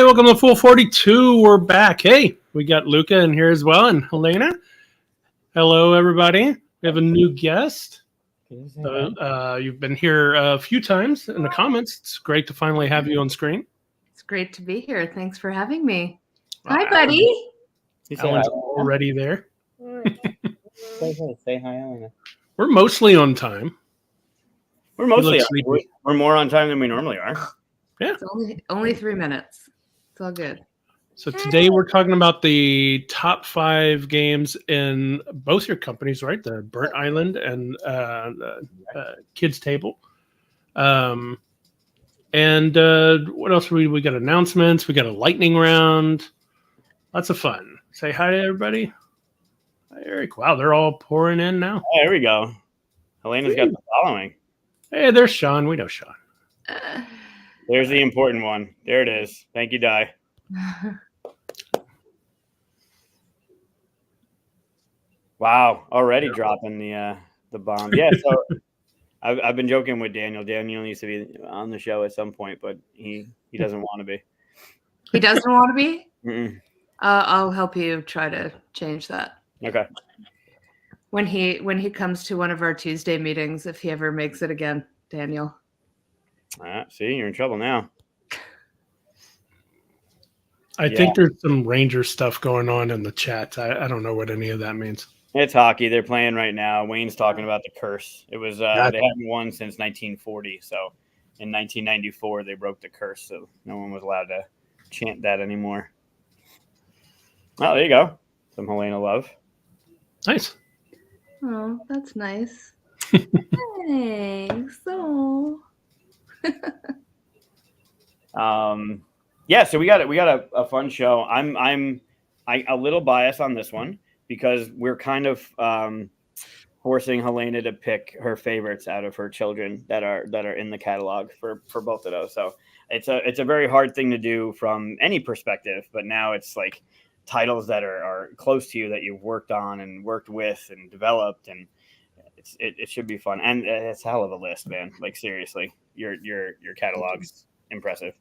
welcome to Full 42. We're back. Hey, we got Luca in here as well, and Helaina. Hello, everybody. We have a new guest. You've been here a few times in the comments. It's great to finally have you on screen. It's great to be here. Thanks for having me. Hi, buddy. Alan's already there. Say hi, Helaina. We're mostly on time. We're more on time than we normally are. Yeah. It's only 3 minutes. It's all good. So today we're talking about the top 5 games in both your companies, right? The Burnt Island and Kids Table. And what else? We got announcements. We got a lightning round. Lots of fun. Say hi to everybody. Hi, Eric. Wow, they're all pouring in now. Oh, there we go. Helena's got the following. Hey, there's Sean. We know Sean. There's the important one. There it is. Thank you, Di. Wow, already dropping the bomb. Yeah, so I've been joking with Daniel. Daniel needs to be on the show at some point, but he doesn't want to be. He doesn't want to be? Mm-mm. I'll help you try to change that. Okay. When he comes to one of our Tuesday meetings, if he ever makes it again, Daniel. See, you're in trouble now. I think there's some Ranger stuff going on in the chat. I don't know what any of that means. It's hockey. They're playing right now. Wayne's talking about the curse. It was they hadn't won since 1940. So in 1994, they broke the curse. So no one was allowed to chant that anymore. Oh, there you go. Some Helaina love. Nice. Oh, that's nice. Thanks. Oh. Yeah, so we got a fun show. I'm a little biased on this one because we're kind of forcing Helaina to pick her favorites out of her children that are in the catalog for both of those. So it's a very hard thing to do from any perspective, but now it's like titles that are close to you that you've worked on and worked with and developed, and it should be fun. And it's a hell of a list, man. Like seriously, your catalog's impressive.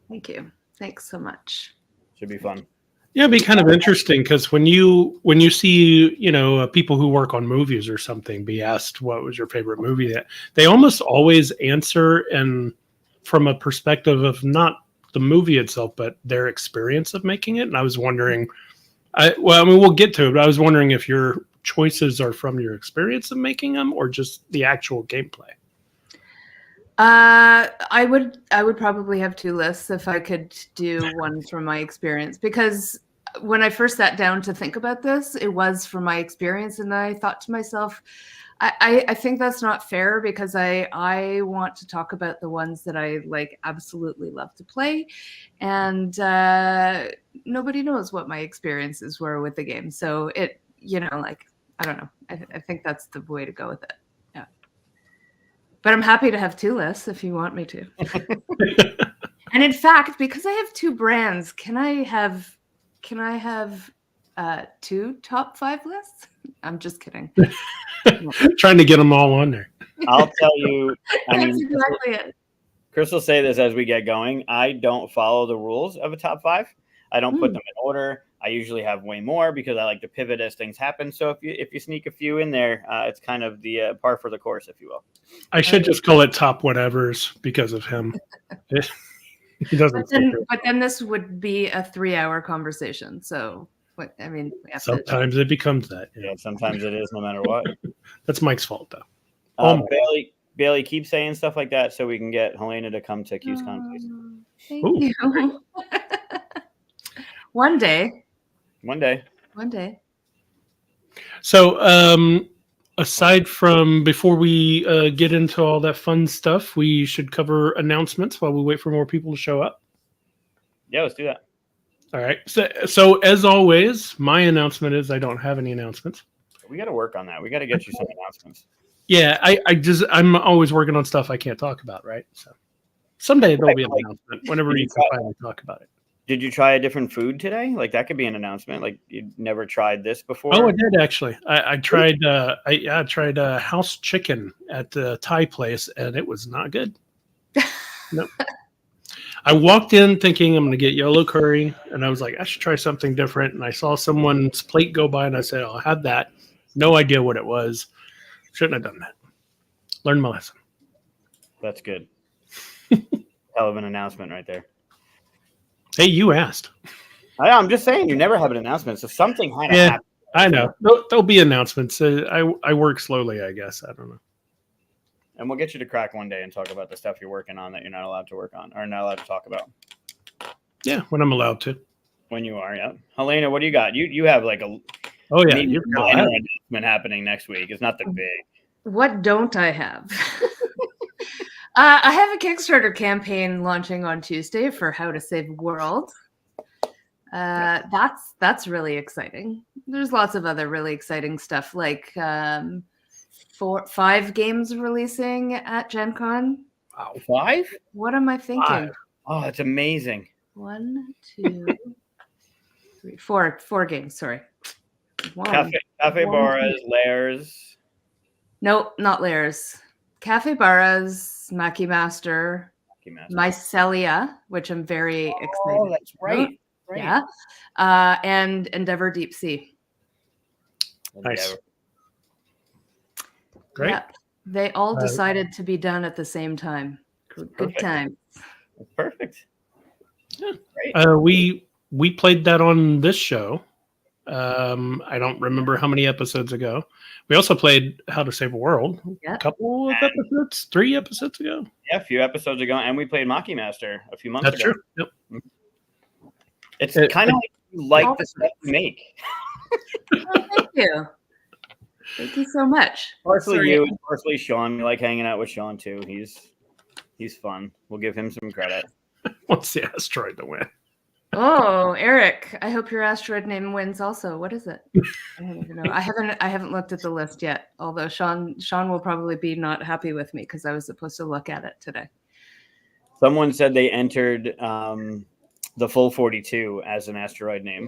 Thank you. Thanks so much. Should be fun. Yeah, it'd be kind of interesting because when you see people who work on movies or something be asked what was your favorite movie, that they almost always answer and from a perspective of not the movie itself but their experience of making it. And I was wondering, we'll get to it, but I was wondering if your choices are from your experience of making them or just the actual gameplay. I would probably have 2 lists if I could do one from my experience, because when I first sat down to think about this, it was from my experience, and I thought to myself, I think that's not fair because I want to talk about the ones that I like absolutely love to play, and nobody knows what my experiences were with the game, so I don't know. I think that's the way to go with it. Yeah. But I'm happy to have 2 lists if you want me to. And in fact, because I have 2 brands, can I have 2 top 5 lists? I'm just kidding. Trying to get them all on there. I'll tell you. That's exactly it. Chris will say this as we get going. I don't follow the rules of a top 5. I don't put them in order. I usually have way more because I like to pivot as things happen. So if you sneak a few in there, it's kind of the par for the course, if you will. I should just call it top whatevers because of him. He doesn't. But then this would be a 3-hour conversation. So sometimes it becomes that. Yeah, sometimes it is, no matter what. That's Mike's fault, though. Bailey, keep saying stuff like that so we can get Helaina to come to QsCon, please. Thank you. One day. So, aside from before we get into all that fun stuff, we should cover announcements while we wait for more people to show up. Yeah, let's do that. All right. So as always, my announcement is I don't have any announcements. We got to work on that. We got to get you some announcements. Yeah, I'm always working on stuff I can't talk about, right? So someday there'll be an announcement whenever you can finally talk about it. Did you try a different food today? Like that could be an announcement. Like you never tried this before. Oh, I did actually. I tried. I tried house chicken at the Thai place, and it was not good. Nope. I walked in thinking I'm going to get yellow curry, and I was like, I should try something different. And I saw someone's plate go by, and I said, I'll have that. No idea what it was. Shouldn't have done that. Learned my lesson. That's good. Hell of an announcement right there. Hey, you asked. I'm just saying, you never have an announcement, so something had to happen. I know. There'll be announcements. I work slowly, I guess. I don't know. And we'll get you to crack one day and talk about the stuff you're working on that you're not allowed to work on or not allowed to talk about. Yeah, when I'm allowed to. When you are, yeah. Helaina, what do you got? You have like a announcement happening next week. It's not the big. What don't I have? I have a Kickstarter campaign launching on Tuesday for How to Save the World. That's really exciting. There's lots of other really exciting stuff, like 5 games releasing at Gen Con. Wow, 5? What am I thinking? 5. Oh, that's amazing. 1, 2, 3, 4 games. Sorry. Cafe Barras, Lairs. Nope, not Lairs. Cafe Barras, Maki Master, Mycelia, which I'm very excited. Oh, that's right. Yeah. And Endeavor Deep Sea. Nice. Great. Yeah. They all decided to be done at the same time. Good time. Perfect. Yeah. Great. We played that on this show. I don't remember how many episodes ago. We also played How to Save a World a couple of episodes, 3 episodes ago. Yeah, a few episodes ago, and we played Maki Master a few months ago. That's true. Yep. It's kind of like the stuff you make. Oh, thank you. Thank you so much. Partially you, and partially Sean. We like hanging out with Sean too. He's fun. We'll give him some credit. What's the asteroid to win? Oh, Eric! I hope your asteroid name wins. Also, what is it? I don't even know. I haven't looked at the list yet. Although Sean will probably be not happy with me because I was supposed to look at it today. Someone said they entered the full 42 as an asteroid name.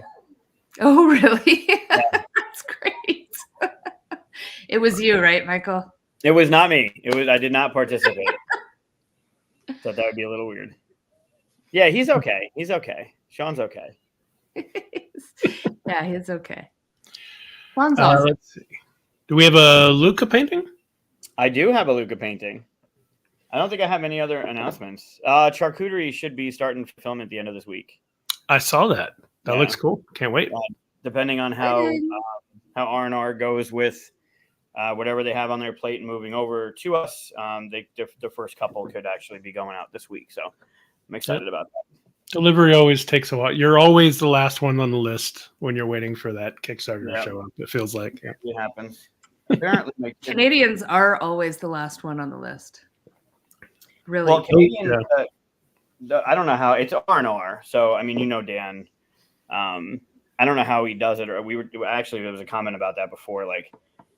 Oh, really? Yeah. That's great. It was you, right, Michael? It was not me. I did not participate. Thought that would be a little weird. Yeah, he's okay. He's okay. Sean's okay. Yeah, he's okay. Sean's awesome. Let's see. Do we have a Luca painting? I do have a Luca painting. I don't think I have any other announcements. Charcuterie should be starting fulfillment at the end of this week. I saw that. That looks cool. Can't wait. Depending on how R&R goes with whatever they have on their plate and moving over to us, the first couple could actually be going out this week. So I'm excited about that. Delivery always takes a while. You're always the last one on the list when you're waiting for that Kickstarter to show up. It feels like it happens. Apparently, Canadians are always the last one on the list. Really? Well, Canadian, I don't know how it's R&R. So I mean, Dan. I don't know how he does it. Or there was a comment about that before. Like,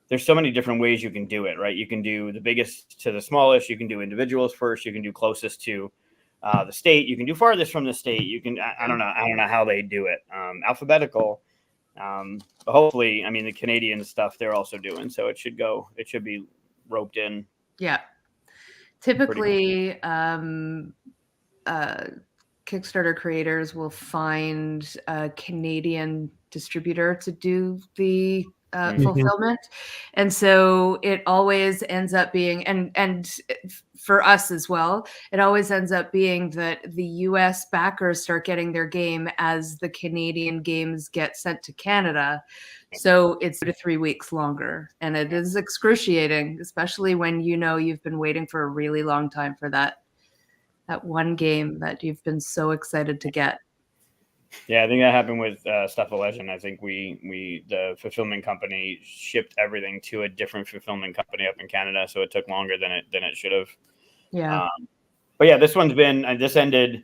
there's so many different ways you can do it, right? You can do the biggest to the smallest. You can do individuals first. You can do closest to the state. You can do farthest from the state. You can. I don't know how they do it. Alphabetical. But hopefully, I mean, the Canadian stuff they're also doing. So it should go. It should be roped in. Yeah. Typically, Kickstarter creators will find a Canadian distributor to do the fulfillment, and so it always ends up being, and for us as well, it always ends up being that the US backers start getting their game as the Canadian games get sent to Canada. So it's 2 to 3 weeks longer, and it is excruciating, especially when you've been waiting for a really long time for that one game that you've been so excited to get. Yeah, I think that happened with Stuff of Legend. I think the fulfillment company shipped everything to a different fulfillment company up in Canada, so it took longer than it should have. Yeah. But yeah, this ended.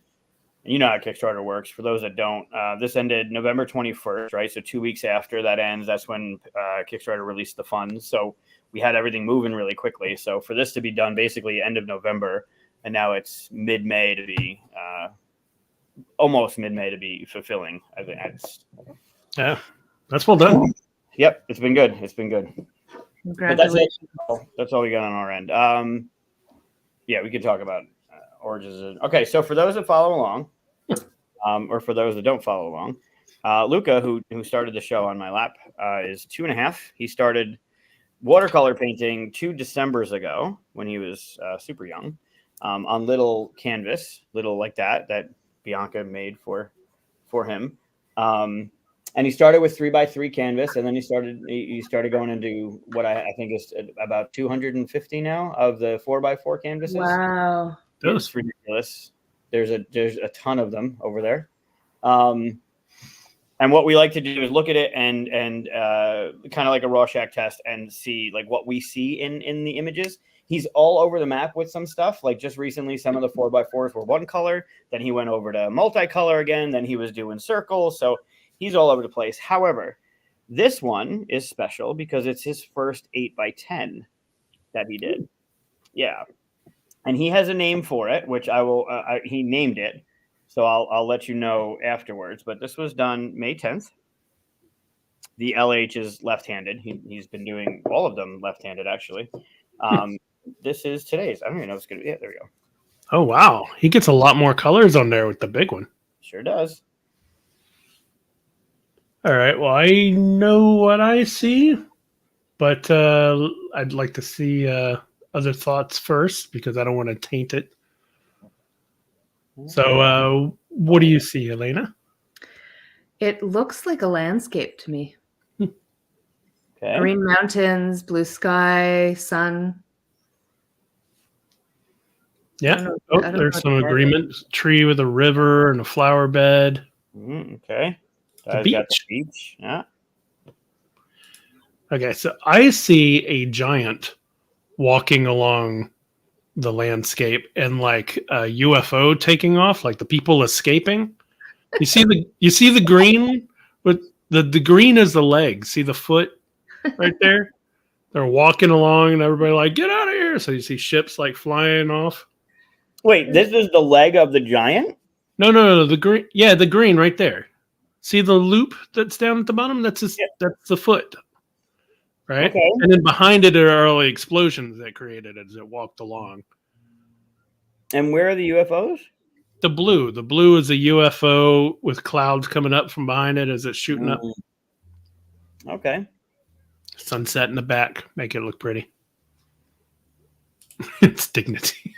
You know how Kickstarter works. For those that don't, this ended November 21st, right? So 2 weeks after that ends, that's when Kickstarter released the funds. So we had everything moving really quickly. So for this to be done basically end of November, and now it's mid-May to be almost mid-May to be fulfilling. I think that's well done. Yep, it's been good. Congratulations. But that's all we got on our end. Yeah, we could talk about Okay, so for those that follow along, or for those that don't follow along, Luca, who started the show on my lap, is 2.5. He started watercolor painting 2 Decembers ago when he was super young, on little canvas, little like that Bianca made for him. And he started with 3x3 canvas, and then he started going into what I think is about 250 now of the 4x4 canvases. Wow, it's ridiculous. There's a ton of them over there. And what we like to do is look at it and kind of like a Rorschach test and see like what we see in the images. He's all over the map with some stuff. Like just recently, some of the 4x4s were one color. Then he went over to multicolor again. Then he was doing circles. So he's all over the place. However, this one is special because it's his first 8x10 that he did. Yeah. And he has a name for it, which he named it. So I'll let you know afterwards. But this was done May 10th. The LH is left-handed. He's been doing all of them left-handed, actually. This is today's. I don't even know if it's going to be it. There we go. Oh, wow. He gets a lot more colors on there with the big one. Sure does. All right. Well, I know what I see, but I'd like to see other thoughts first because I don't want to taint it. So what do you see, Helaina? it looks like a landscape to me. Okay. Green mountains, blue sky, sun. Yeah. There's some agreement. Tree with a river and a flower bed. Okay. The beach. Got the beach. Yeah. Okay, so I see a giant walking along the landscape and like a UFO taking off, like the people escaping. You see the green with the green is the leg. See the foot right there? They're walking along and everybody like, get out of here. So you see ships like flying off. Wait, this is the leg of the giant? No, the green. Yeah, the green right there. See the loop that's down at the bottom? That's that's the foot. Right? Okay. And then behind it are all the explosions that created as it walked along. And where are the UFOs? The blue is a UFO with clouds coming up from behind it as it's shooting up. Okay. Sunset in the back, make it look pretty. It's dignity.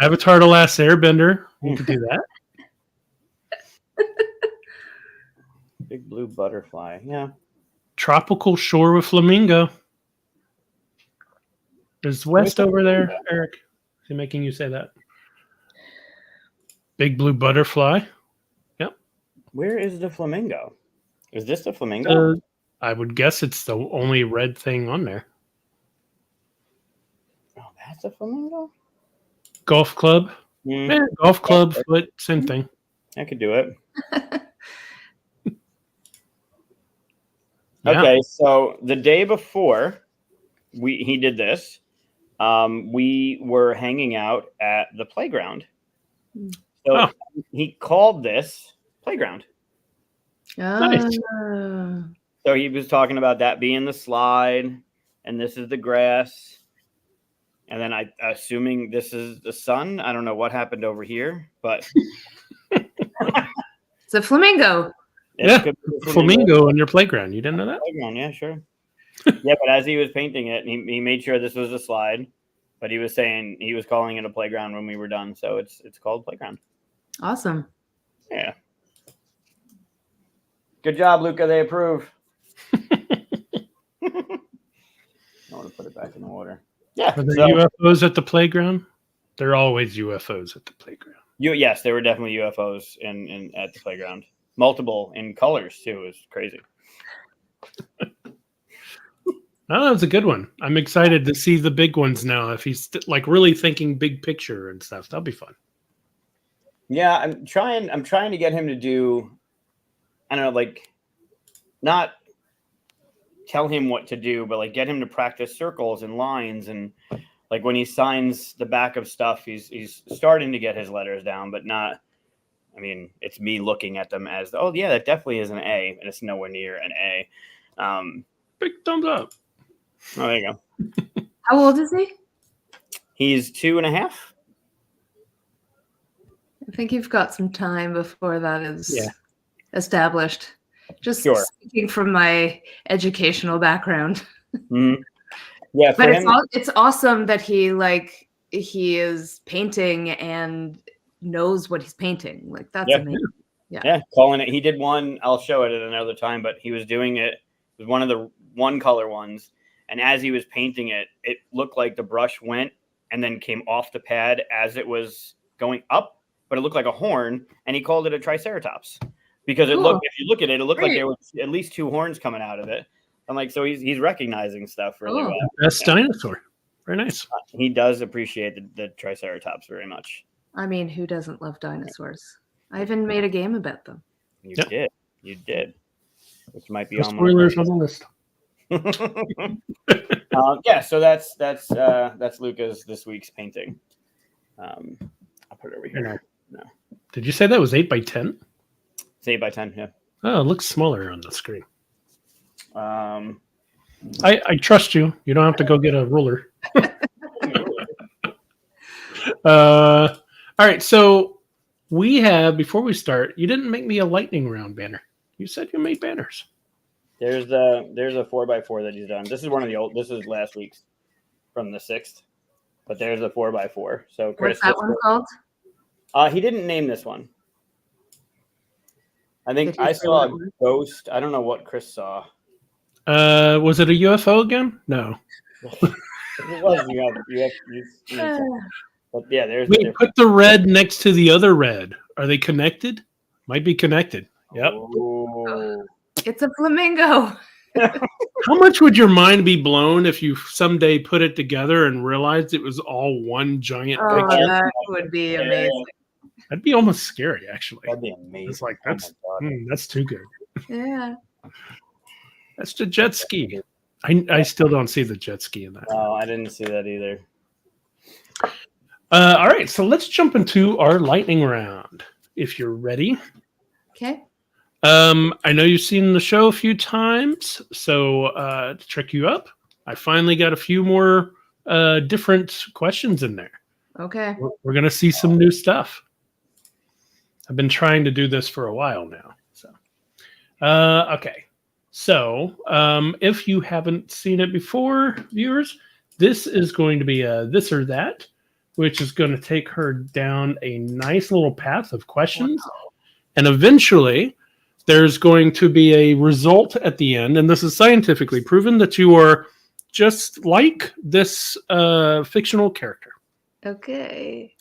Avatar: The Last Airbender. You could do that. Big blue butterfly. Yeah. Tropical shore with flamingo. There's West over there, Eric. Is he making you say that? Big blue butterfly. Yep. Where is the flamingo? Is this the flamingo? I would guess it's the only red thing on there. Oh, that's a flamingo? Golf club. Yeah, golf club, foot, same thing. I could do it. Yeah. Okay, so the day before he did this, we were hanging out at the playground. So he called this playground. Nice. So he was talking about that being the slide, and this is the grass. And then assuming this is the sun. I don't know what happened over here, but It's a flamingo. Yeah, flamingo on your playground. You didn't know that? Playground, yeah, sure. Yeah, but as he was painting it, he made sure this was a slide. But he was saying he was calling it a playground when we were done, so it's called playground. Awesome. Yeah. Good job, Luca. They approve. I want to put it back in the water. Yeah. Are there UFOs at the playground? There are always UFOs at the playground. Yes, there were definitely UFOs in at the playground. Multiple in colors too. It was crazy. Oh, that was a good one. I'm excited to see the big ones now. If he's like really thinking big picture and stuff, that'll be fun. Yeah, I'm trying to get him to do, I don't know, like not tell him what to do, but like get him to practice circles and lines, and like when he signs the back of stuff, he's starting to get his letters down, but not. I mean, it's me looking at them as, oh yeah, that definitely is an A, and it's nowhere near an A. Big thumbs up. Oh, there you go. How old is he? He's 2.5. I think you've got some time before that is Yeah. established. Just Sure. speaking from my educational background. Mm-hmm. Yeah, for But him, it's awesome that he is painting and knows what he's painting. Like that's amazing. Yeah, calling it. He did one. I'll show it at another time, but he was doing it. It was one of the one color ones, and as he was painting it, it looked like the brush went and then came off the pad as it was going up, but it looked like a horn, and he called it a triceratops because it looked. If you look at it, it looked like there was at least 2 horns coming out of it. I'm like, so he's recognizing stuff really well. Best dinosaur. Very nice. He does appreciate the triceratops very much. I mean, who doesn't love dinosaurs? I even made a game about them. You did, which might be No on spoilers on the list. Yeah, so that's Luca's this week's painting. I'll put it over here. No. Did you say that was 8x10? It's 8x10. Yeah. Oh, it looks smaller on the screen. I trust you. You don't have to go get a ruler. All right. So we have, before we start, you didn't make me a lightning round banner. You said you made banners. There's a 4x4 that he's done. This is one of the old. This is last week's from the 6th, but there's a 4x4. So Chris, what's that one called? He didn't name this one. I think I saw a ghost. I don't know what Chris saw. Was it a UFO again? No. It was but yeah, there's. Wait, put the red next to the other red. Are they connected? Might be connected. Yep. Oh. It's a flamingo. How much would your mind be blown if you someday put it together and realized it was all one giant picture? That would be amazing. That'd be almost scary, actually. That'd be amazing. It's like that's too good. Yeah. That's the jet ski. I still don't see the jet ski in that. Oh, I didn't see that either. All right, so let's jump into our lightning round. If you're ready. Okay. I know you've seen the show a few times, so to trick you up, I finally got a few more different questions in there. Okay. We're going to see some new stuff. I've been trying to do this for a while now. So, okay. So, if you haven't seen it before, viewers, this is going to be a this or that, which is going to take her down a nice little path of questions. Wow. And eventually, there's going to be a result at the end. And this is scientifically proven that you are just like this fictional character. Okay.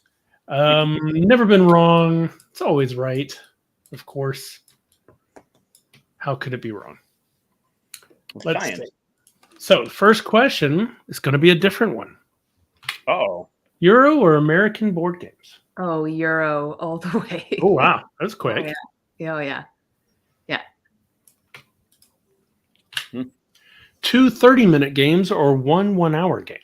Never been wrong. It's always right, of course. How could it be wrong? Let's see. So the first question is going to be a different one. Oh. Euro or American board games? Oh, Euro all the way. Oh, wow. That's quick. Oh, yeah. Yeah. 2 30-minute games or 1 1-hour game?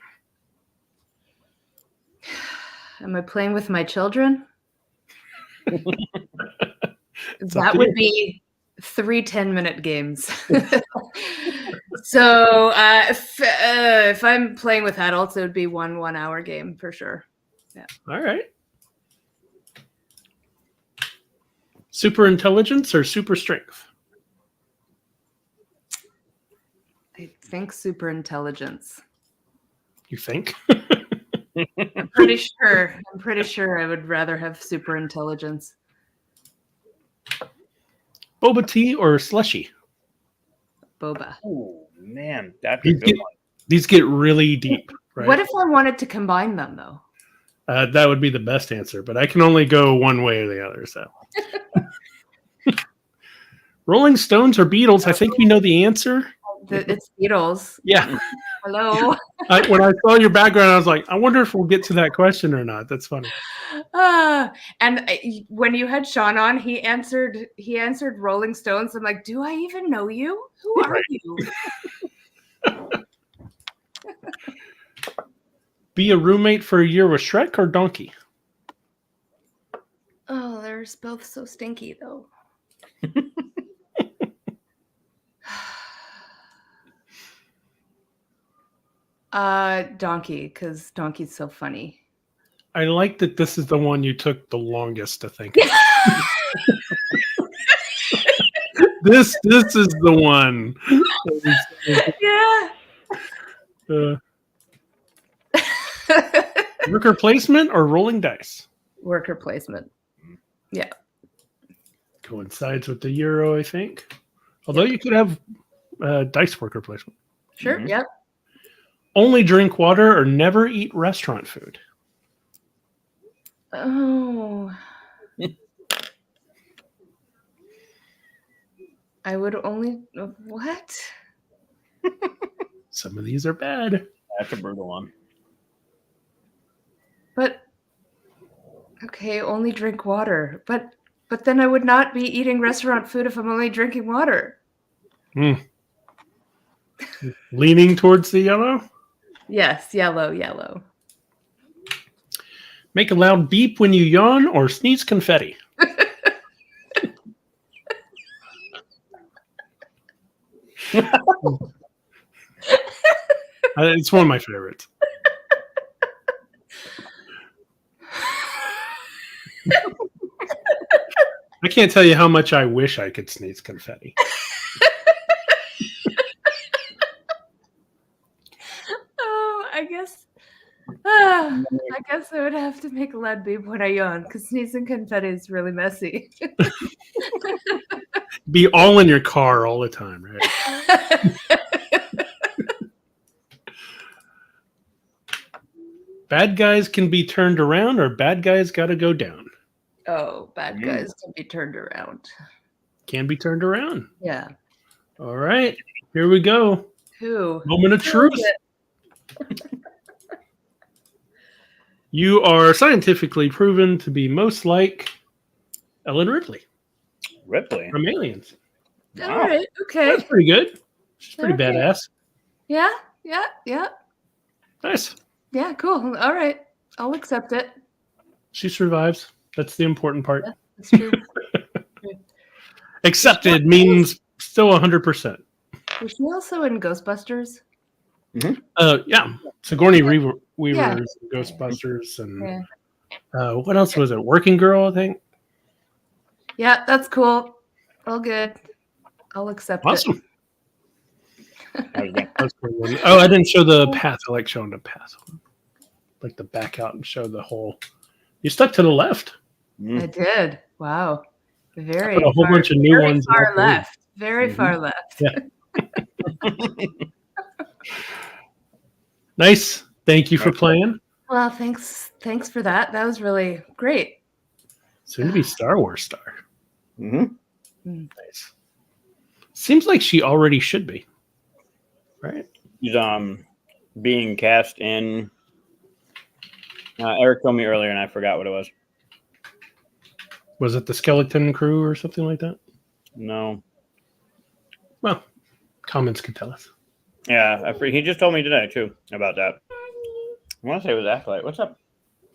Am I playing with my children? That would be 3 10-minute games. So if I'm playing with adults, it would be 1 1-hour game for sure. Yeah. All right. Super intelligence or super strength? I think super intelligence. You think? I'm pretty sure I would rather have super intelligence. Boba tea or slushy? Boba. Oh man, that's a good one. These get really deep. Right? What if I wanted to combine them though? That would be the best answer, but I can only go one way or the other. So, Rolling Stones or Beatles? I think we know the answer. It's Beatles. Yeah. Hello. When I saw your background, I was like, I wonder if we'll get to that question or not. That's funny. And when you had Sean on, he answered Rolling Stones. I'm like, do I even know you? Who are you? Be a roommate for a year with Shrek or Donkey? Oh, they're both so stinky, though. Donkey, because Donkey's so funny. I like that this is the one you took the longest to think of. This is the one. Yeah. Worker placement or rolling dice? Worker placement. Yeah. Coincides with the euro, I think. Although you could have dice worker placement. Sure. Mhm. Yep. Only drink water or never eat restaurant food. Oh. I would only what? Some of these are bad. That's a brutal one. But okay, only drink water. But then I would not be eating restaurant food if I'm only drinking water. Leaning towards the yellow. Yes, yellow. Make a loud beep when you yawn or sneeze confetti. It's one of my favorites. I can't tell you how much I wish I could sneeze confetti. Oh, I guess I would have to make a loud beep when I yawn because sneezing confetti is really messy. Be all in your car all the time, right? Bad guys can be turned around or bad guys got to go down. Oh, bad guys can be turned around. Can be turned around. Yeah. All right. Here we go. Who? Moment of Who truth. is it? You are scientifically proven to be most like Ellen Ripley Ripley. from Aliens. All right. Okay. That's pretty good. She's pretty Okay. badass. Yeah. Nice. Yeah. Cool. All right. I'll accept it. She survives. That's the important part. Yeah, that's true. Accepted means still 100%. Was she also in Ghostbusters? Yeah. Sigourney Weaver Yeah. is in Ghostbusters, and Yeah. what else was it? Working Girl, I think. Yeah, that's cool. All good. I'll accept Awesome. Okay. That's pretty good. Oh, I didn't show the path. I like showing the path. Like the back out and show the whole. You stuck to the left. it. I did. Wow. Very Put a whole bunch of new very ones. far out there. left. Very Mhm. far left. Yeah. Nice. Thank you for playing. Well, thanks for that. That was really great. Soon to be Star Wars star. Mhm. Nice. Seems like she already should be. Right? She's being cast in. Eric told me earlier, and I forgot what it was. Was it the Skeleton Crew or something like that? No. Well, comments could tell us. Yeah, he just told me today too about that. I want to say it was Acolyte. What's up?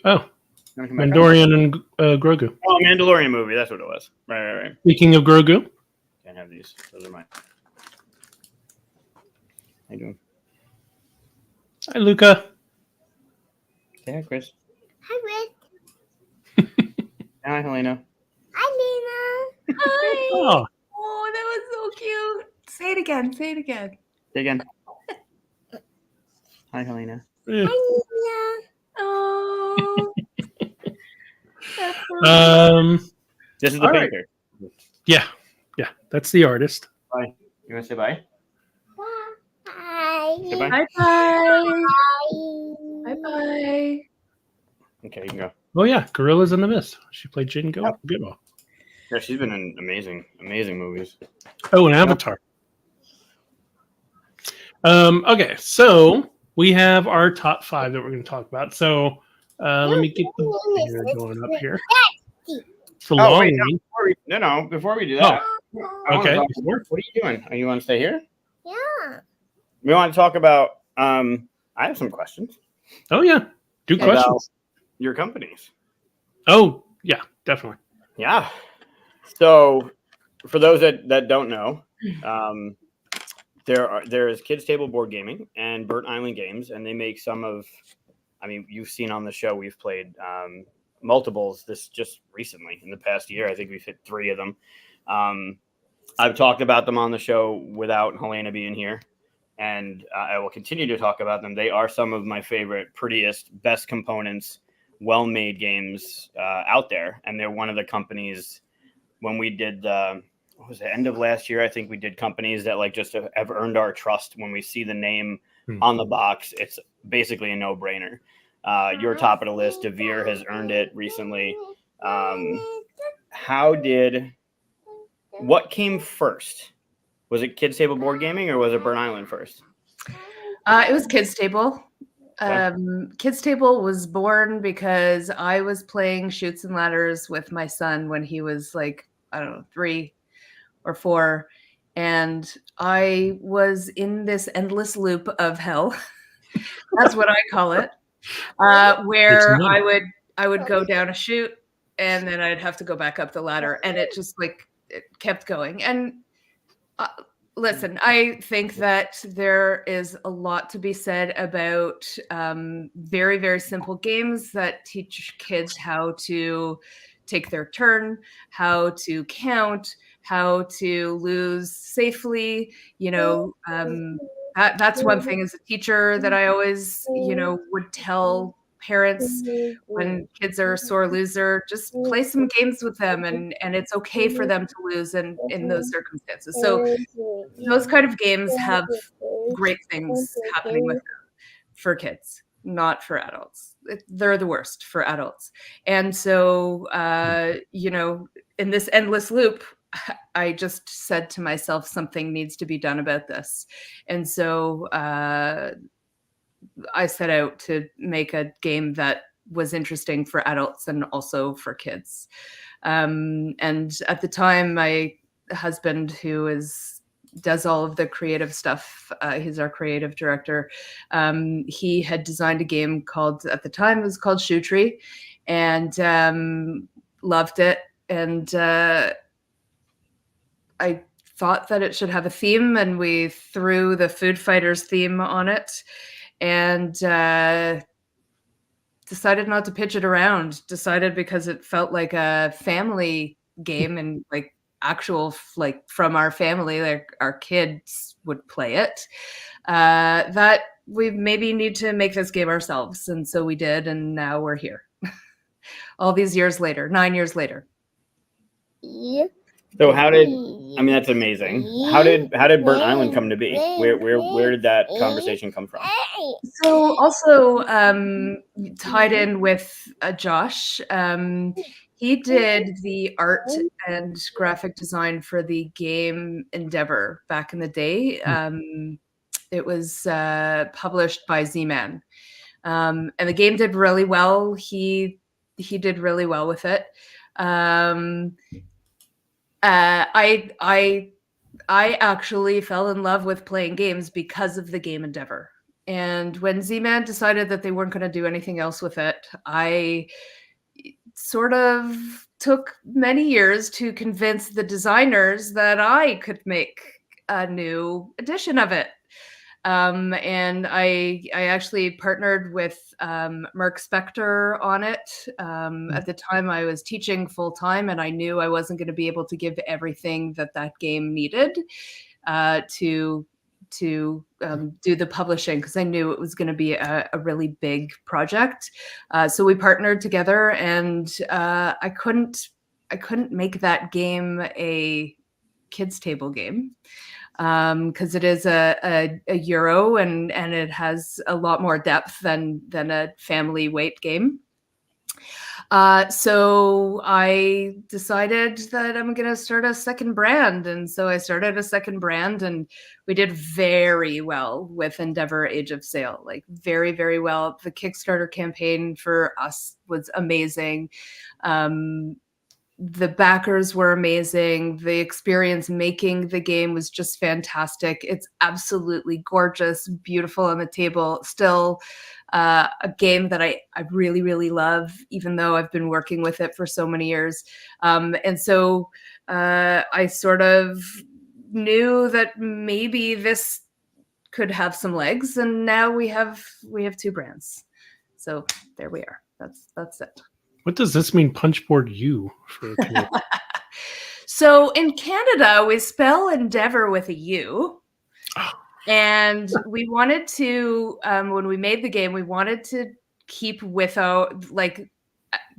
Oh, You wanna come back on? Mandalorian and Grogu. Oh, Mandalorian movie. That's what it was. Right. Speaking of Grogu, Can't have these. Those are mine. How you doing? hi Luca. Say hi, Chris. Hi, Rick. Hi, Helena. Hi, Nina. Hi. Oh, Oh, that was so cute. Say it again. Say again. Hi, Helena. yeah. Hi, Oh. That's so This is the All right. painter. Yeah, that's the artist. Bye. You want to say bye? Nina. Hi. Say bye. Bye-bye. Hi. Bye-bye. Okay, you can go. Oh yeah, Gorillas in the Mist. She played Jane Goodall. Yeah, she's been in amazing movies. Oh, and Avatar. Okay, so we have our top 5 that we're going to talk about. So let me get the here going up here. It's a long wait, one. Before we do that, I wanna Okay. talk- what are you doing? Are you want to stay here? Yeah. We want to talk about. I have some questions Oh yeah, do Yeah. questions. your companies. Oh yeah, definitely. Yeah. So, for those that don't know, there is Kids Table Board Gaming and Burnt Island Games, and they make some of. I mean, you've seen on the show we've played multiples this just recently in the past year. I think we've hit 3 of them. I've talked about them on the show without Helaina being here, and I will continue to talk about them. They are some of my favorite, prettiest, best components, well-made games out there, and they're one of the companies. When we did what was it, end of last year, I think we did companies that like just have earned our trust. When we see the name on the box, it's basically a no-brainer. You're top of the list. Devere has earned it recently. What came first? Was it Kids Table Board Gaming or was it Burnt Island first? It was Kids Table. Okay. Kids Table was born because I was playing Chutes and Ladders with my son when he was like, I don't know, 3 or 4. And I was in this endless loop of hell. That's what I call it. Where I would go down a chute and then I'd have to go back up the ladder, and it just like it kept going. And listen, I think that there is a lot to be said about very, very simple games that teach kids how to take their turn, how to count, how to lose safely. That's one thing as a teacher that I always, would tell parents when kids are a sore loser, just play some games with them, and it's okay for them to lose in those circumstances. So those kind of games have great things happening with them for kids, not for adults. They're the worst for adults. And so, in this endless loop, I just said to myself, something needs to be done about this. And so I set out to make a game that was interesting for adults and also for kids. And at the time, my husband, who does all of the creative stuff, he's our creative director, he had designed a game at the time it was called Shoe Tree, and loved it. And I thought that it should have a theme, and we threw the Food Fighters theme on it, and decided not to pitch it around. Decided because it felt like a family game, and like actual, like from our family, like our kids would play it, that we maybe need to make this game ourselves. And so we did, and now we're here. All these years later, 9 years later. So that's amazing. How did Burnt Island come to be? Where did that conversation come from? So also tied in with Josh, he did the art and graphic design for the game Endeavor back in the day. It was published by Z-Man, and the game did really well. He did really well with it. I actually fell in love with playing games because of the game Endeavor. And when Z-Man decided that they weren't going to do anything else with it, I sort of took many years to convince the designers that I could make a new edition of it. And I actually partnered with Mark Spector on it. At the time, I was teaching full time, and I knew I wasn't going to be able to give everything that game needed to do the publishing, because I knew it was going to be a really big project. So we partnered together, and I couldn't make that game a kids table game, because it is a Euro, and it has a lot more depth than a family weight game. So I decided that I'm going to start a second brand. And so I started a second brand, and we did very well with Endeavor Age of Sail, like very, very well. The Kickstarter campaign for us was amazing. The backers were amazing. The experience making the game was just fantastic. It's absolutely gorgeous, beautiful on the table. Still a game that I really, really love, even though I've been working with it for so many years. And so I sort of knew that maybe this could have some legs, and now we have 2 brands. So there we are. That's it. What does this mean, Punchboard U for Canadian? So in Canada, we spell Endeavor with a U. And we wanted to, when we made the game, we wanted to keep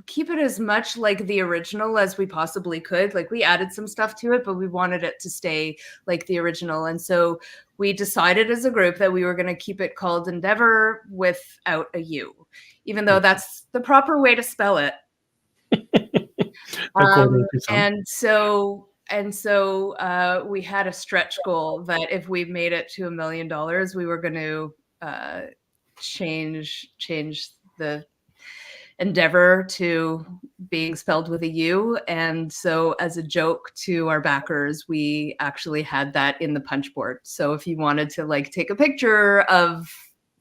keep it as much like the original as we possibly could. Like, we added some stuff to it, but we wanted it to stay like the original. And so we decided as a group that we were going to keep it called Endeavor without a U, even though that's the proper way to spell it. And so we had a stretch goal that if we made it to $1 million, we were going to change the Endeavor to being spelled with a U. And so as a joke to our backers, we actually had that in the punch board. So if you wanted to like take a picture of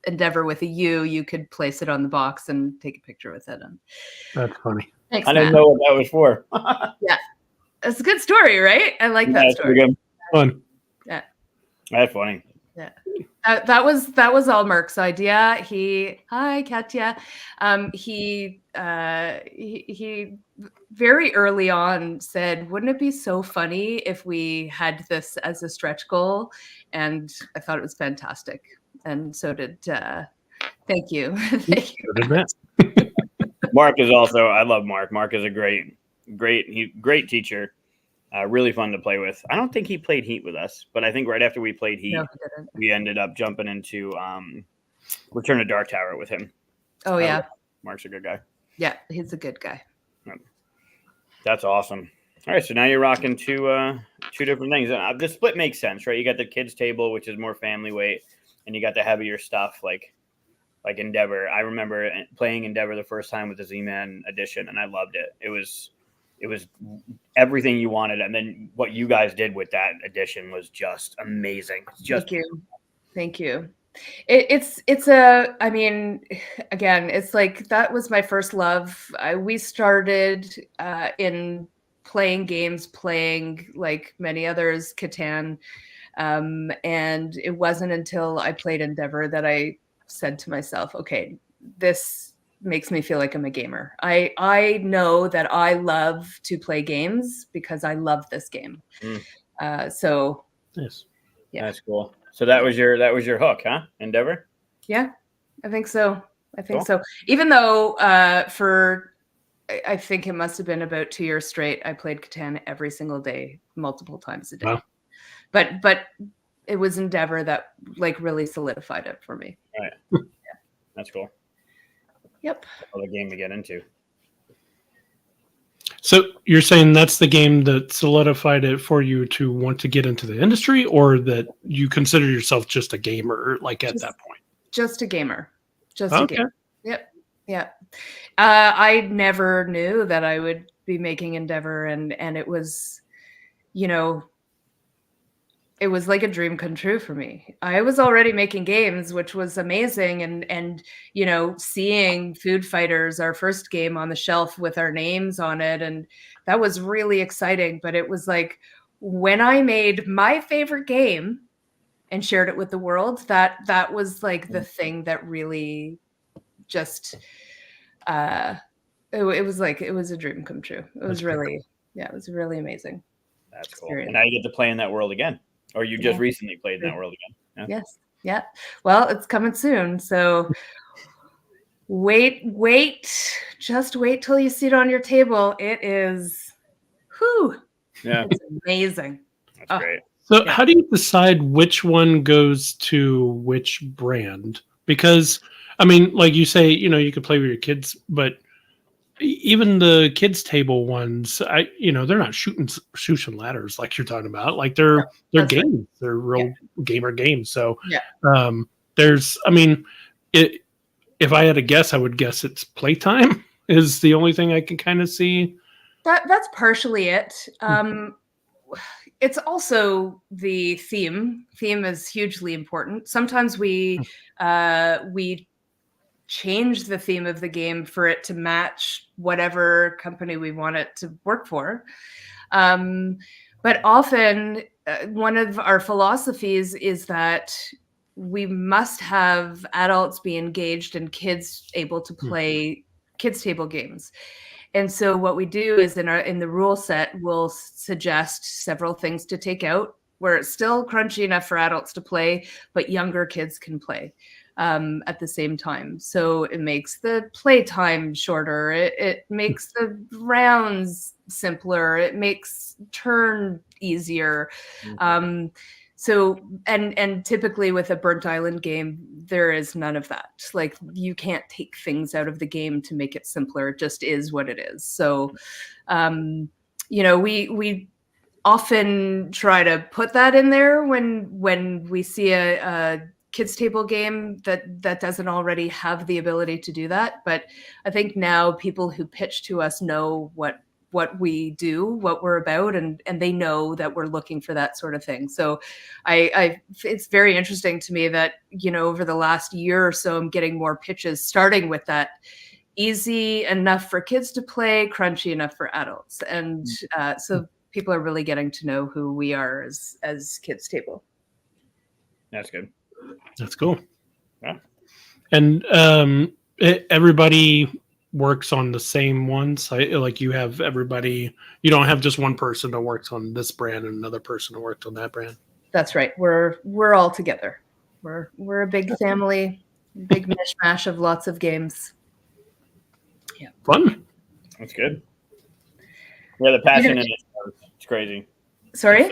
Endeavor with a U, you could place it on the box and take a picture with it. And that's funny. thanks, I didn't Matt. know what that was for. Yeah. It's a good story, right? I like that story. Fun. Yeah. That's funny. Yeah. That was all Mark's idea. Hi Katya. He very early on said, wouldn't it be so funny if we had this as a stretch goal? And I thought it was fantastic. And so did thank you. Thank you. Mark is also, I love Mark. Mark is a great teacher. Really fun to play with. I don't think he played Heat with us, but I think right after we played Heat, we ended up jumping into Return of Dark Tower with him. Oh, yeah. Mark's a good guy. Yeah, he's a good guy. That's awesome. All right, so now you're rocking two different things. The split makes sense, right? You got the kids table, which is more family weight, and you got the heavier stuff like Endeavor. I remember playing Endeavor the first time with the Z-Man edition, and I loved it. It was everything you wanted, and then what you guys did with that edition was just amazing. Thank you. I mean, again, it's like that was my first love. We started in playing games, playing like many others, Catan, and it wasn't until I played Endeavor that I said to myself, okay, this makes me feel like I'm a gamer. I know that I love to play games because I love this game. So yes. Yeah. That's cool. So that was your hook, huh? Endeavor? Yeah, I think so. So. Even though I think it must have been about 2 years straight, I played Catan every single day, multiple times a day. Wow. But it was Endeavor that like really solidified it for me. All right. Yeah. That's cool. Yep. Another game to get into. So you're saying that's the game that solidified it for you to want to get into the industry, or that you consider yourself just a gamer, like at that point? Just a gamer. Okay. A gamer. Yep. Yeah. I never knew that I would be making Endeavor, and it was, it was like a dream come true for me. I was already making games, which was amazing. And seeing Food Fighters, our first game, on the shelf with our names on it. And that was really exciting. But it was like when I made my favorite game and shared it with the world, that was like the thing that really just, it was a dream come true. It was really, it was really amazing. That's cool. And now you get to play in that world again. Or you just recently played in that world again. Yeah? Yes. Yeah. Well, it's coming soon. So just wait till you see it on your table. It is, it's amazing. That's great. So how do you decide which one goes to which brand? Because, I mean, like you say, you could play with your kids, but even the kids table ones, they're not shooting ladders like you're talking about. Like they're games. Right. They're real gamer games. So if I had to guess, I would guess it's playtime is the only thing I can kind of see. That's partially it. It's also the theme. Theme is hugely important. Sometimes we change the theme of the game for it to match whatever company we want it to work for. But often one of our philosophies is that we must have adults be engaged and kids able to play kids table games. And so what we do is in the rule set, we'll suggest several things to take out where it's still crunchy enough for adults to play, but younger kids can play at the same time. So it makes the play time shorter. It makes the rounds simpler. It makes turn easier. So and typically with a Burnt Island game, there is none of that. Like you can't take things out of the game to make it simpler. It just is what it is. So, we often try to put that in there when we see a kids table game that doesn't already have the ability to do that. But I think now people who pitch to us know what we do, what we're about, and they know that we're looking for that sort of thing. So it's very interesting to me that, over the last year or so, I'm getting more pitches starting with that easy enough for kids to play, crunchy enough for adults. And so people are really getting to know who we are as Kids Table. That's good. That's cool. Yeah. And everybody works on the same ones. Like you have everybody, you don't have just one person that works on this brand and another person that works on that brand. That's right. We're all together. We're a big family, big mishmash of lots of games. Yeah. Fun. That's good. Yeah, the passion in it shows. It's crazy. Sorry?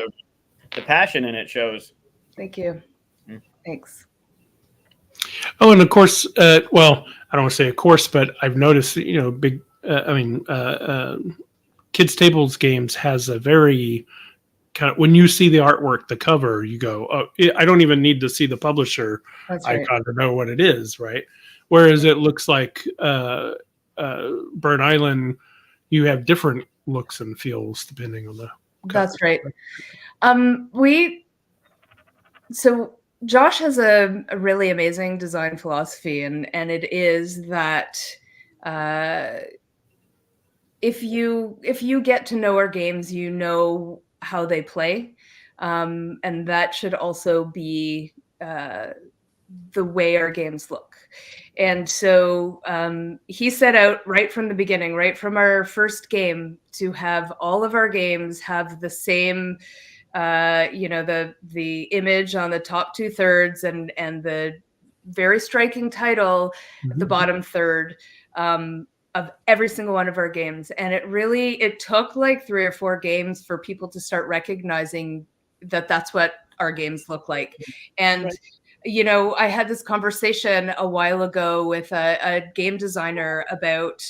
The passion in it shows. Thank you. Thanks. Oh, and of course, well, I don't want to say of course, but I've noticed, Kids Tables Games has a very kind of, when you see the artwork, the cover, you go, oh, I don't even need to see the publisher icon to know what it is, right? Whereas it looks like Burnt Island, you have different looks and feels depending on the cover. That's right. So Josh has a really amazing design philosophy, and it is that if you get to know our games, you know how they play, and that should also be the way our games look. And so he set out right from the beginning, right from our first game, to have all of our games have the same the image on the top 2/3 and the very striking title at the bottom third of every single one of our games. And it took like 3 or 4 games for people to start recognizing that that's what our games look like. And I had this conversation a while ago with a game designer about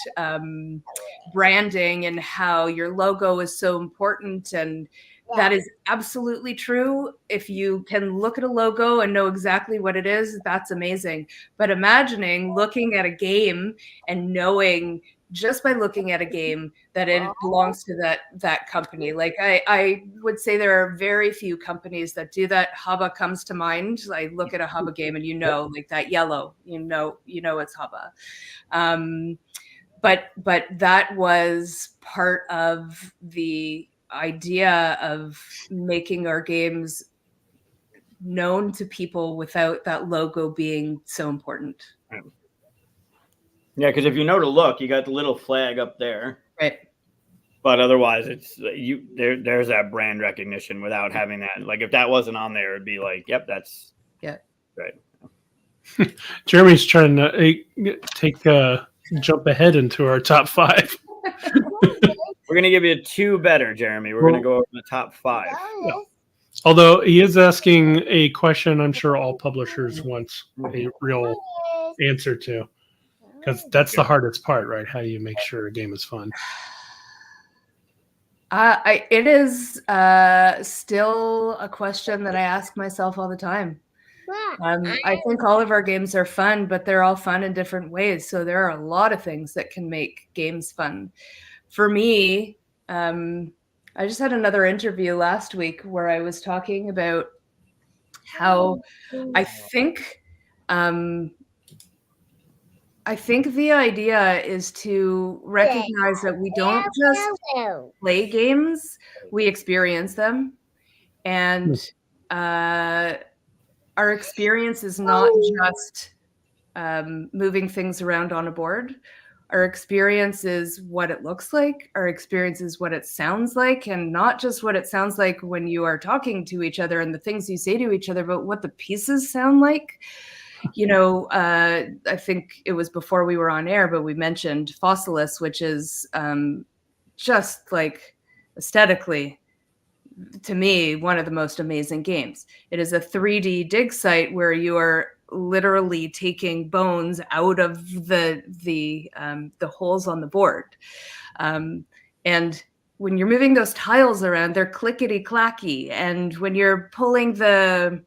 branding and how your logo is so important. And that is absolutely true. If you can look at a logo and know exactly what it is, that's amazing. But imagining looking at a game and knowing just by looking at a game that it belongs to that company. Like I would say there are very few companies that do that. Hubba comes to mind. I look at a Hubba game and like that yellow, it's Hubba. But that was part of the idea of making our games known to people without that logo being so important. Yeah, because if you know to look, you got the little flag up there, right? But otherwise, it's there's that brand recognition without having that. Like if that wasn't on there, it'd be like, yep, that's right. Jeremy's trying to jump ahead into our top 5. We're going to give you 2 better, Jeremy. We're going to go over the top 5. Yeah. Although he is asking a question I'm sure all publishers want a real answer to. Because that's the hardest part, right? How do you make sure a game is fun? It is still a question that I ask myself all the time. I think all of our games are fun, but they're all fun in different ways. So there are a lot of things that can make games fun. For me, I just had another interview last week where I was talking about how I think the idea is to recognize that we don't just play games, we experience them. And our experience is not just moving things around on a board. Our experience is what it looks like. Our experience is what it sounds like, and not just what it sounds like when you are talking to each other and the things you say to each other, but what the pieces sound like. I think it was before we were on air, but we mentioned Fossilis, which is just like aesthetically, to me, one of the most amazing games. It is a 3D dig site where you are literally taking bones out of the holes on the board, and when you're moving those tiles around, they're clickety clacky, and when you're pulling the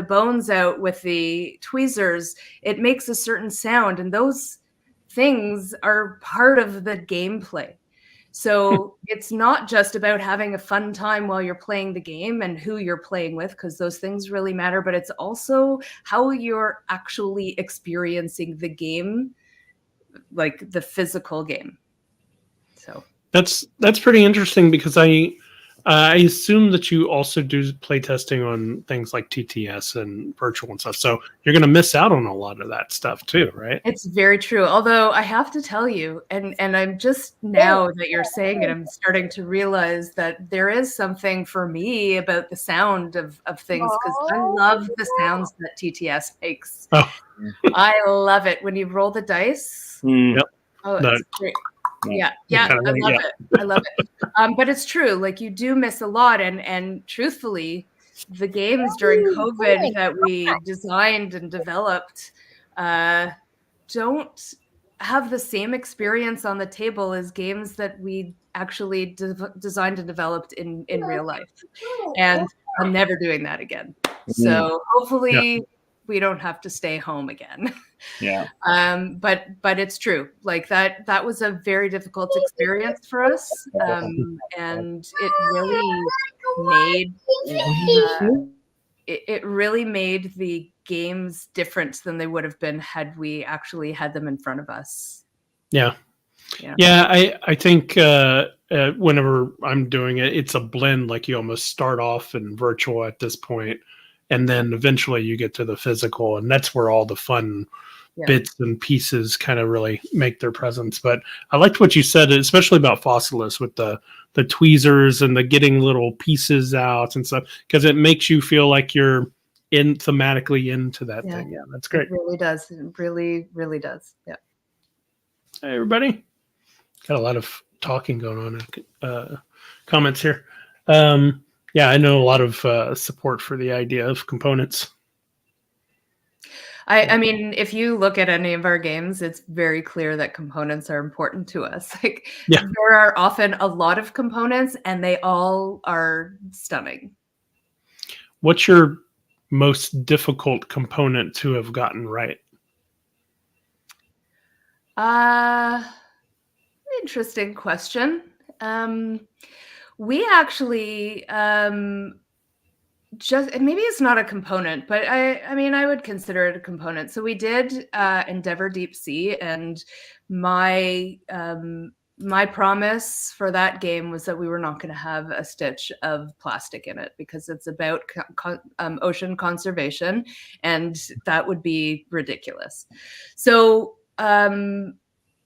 bones out with the tweezers, it makes a certain sound, and those things are part of the gameplay. So it's not just about having a fun time while you're playing the game and who you're playing with, because those things really matter, but it's also how you're actually experiencing the game, like the physical game. So That's pretty interesting, because I assume that you also do play testing on things like TTS and virtual and stuff. So you're going to miss out on a lot of that stuff too, right? it's very true. Although I have to tell you, and I'm just now that you're saying it, I'm starting to realize that there is something for me about the sound of things, because I love the sounds that TTS makes. Oh. I love it when you roll the dice. Yep. Oh, it's great. Yeah, I love it. I love it. But it's true. Like, you do miss a lot, and truthfully, the games during COVID that we designed and developed don't have the same experience on the table as games that we actually designed and developed in real life. And I'm never doing that again. So hopefully we don't have to stay home again. Yeah. But it's true. Like, that was a very difficult experience for us. And it really made the games different than they would have been had we actually had them in front of us. Yeah. I think whenever I'm doing it, it's a blend. Like, you almost start off in virtual at this point, and then eventually you get to the physical, and that's where all the fun bits and pieces kind of really make their presence. But I liked what you said, especially about Fossilis, with the tweezers and the getting little pieces out and stuff, because it makes you feel like you're thematically into that thing. Yeah, that's great. It really does. It really, really does. Yeah. Hey, everybody. Got a lot of talking going on. Comments here. I know a lot of support for the idea of components. I mean, if you look at any of our games, it's very clear that components are important to us. Like, there are often a lot of components, and they all are stunning. What's your most difficult component to have gotten right? Interesting question. We actually just, maybe it's not a component, but I mean, I would consider it a component. So we did Endeavor Deep Sea, and my promise for that game was that we were not going to have a stitch of plastic in it, because it's about ocean conservation, and that would be ridiculous. So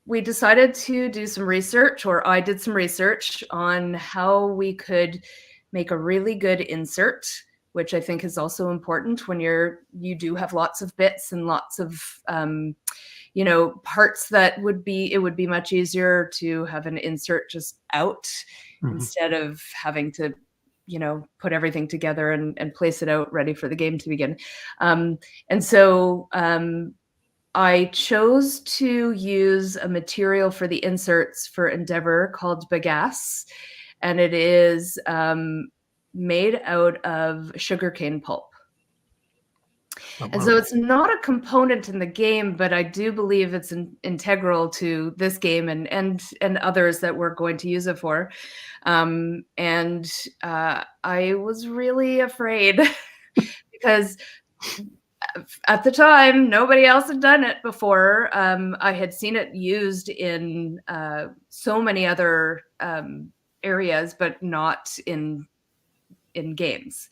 we decided to do some research, or I did some research on how we could make a really good insert, which I think is also important when you do have lots of bits and lots of parts that it would be much easier to have an insert just out instead of having to put everything together and place it out ready for the game to begin. And so I chose to use a material for the inserts for Endeavor called bagasse, and it is made out of sugarcane pulp. And so it's not a component in the game, but I do believe it's integral to this game and others that we're going to use it for. And I was really afraid because at the time, nobody else had done it before. I had seen it used in so many other areas, but not in in games.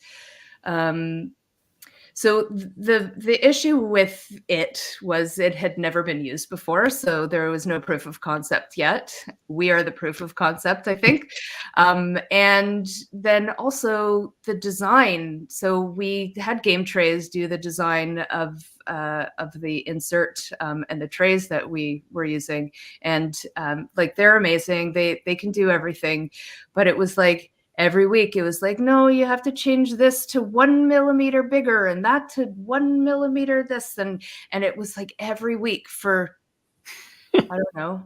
So the issue with it was it had never been used before, so there was no proof of concept yet. We are the proof of concept, I think. And then also the design. So we had Game Trays do the design of the insert and the trays that we were using, and like they're amazing. They can do everything, but it was like, every week it was like, no, you have to change this to 1 millimeter bigger and that to 1 millimeter this, and it was like every week for I don't know,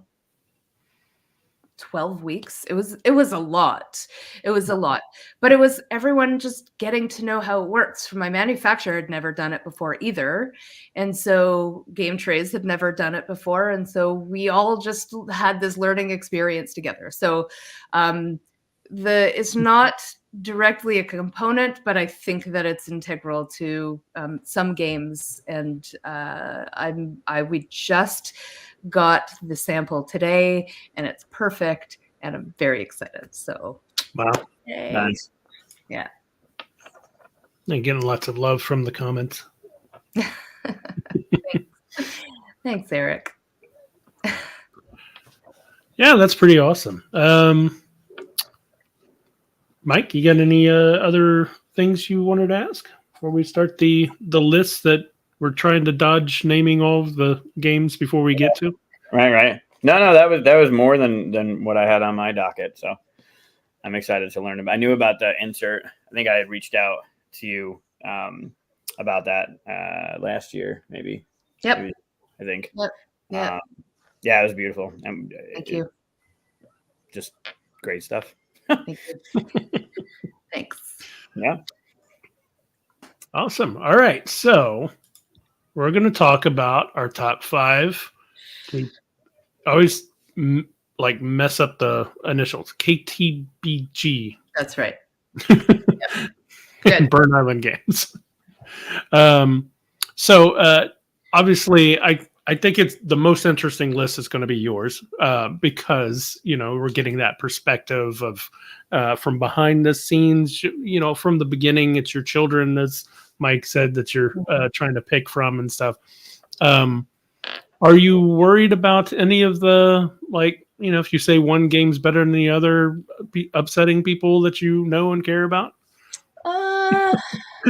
12 weeks. It was a lot. It was a lot, but it was everyone just getting to know how it works. My manufacturer had never done it before either, and so Game Trays had never done it before, and so we all just had this learning experience together. So it's not directly a component, but I think that it's integral to some games. And we just got the sample today, and it's perfect, and I'm very excited. So, wow, yay. Nice. Yeah. And getting lots of love from the comments. Thanks, Eric. Yeah, that's pretty awesome. Mike, you got any other things you wanted to ask before we start the list that we're trying to dodge naming all of the games before we get to? Right. No, that was more than what I had on my docket. So I'm excited to learn about. I knew about the insert. I think I had reached out to you about that last year, maybe. Yep. Maybe, I think. Yep. Yeah. Yeah, it was beautiful. Thank you. Just great stuff. Thank you. Thanks. Yeah. Awesome. All right. So we're going to talk about our top 5. We always mess up the initials. KTBG. That's right. Good. Burn Island Games. So obviously, I think it's the most interesting list is going to be yours because, we're getting that perspective of from behind the scenes, from the beginning, it's your children, as Mike said, that you're trying to pick from and stuff. Are you worried about any of the, if you say one game's better than the other, upsetting people that you know and care about?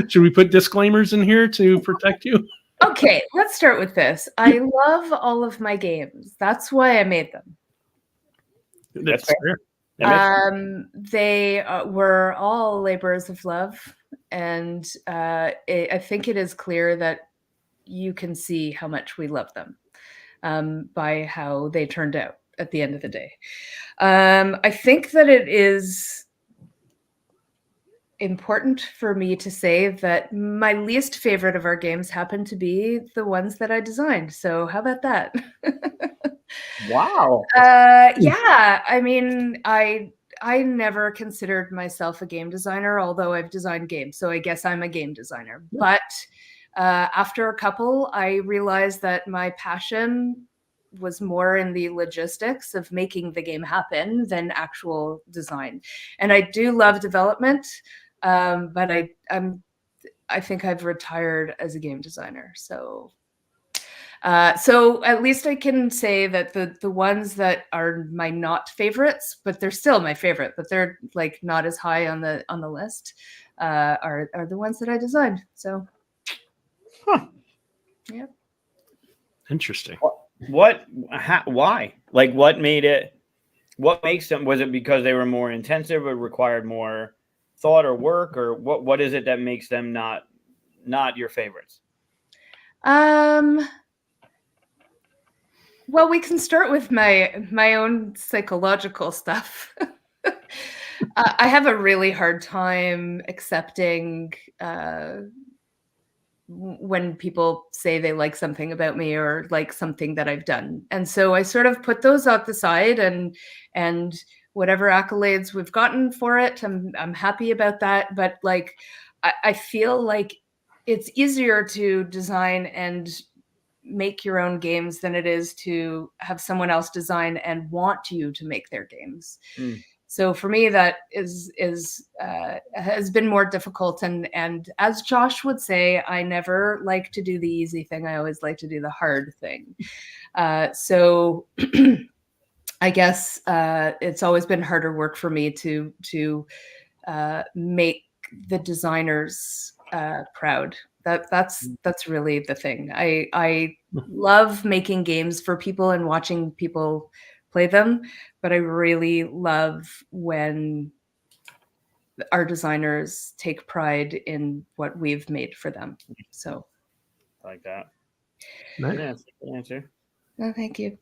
Should we put disclaimers in here to protect you? Okay, let's start with this. I love all of my games. That's why I made them. That's fair. They were all labors of love, and I think it is clear that you can see how much we love them by how they turned out at the end of the day. I think that it is important for me to say that my least favorite of our games happen to be the ones that I designed. So how about that? Wow. Yeah, I mean, I never considered myself a game designer, although I've designed games. So I guess I'm a game designer. But after a couple, I realized that my passion was more in the logistics of making the game happen than actual design. And I do love development, but I think I've retired as a game designer. So at least I can say that the ones that are my not favorites, but they're still my favorite, but they're like not as high on the list, are the ones that I designed. So, yeah. Interesting. Why? Like, what makes them? Was it because they were more intensive or required more thought or work, or what is it that makes them not your favorites? Well, we can start with my own psychological stuff. I have a really hard time accepting when people say they like something about me or like something that I've done. And so I sort of put those out the side, and whatever accolades we've gotten for it, I'm happy about that. But like, I feel like it's easier to design and make your own games than it is to have someone else design and want you to make their games. So for me, that has been more difficult. And as Josh would say, I never like to do the easy thing. I always like to do the hard thing. So I guess it's always been harder work for me to make the designers proud. That's really the thing. I love making games for people and watching people play them, but I really love when our designers take pride in what we've made for them. So I like that. Nice. Good answer. oh, thank you.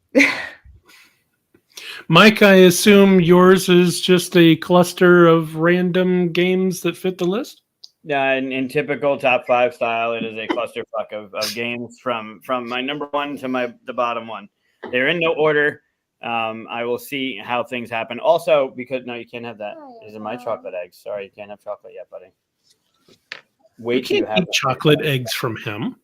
Mike, I assume yours is just a cluster of random games that fit the list? Yeah, in typical top 5 style, it is a clusterfuck of games from my number 1 to the bottom 1. They're in no order. I will see how things happen. Also, because no, you can't have that. These are my chocolate eggs. Sorry, you can't have chocolate yet, buddy. Wait till you have keep chocolate eggs from him.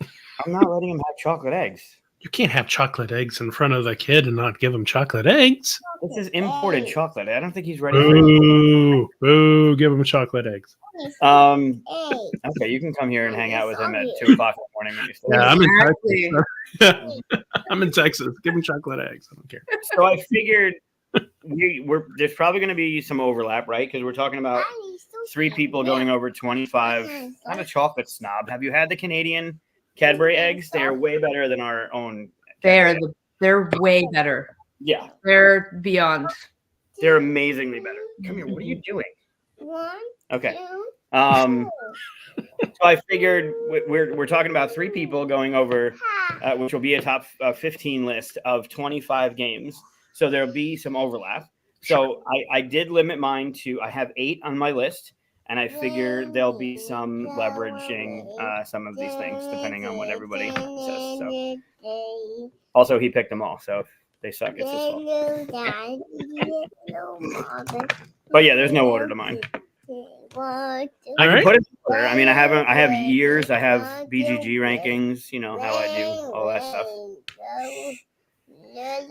I'm not letting him have chocolate eggs. You can't have chocolate eggs in front of the kid and not give him chocolate eggs. This is imported chocolate. I don't think he's ready for it. Boo, boo, give him chocolate eggs. Okay, you can come here and hang out with him at 2 o'clock in the morning when you sleep. Yeah, I'm Exactly. in Texas. I'm in Texas. Give him chocolate eggs. I don't care. So I figured there's probably going to be some overlap, right? Because we're talking about 3 people going over 25. I'm a chocolate snob. Have you had the Canadian Cadbury eggs? They are way better than our own. They're way better. Yeah, They're beyond. they're amazingly better. Come here. What are you doing? Okay. So I figured we're talking about 3 people going over, which will be a top 15 list of 25 games. So there'll be some overlap. So I did limit mine to, I have 8 on my list, and I figure there'll be some leveraging some of these things depending on what everybody says. So also, he picked them all, so if they suck, it's his fault. But yeah, there's no order to mine. I can put it in order. I mean, I have years. I have BGG rankings. You know how I do all that stuff.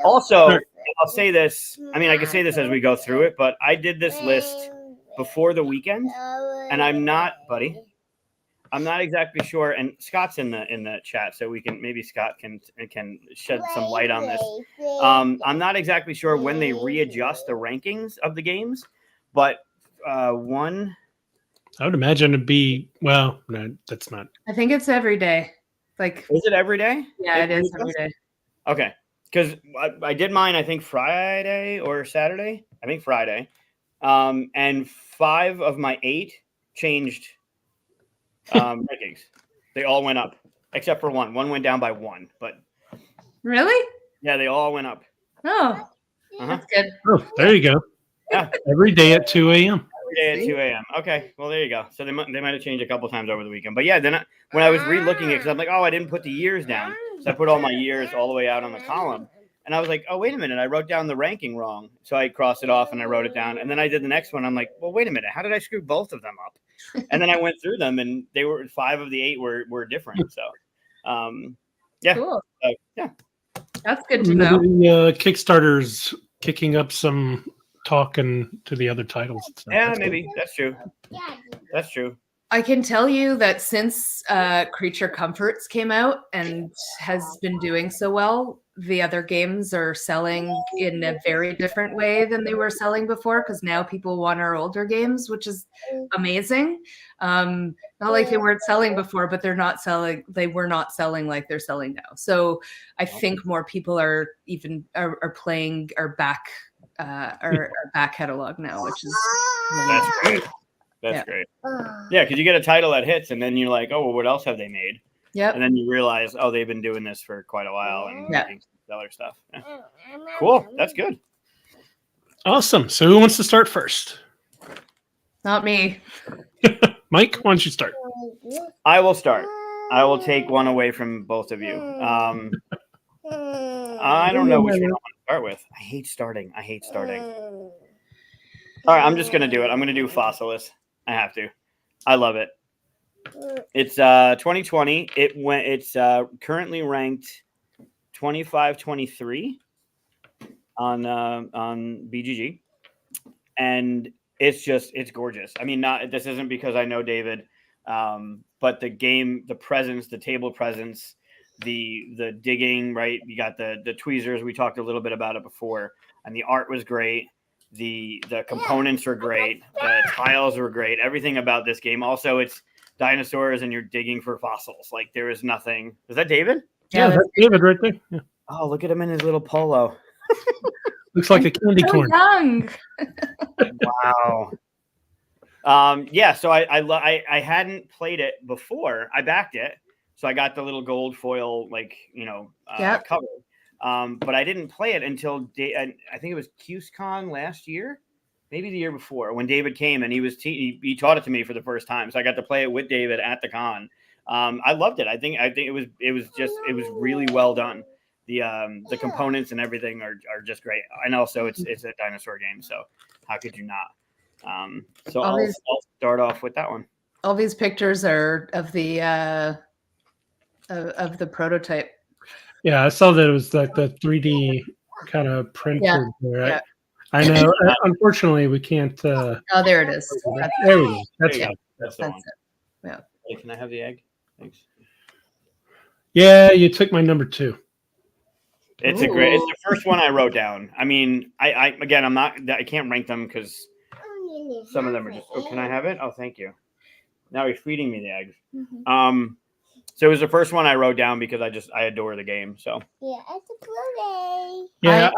Also, I'll say this. I mean, I can say this as we go through it, but I did this list before the weekend, and I'm not exactly sure. And Scott's in the chat, so maybe Scott can shed some light on this. I'm not exactly sure when they readjust the rankings of the games, but one. I would imagine it'd be, well, no, that's not. I think it's every day. Like, is it every day? Yeah, it is every day. Okay, because I did mine, I think Friday or Saturday. I think Friday, and 5 of my 8 changed rankings. They all went up except for one. One went down by 1, but Really? yeah, they all went up. Oh, that's good. Oh, there you go. Yeah, every day at 2 a.m. Every day at 2 a.m. Okay, well there you go. So they might have changed a couple times over the weekend, but yeah. Then when I was re-looking it, because I'm like, oh, I didn't put the years down, so I put all my years all the way out on the column, and I was like, oh, wait a minute, I wrote down the ranking wrong, so I crossed it off and I wrote it down, and then I did the next one. I'm like, well, wait a minute, how did I screw both of them up? And then I went through them, and they were 5 of the 8 were different. So, yeah, Cool. Yeah, That's good to know. The Kickstarter's kicking up some talking to the other titles. And stuff. Yeah, That's maybe cool. that's true. That's true. I can tell you that since Creature Comforts came out and has been doing so well, the other games are selling in a very different way than they were selling before, because now people want our older games, which is amazing. Not like they weren't selling before, but they were not selling like they're selling now. So I think more people are playing our back catalog now, which is That's great. That's great. Yeah, because you get a title that hits, and then you're like, oh, well, what else have they made? Yep. And then you realize, oh, they've been doing this for quite a while and making stellar stuff. Yeah. Cool. That's good. Awesome. So who wants to start first? Not me. Mike, why don't you start? I will start. I will take one away from both of you. I don't know which one I want to start with. I hate starting. All right, I'm just going to do it. I'm going to do Fossilis. I have to. I love it. It's 2020. It's currently ranked 25-23 on BGG. and it's gorgeous. I mean, this isn't because I know David, but the game, the presence, the table presence, the digging, right? You got the tweezers. We talked a little bit about it before, and the art was great. The components are great. The tiles were great. Everything about this game. Also, it's dinosaurs, and you're digging for fossils. Like, there is nothing. Is that David? Yeah, that's David right there. Yeah. Oh, look at him in his little polo. Looks like a candy corn. Young. Wow. Yeah, so I hadn't played it before. I backed it, so I got the little gold foil, like, cover. But I didn't play it until I think it was QSCon last year, maybe the year before, when David came and he taught it to me for the first time. So I got to play it with David at the con. I loved it. I think it was really well done. The components and everything are just great. And also it's a dinosaur game, so how could you not? So I'll start off with that one. All these pictures are of the prototype. Yeah, I saw that it was like the 3D kind of printed. Yeah. Right? Yeah. I know. Unfortunately, we can't. Oh, there it is. There we go. That's There you it. go. That's the one. it. Yeah. Hey, can I have the egg? Thanks. Yeah, you took my number 2. It's it's the first one I wrote down. I mean, I can't rank them because some of them are just. Oh, can I have it? Oh, thank you. Now you're feeding me the eggs. Mm-hmm. So it was the first one I wrote down because I adore the game. So Yeah, it's a Blu-ray. Yeah,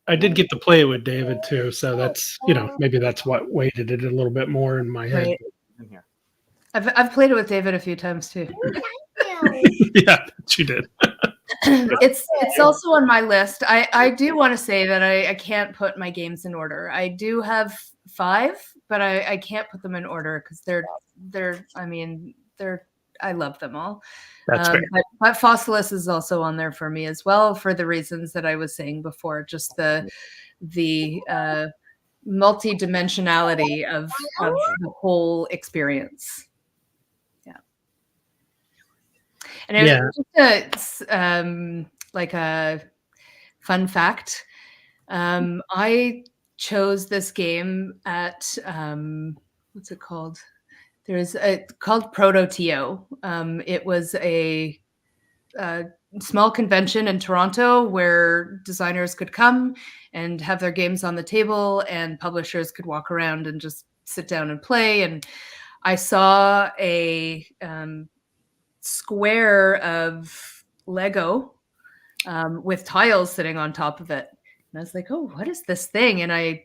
I did get to play it with David too, so that's maybe that's what weighted it a little bit more in my head. Right. in here. I've played it with David a few times too. Yeah, she did. It's also on my list. I do want to say that I can't put my games in order. I do have 5, but I can't put them in order because I love them all. That's fair. But Fossilis is also on there for me as well, for the reasons that I was saying before. Just the multi-dimensionality of the whole experience. Yeah. And it was just a fun fact. I chose this game at what's it called? There's called Proto-TO. It was a small convention in Toronto where designers could come and have their games on the table, and publishers could walk around and just sit down and play. And I saw a square of Lego with tiles sitting on top of it. And I was like, oh, what is this thing? And I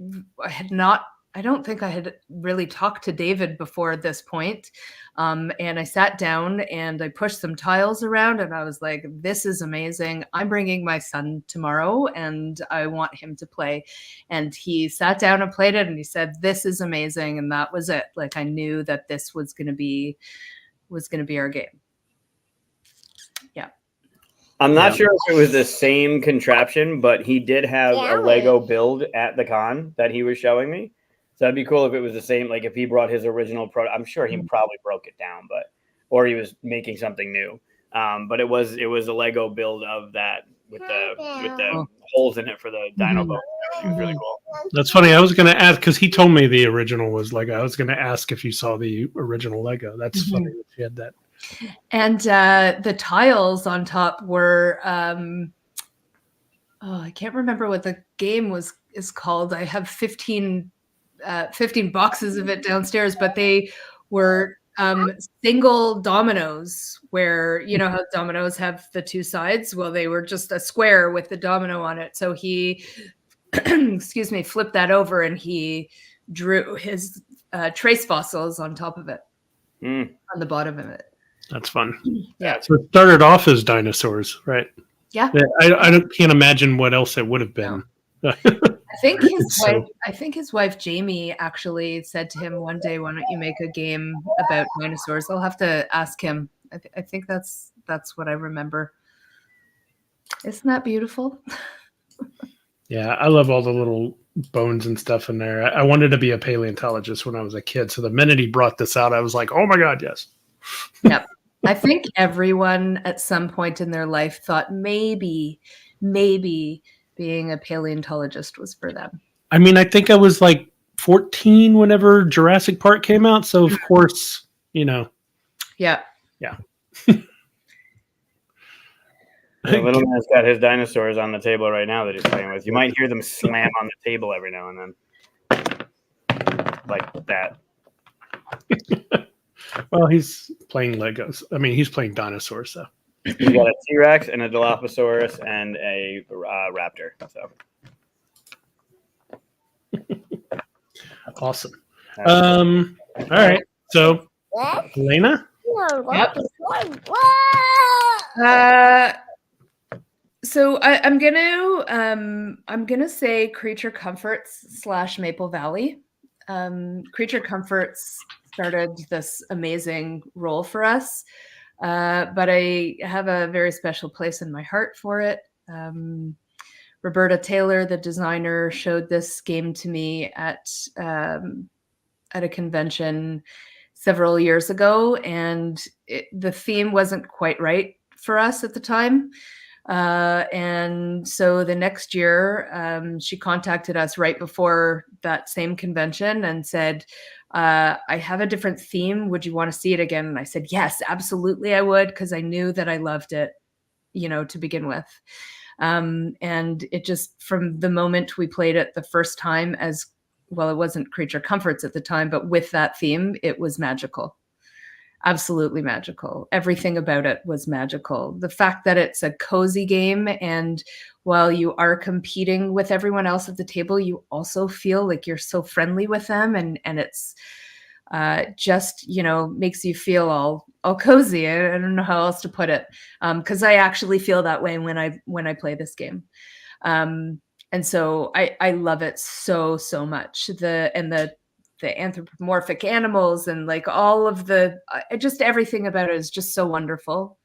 don't think I had really talked to David before this point. And I sat down and I pushed some tiles around and I was like, this is amazing. I'm bringing my son tomorrow and I want him to play. And he sat down and played it and he said, this is amazing. And that was it. Like, I knew that this was going to be our game. Yeah. I'm not sure if it was the same contraption, but he did have a Lego build at the con that he was showing me. So that'd be cool if it was the same, like if he brought his original I'm sure he probably broke it down, or he was making something new. But it was a Lego build of that with the holes in it for the dino boat. It was really cool. That's funny. I was going to ask because he told me the original was Lego. I was going to ask if you saw the original Lego. That's funny that you had that. And the tiles on top were I can't remember what the game is called. I have 15 boxes of it downstairs, but they were single dominoes where, you know how dominoes have the 2 sides? Well, they were just a square with the domino on it. So he, flipped that over and he drew his trace fossils on top of it, on the bottom of it. That's fun. Yeah. So it started off as dinosaurs, right? Yeah. I can't imagine what else it would have been. No. I think his wife Jamie actually said to him one day, "Why don't you make a game about dinosaurs?" I'll have to ask him. I think that's what I remember. Isn't that beautiful? Yeah, I love all the little bones and stuff in there. I wanted to be a paleontologist when I was a kid, so the minute he brought this out, I was like, "Oh my god, yes!" Yep. I think everyone at some point in their life thought maybe being a paleontologist was for them. I mean, I think I was like 14 whenever Jurassic Park came out. So of course, Yeah. Yeah. The little man's got his dinosaurs on the table right now that he's playing with. You might hear them slam on the table every now and then. Like that. Well, he's playing Legos. I mean, he's playing dinosaurs, so. He's got a T-Rex and a Dilophosaurus and a raptor. So Awesome. All right. So, What? Helaina? No, Yep. this one. What? So I'm gonna say Creature Comforts / Maple Valley. Creature Comforts started this amazing role for us, but I have a very special place in my heart for it. Roberta Taylor, the designer, showed this game to me at a convention several years ago, and the theme wasn't quite right for us at the time. And so the next year, she contacted us right before that same convention and said, I have a different theme. Would you want to see it again? And I said, yes, absolutely, I would, because I knew that I loved it, to begin with. And it just, from the moment we played it the first time, as well, it wasn't Creature Comforts at the time, but with that theme, it was magical. Absolutely magical. Everything about it was magical. The fact that it's a cozy game, and while you are competing with everyone else at the table, you also feel like you're so friendly with them, and it's just makes you feel all cozy. I don't know how else to put it, because I actually feel that way when I play this game, and so I love it so much. The anthropomorphic animals and like all of just everything about it is just so wonderful.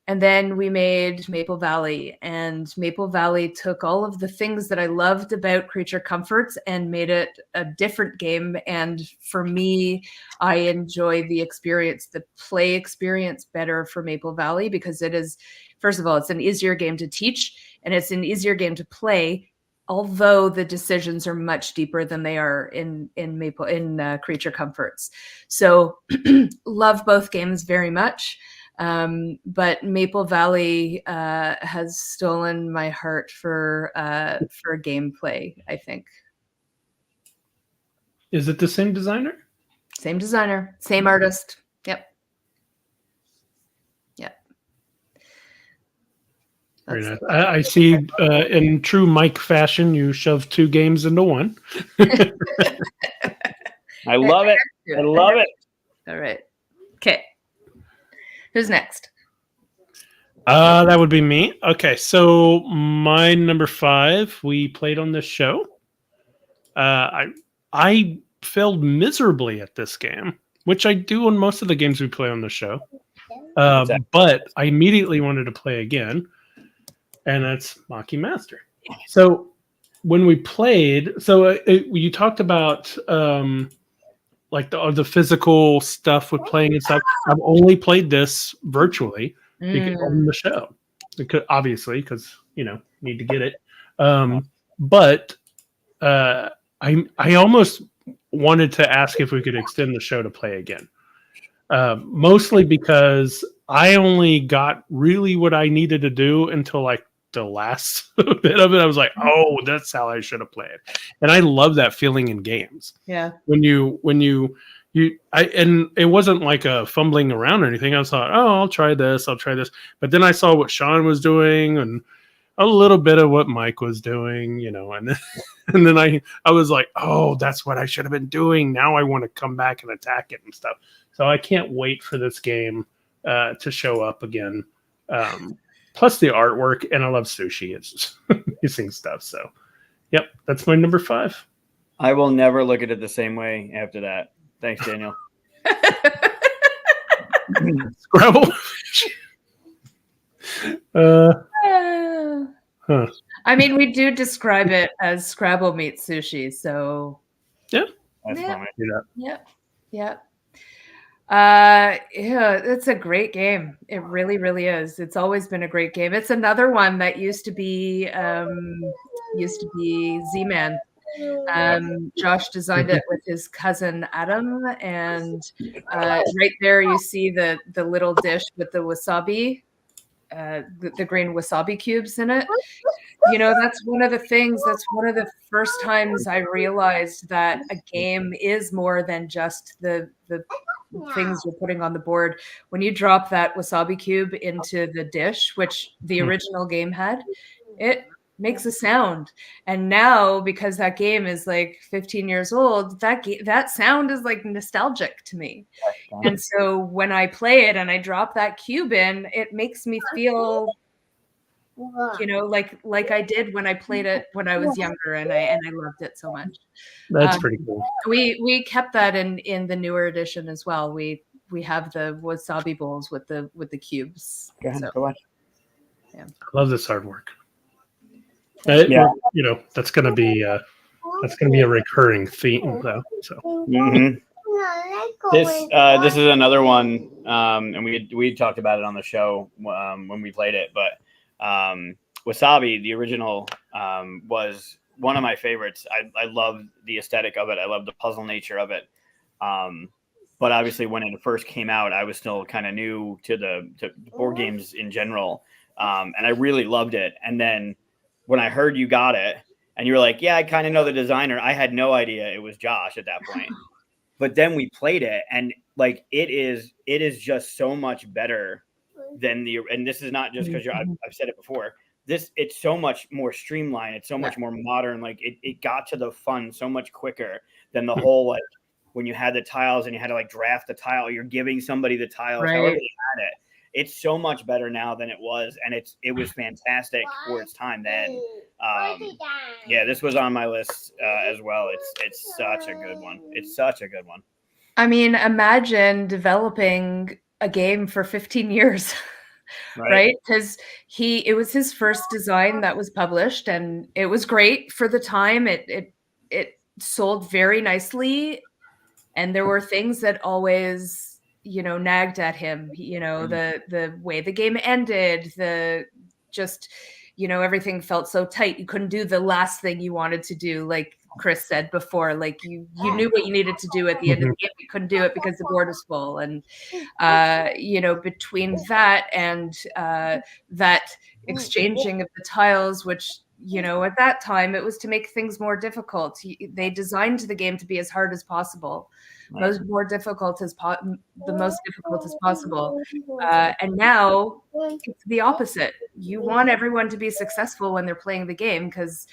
And then we made Maple Valley, and Maple Valley took all of the things that I loved about Creature Comforts and made it a different game. And for me, I enjoy the play experience better for Maple Valley, because it is, first of all, it's an easier game to teach, and it's an easier game to play, although the decisions are much deeper than they are in Creature Comforts. So love both games very much. But Maple Valley has stolen my heart for gameplay, I think. Is it the same designer? Same designer, same artist. Yep. Very nice. I see in true Mike fashion, you shoved 2 games into one. I love it. I love it. All right. Okay. Who's next? That would be me. Okay, so my number 5, we played on this show. I failed miserably at this game, which I do on most of the games we play on the show. But I immediately wanted to play again, and that's Maki Master. So when we played, you talked about like the physical stuff with playing and stuff. I've only played this virtually on the show, because need to get it. But I almost wanted to ask if we could extend the show to play again, mostly because I only got really what I needed to do until like the last bit of it. I was like, oh, that's how I should have played. And I love that feeling in games. Yeah. And it wasn't like a fumbling around or anything. I thought, oh, I'll try this. But then I saw what Sean was doing and a little bit of what Mike was doing, and then I was like, oh, that's what I should have been doing. Now I want to come back and attack it and stuff. So I can't wait for this game to show up again. Plus the artwork, and I love sushi. It's just amazing stuff. So, yep, that's my number 5. I will never look at it the same way after that. Thanks, Daniel. Scrabble. I mean, we do describe it as Scrabble meets sushi. So, yeah, that's funny. Yeah. Yeah, it's a great game. It really, really is. It's always been a great game. It's another one that used to be Z-Man. Josh designed it with his cousin Adam, and right there you see the little dish with the wasabi, the green wasabi cubes in it. You know, that's one of the things, that's one of the first times I realized that a game is more than just the things you're putting on the board. When you drop that wasabi cube into the dish, which the original game had, it makes a sound. And now, because that game is like 15 years old, that sound is like nostalgic to me. And so when I play it and I drop that cube in, it makes me feel, you know, like I did when I played it when I was younger, and I loved it so much. That's pretty cool. We kept that in the newer edition as well. We have the wasabi bowls with the cubes. Go ahead, So, go on. I love this artwork. Yeah. You know, that's gonna be a recurring theme though. So this is another one, and we talked about it on the show when we played it, but wasabi, the original, was one of my favorites. I love the aesthetic of it. I love the puzzle nature of it. But obviously when it first came out, I was still kind of new to board games in general. And I really loved it. And then when I heard you got it and you were like, yeah, I kind of know the designer, I had no idea it was Josh at that point. But then we played it, and like it is just so much better than and this is not just because I've said it before. It's so much more streamlined. It's so much more modern. Like it got to the fun so much quicker than the whole, like when you had the tiles and you had to like draft the tile, you're giving somebody the tiles, however they had it. It's so much better now than it was, and it was fantastic for its time then. Yeah, this was on my list as well. It's such a good one. It's such a good one. I mean, imagine developing a game for 15 years, right? Because it was his first design that was published, and it was great for the time. It sold very nicely, and there were things that always, you know, nagged at him. You know, the way the game ended, you know, everything felt so tight. You couldn't do the last thing you wanted to do, like Chris said before. Like you knew what you needed to do at the end of the game. You couldn't do it because the board was full. And you know, between that and that exchanging of the tiles, which, you know, at that time it was to make things more difficult. They designed the game to be as hard as possible. The most difficult as possible. And now it's the opposite. You want everyone to be successful when they're playing the game, because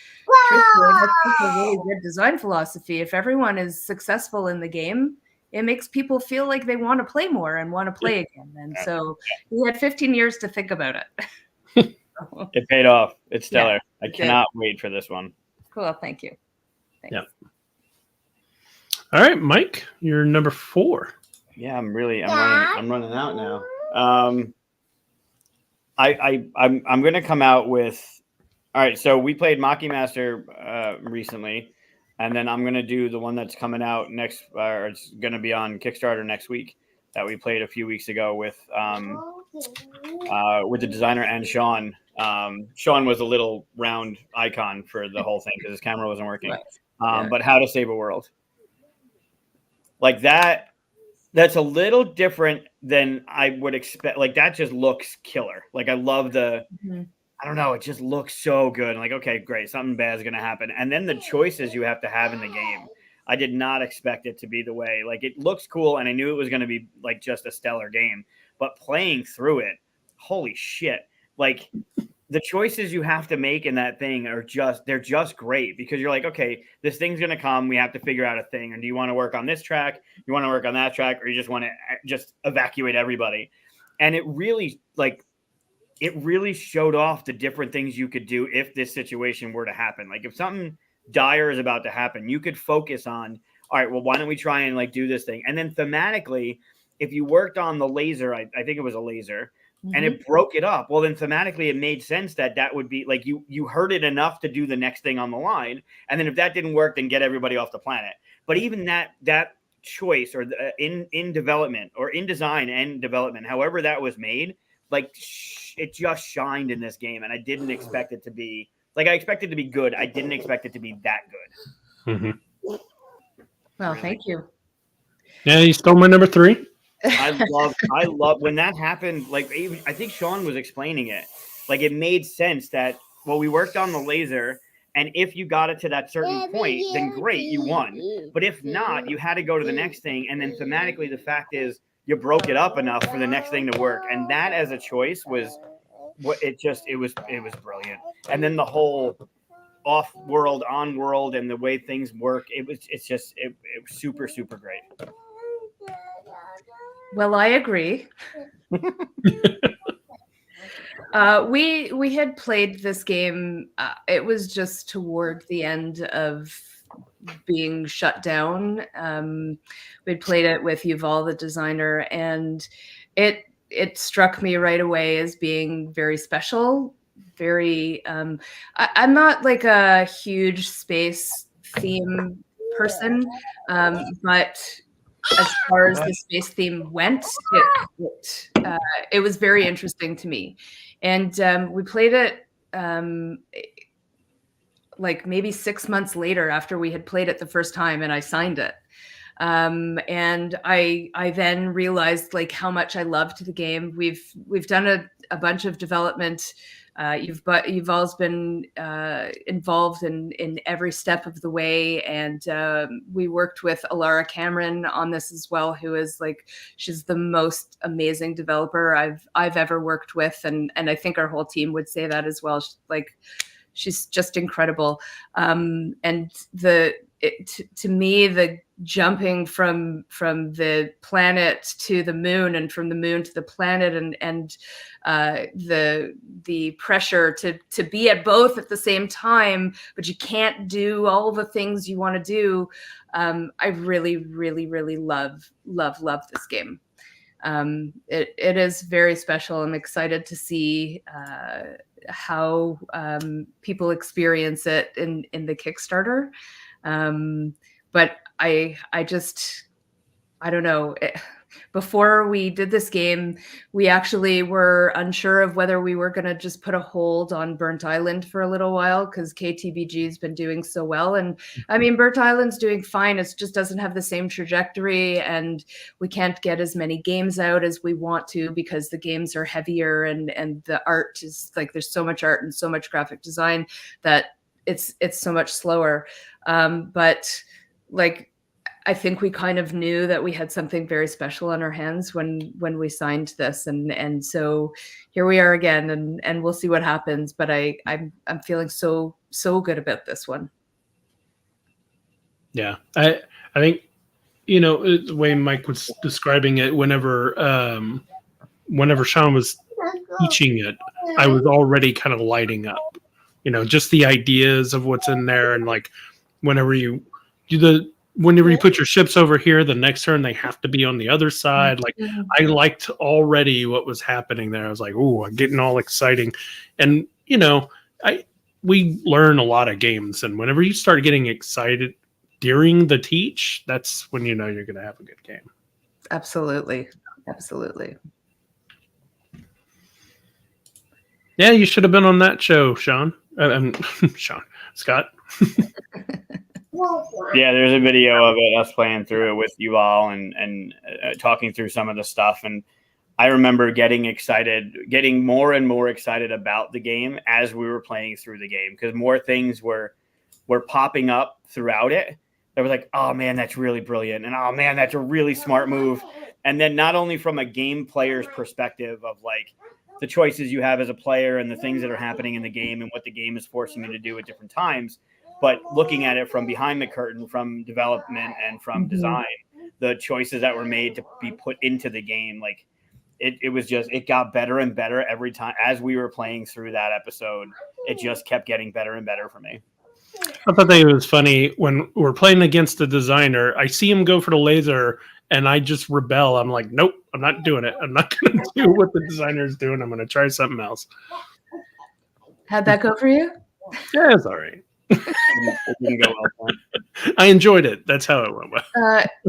truthfully, that's a really good design philosophy. If everyone is successful in the game, it makes people feel like they want to play more and want to play again. And so we had 15 years to think about it. It paid off. It's stellar. Yeah, I cannot wait for this one. Cool. Thank you. Thanks. Yeah. All right, Mike, you're number 4. Yeah, I'm running out now. I'm going to come out with. All right, so we played Maki Master recently, and then I'm going to do the one that's coming out next, or it's going to be on Kickstarter next week, that we played a few weeks ago with the designer and Sean. Sean was a little round icon for the whole thing because his camera wasn't working. But How to Save a World. Like that's a little different than I would expect. Like that just looks killer. Like I love I don't know, it just looks so good. Like, okay, great, something bad is going to happen. And then the choices you have to have in the game. I did not expect it to be the way. Like it looks cool, and I knew it was going to be like just a stellar game. But playing through it, holy shit. Like the choices you have to make in that thing they're just great, because you're like, okay, this thing's going to come. We have to figure out a thing. And do you want to work on this track? You want to work on that track? Or you just want to just evacuate everybody? And it really showed off the different things you could do if this situation were to happen. Like if something dire is about to happen, you could focus on, all right, well, why don't we try and like do this thing? And then thematically, if you worked on the laser, I think it was a laser, and it broke it up, well, then thematically it made sense that would be like you heard it enough to do the next thing on the line. And then if that didn't work, then get everybody off the planet. But even that choice, or in development or in design and development, however that was made, like it just shined in this game. And I didn't expect it to be like, I expected it to be good. I didn't expect it to be that good. Mhm. Well, thank you. Yeah, you stole my number 3. I love when that happened. Like, even I think Sean was explaining it. Like, it made sense that, well, we worked on the laser, and if you got it to that certain point, then great, you won. But if not, you had to go to the next thing. And then thematically, the fact is you broke it up enough for the next thing to work. And that as a choice was what it was brilliant. And then the whole off world, on world, and the way things work, it was super, super great. Well, I agree. We had played this game. It was just toward the end of being shut down. We'd played it with Yuval, the designer, and it struck me right away as being very special. Very. I'm not like a huge space theme person, but as far as the space theme went, it was very interesting to me. And we played it like maybe 6 months later after we had played it the first time, and I signed it. And I then realized like how much I loved the game. We've done a bunch of development. You've always been involved in every step of the way, and we worked with Helaina Cappel on this as well, who is like, she's the most amazing developer I've ever worked with, and I think our whole team would say that as well. She's just incredible. And to me, the jumping from the planet to the moon, and from the moon to the planet, and the pressure to be at both at the same time, but you can't do all the things you want to do. I really, really, really love this game. It is very special. I'm excited to see how people experience it in the Kickstarter. But I don't know. Before we did this game, we actually were unsure of whether we were going to just put a hold on Burnt Island for a little while, because KTBG has been doing so well. And I mean, Burnt Island's doing fine. It just doesn't have the same trajectory, and we can't get as many games out as we want to, because the games are heavier, and the art is like, there's so much art and so much graphic design that it's so much slower. But like, I think we kind of knew that we had something very special on our hands when we signed this, and so here we are again, and we'll see what happens. But I'm feeling so good about this one. Yeah, I think, you know, the way Mike was describing it, whenever Sean was teaching it, I was already kind of lighting up. You know, just the ideas of what's in there, and like whenever you put your ships over here, the next turn they have to be on the other side. Like, I liked already what was happening there. I was like, "Ooh, I'm getting all exciting," and you know, we learn a lot of games, and whenever you start getting excited during the teach, that's when you know you're going to have a good game. Absolutely. Yeah, you should have been on that show, Sean. Scott. Yeah, there's a video of it, us playing through it with you all, and talking through some of the stuff. And I remember getting more and more excited about the game as we were playing through the game, because more things were popping up throughout it. That was like, oh man, that's really brilliant, and oh man, that's a really smart move. And then not only from a game player's perspective of like the choices you have as a player and the things that are happening in the game and what the game is forcing you to do at different times, but looking at it from behind the curtain, from development and from design, the choices that were made to be put into the game, like it got better and better every time as we were playing through that episode. It just kept getting better and better for me. I thought that it was funny when we're playing against the designer. I see him go for the laser, and I just rebel. I'm like, nope, I'm not doing it. I'm not going to do what the designer is doing. I'm going to try something else. How'd that go for you? Yeah, it's all right. It didn't go well. I enjoyed it. That's how it went.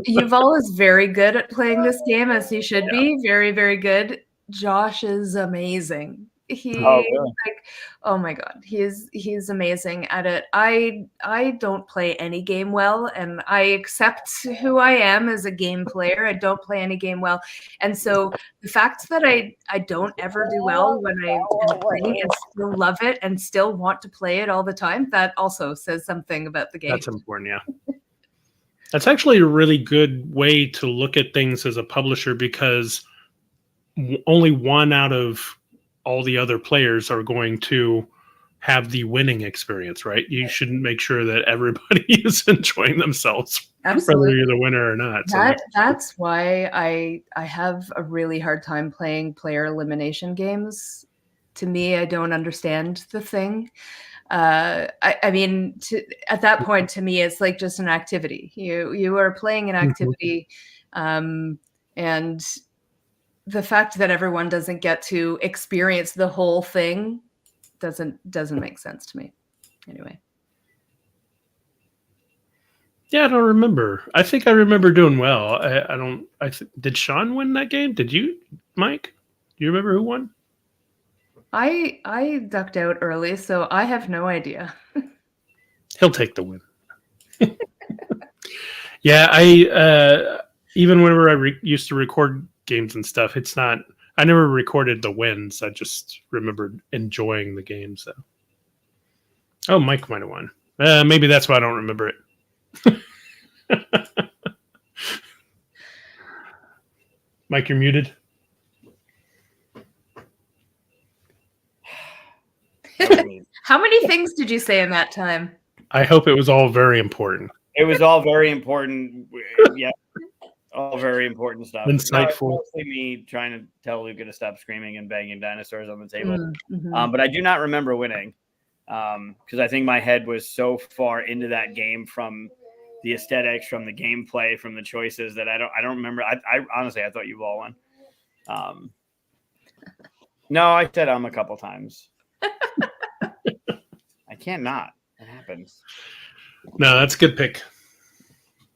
Yuval is very good at playing this game, as he should be. Very, very good. Josh is amazing. He Oh, really? like, oh my god, he's amazing at it. I don't play any game well, and I accept who I am as a game player. I don't play any game well, and so the fact that I don't ever do well when I am playing and still love it and still want to play it all the time, that also says something about the game. That's important, yeah. That's actually a really good way to look at things as a publisher, because only one out of all the other players are going to have the winning experience, right? You should make sure that everybody is enjoying themselves, Absolutely. whether you're the winner or not. So That's why I have a really hard time playing player elimination games. To me, I don't understand the thing. I mean, at that point, to me, it's like just an activity. You are playing an activity, and the fact that everyone doesn't get to experience the whole thing doesn't make sense to me. Anyway. yeah, I don't remember. I think I remember doing well. I don't. Did Sean win that game? Did you, Mike? Do you remember who won? I ducked out early, so I have no idea. He'll take the win. Yeah, I even whenever I used to record games and stuff, it's not. I never recorded the wins. I just remembered enjoying the game. So, oh, Mike might have won. Maybe that's why I don't remember it. Mike, you're muted. How many things did you say in that time? I hope it was all very important. It was all very important. Yeah, all very important stuff. Insightful. Mostly me trying to tell Luca to stop screaming and banging dinosaurs on the table. Mm-hmm. But I do not remember winning, because I think my head was so far into that game, from the aesthetics, from the gameplay, from the choices, that I don't remember. I honestly, I thought you all won. No, I said a couple times. I can't not. It happens. No, that's a good pick.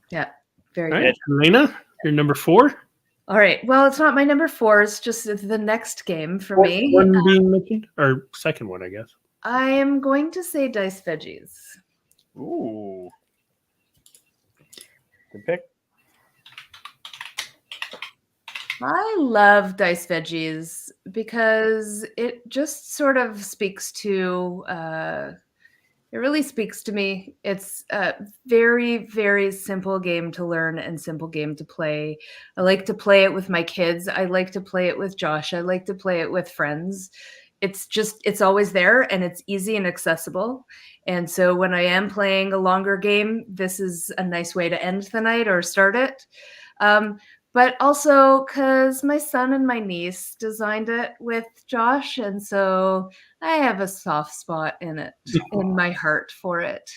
Yeah, very All good. right, Helaina, you're number 4. All right. Well, it's not my number 4. It's just the next game for me. One being mentioned, or second one, I guess. I am going to say Dice Veggies. Ooh, good pick. I love Dice Veggies because it just sort of speaks to, it really speaks to me. It's a very, very simple game to learn and simple game to play. I like to play it with my kids. I like to play it with Josh. I like to play it with friends. It's always there, and it's easy and accessible. And so when I am playing a longer game, this is a nice way to end the night or start it. But also because my son and my niece designed it with Josh, and so I have a soft spot in it, in my heart for it.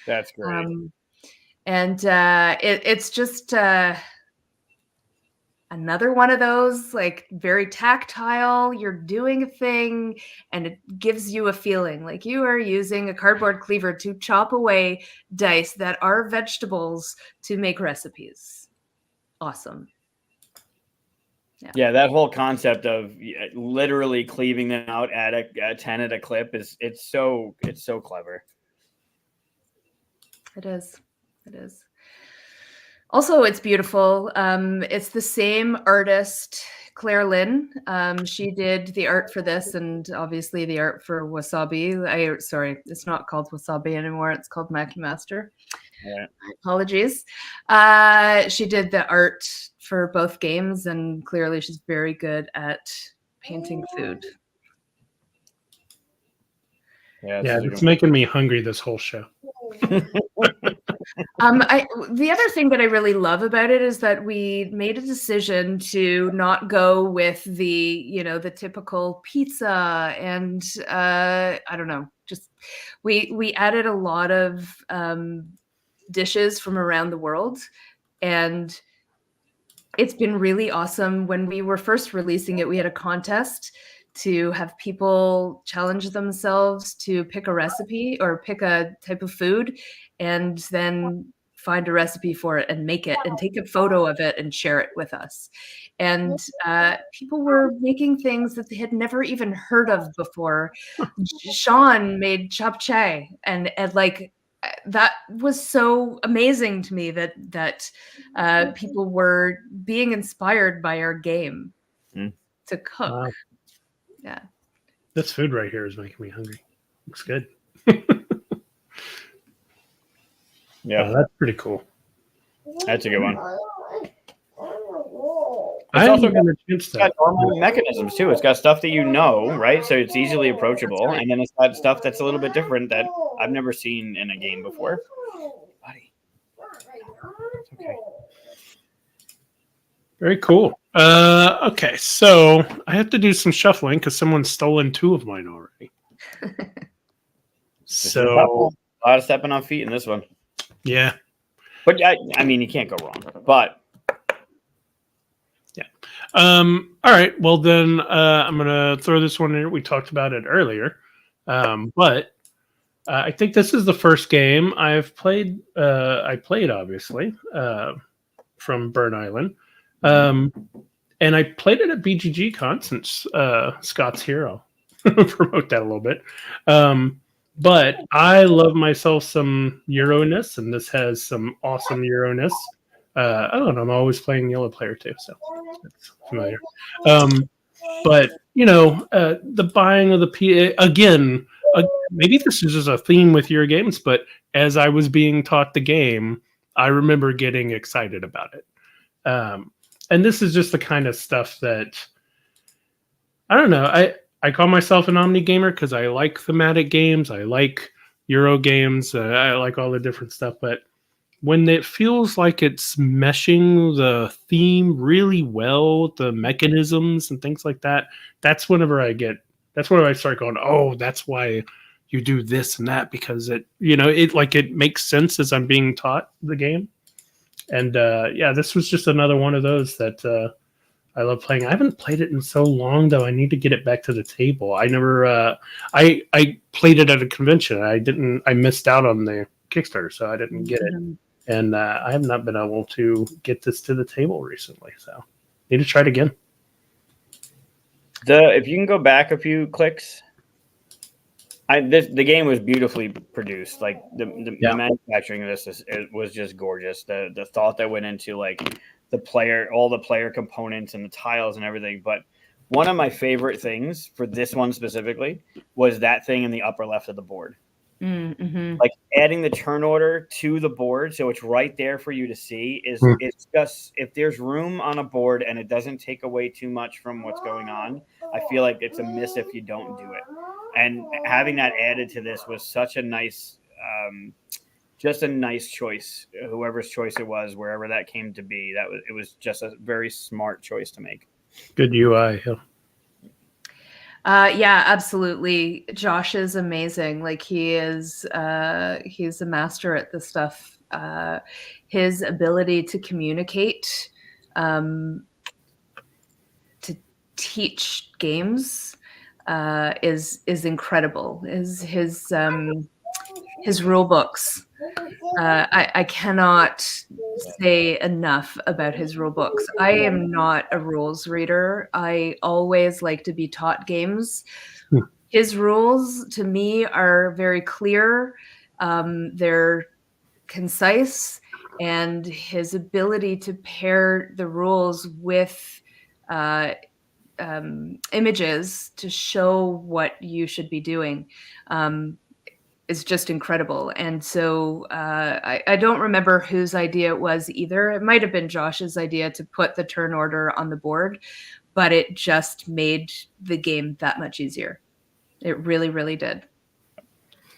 That's great. And it's just another one of those, like, very tactile. You're doing a thing, and it gives you a feeling like you are using a cardboard cleaver to chop away dice that are vegetables to make recipes. Awesome. Yeah, that whole concept of literally cleaving them out at a 10 at a clip it's so clever. It is. Also, it's beautiful. It's the same artist, Claire Lynn. She did the art for this, and obviously the art for Wasabi. Sorry, it's not called Wasabi anymore. It's called Maki Master. Yeah. Apologies. She did the art for both games, and clearly she's very good at painting food. Yeah, it's making me hungry, this whole show. The other thing that I really love about it is that we made a decision to not go with the typical pizza, and I don't know, just we added a lot of dishes from around the world, and it's been really awesome. When we were first releasing it, we had a contest to have people challenge themselves to pick a recipe or pick a type of food, and then find a recipe for it and make it and take a photo of it and share it with us. And people were making things that they had never even heard of before. Sean made japchae, and like that was so amazing to me that people were being inspired by our game to cook. Wow. Yeah. This food right here is making me hungry. Looks good. Yeah, that's pretty cool. That's a good one. I It's also haven't had a chance It's got normal mechanisms too. It's got stuff that you know, right? So it's easily approachable, right. and then it's got stuff that's a little bit different that I've never seen in a game before. Buddy, it's okay. Very cool. Okay, so I have to do some shuffling because someone's stolen 2 of mine already. So A lot of stepping on feet in this one, yeah. but I mean, you can't go wrong. But All right. Well, then I'm gonna throw this one in. We talked about it earlier, but I think this is the first game I've played. I played obviously from Burn Island, and I played it at BGG Con since Scott's Hero. Promote that a little bit. But I love myself some Euro-ness, and this has some awesome Euro-ness. I don't know. I'm always playing Yellow Player too, so it's familiar. But the buying of the again, maybe this is just a theme with your games, but as I was being taught the game, I remember getting excited about it. And this is just the kind of stuff that I don't know. I call myself an omni gamer because I like thematic games. I like Euro games. I like all the different stuff, but when it feels like it's meshing the theme really well, the mechanisms and things like that, that's whenever I start going, oh, that's why you do this and that, because it makes sense as I'm being taught the game. And this was just another one of those that I love playing. I haven't played it in so long, though. I need to get it back to the table. I never, I played it at a convention. I missed out on the Kickstarter, so I didn't get it. And I have not been able to get this to the table recently, so need to try it again. if you can go back a few clicks, the game was beautifully produced. Like the manufacturing of this was just gorgeous. The thought that went into like all the player components and the tiles and everything. But one of my favorite things for this one specifically was that thing in the upper left of the board. Mm-hmm. Like adding the turn order to the board so it's right there for you to see it's just, if there's room on a board and it doesn't take away too much from what's going on, I feel like it's a miss if you don't do it. And having that added to this was such a nice just a nice choice, whoever's choice it was, wherever that came to be. It was just a very smart choice to make. Good UI. Yeah, absolutely. Josh is amazing. Like he's a master at this stuff. His ability to communicate, to teach games, is incredible. His rule books. I cannot say enough about his rule books. I am not a rules reader. I always like to be taught games. His rules to me are very clear. They're concise, and his ability to pair the rules with images to show what you should be doing is just incredible. And so I don't remember whose idea it was either. It might have been Josh's idea to put the turn order on the board, but it just made the game that much easier. It really, really did.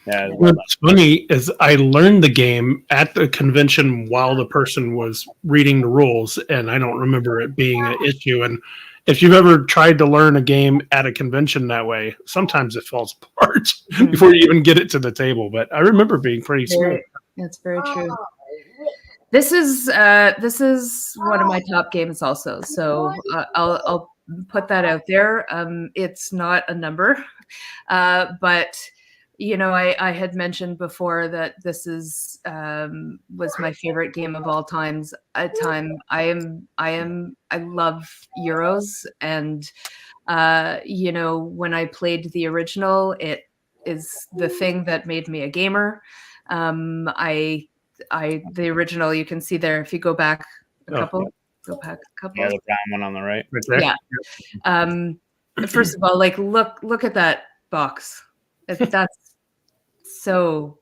Yeah, what's funny is I learned the game at the convention while the person was reading the rules, and I don't remember it being an issue. And if you've ever tried to learn a game at a convention that way, sometimes it falls apart before you even get it to the table. But I remember being pretty smooth. That's very true. This is one of my top games also. So I'll put that out there. It's not a number, but I had mentioned before that this is was my favorite game of all times. I love Euros, and when I played the original, it is the thing that made me a gamer. The original, you can see there if you go back a couple. Go back a couple. Yeah, the brown one on the right. Right there. Yeah. First of all, like look at that box. That's so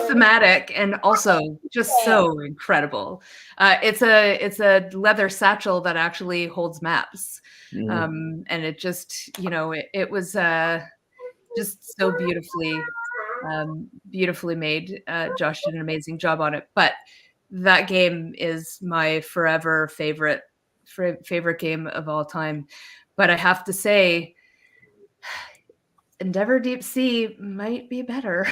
thematic and also just so incredible. It's a leather satchel that actually holds maps. And it just, it was just so beautifully made. Josh did an amazing job on it. But that game is my forever favorite game of all time. But I have to say, Endeavor Deep Sea might be better.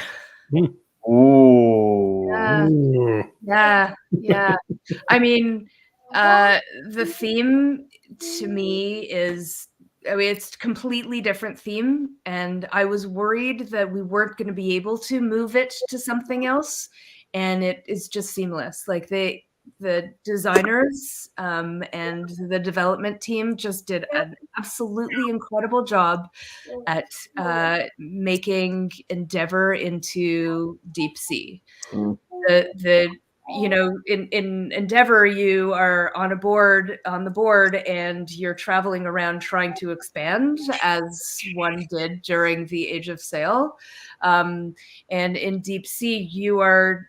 Ooh. Yeah. I mean, the theme to me is, it's a completely different theme, and I was worried that we weren't going to be able to move it to something else, and it is just seamless. Like the designers and the development team just did an absolutely incredible job at making Endeavor into Deep Sea. In Endeavor, you are on the board, and you're traveling around trying to expand, as one did during the Age of Sail. And in Deep Sea, you are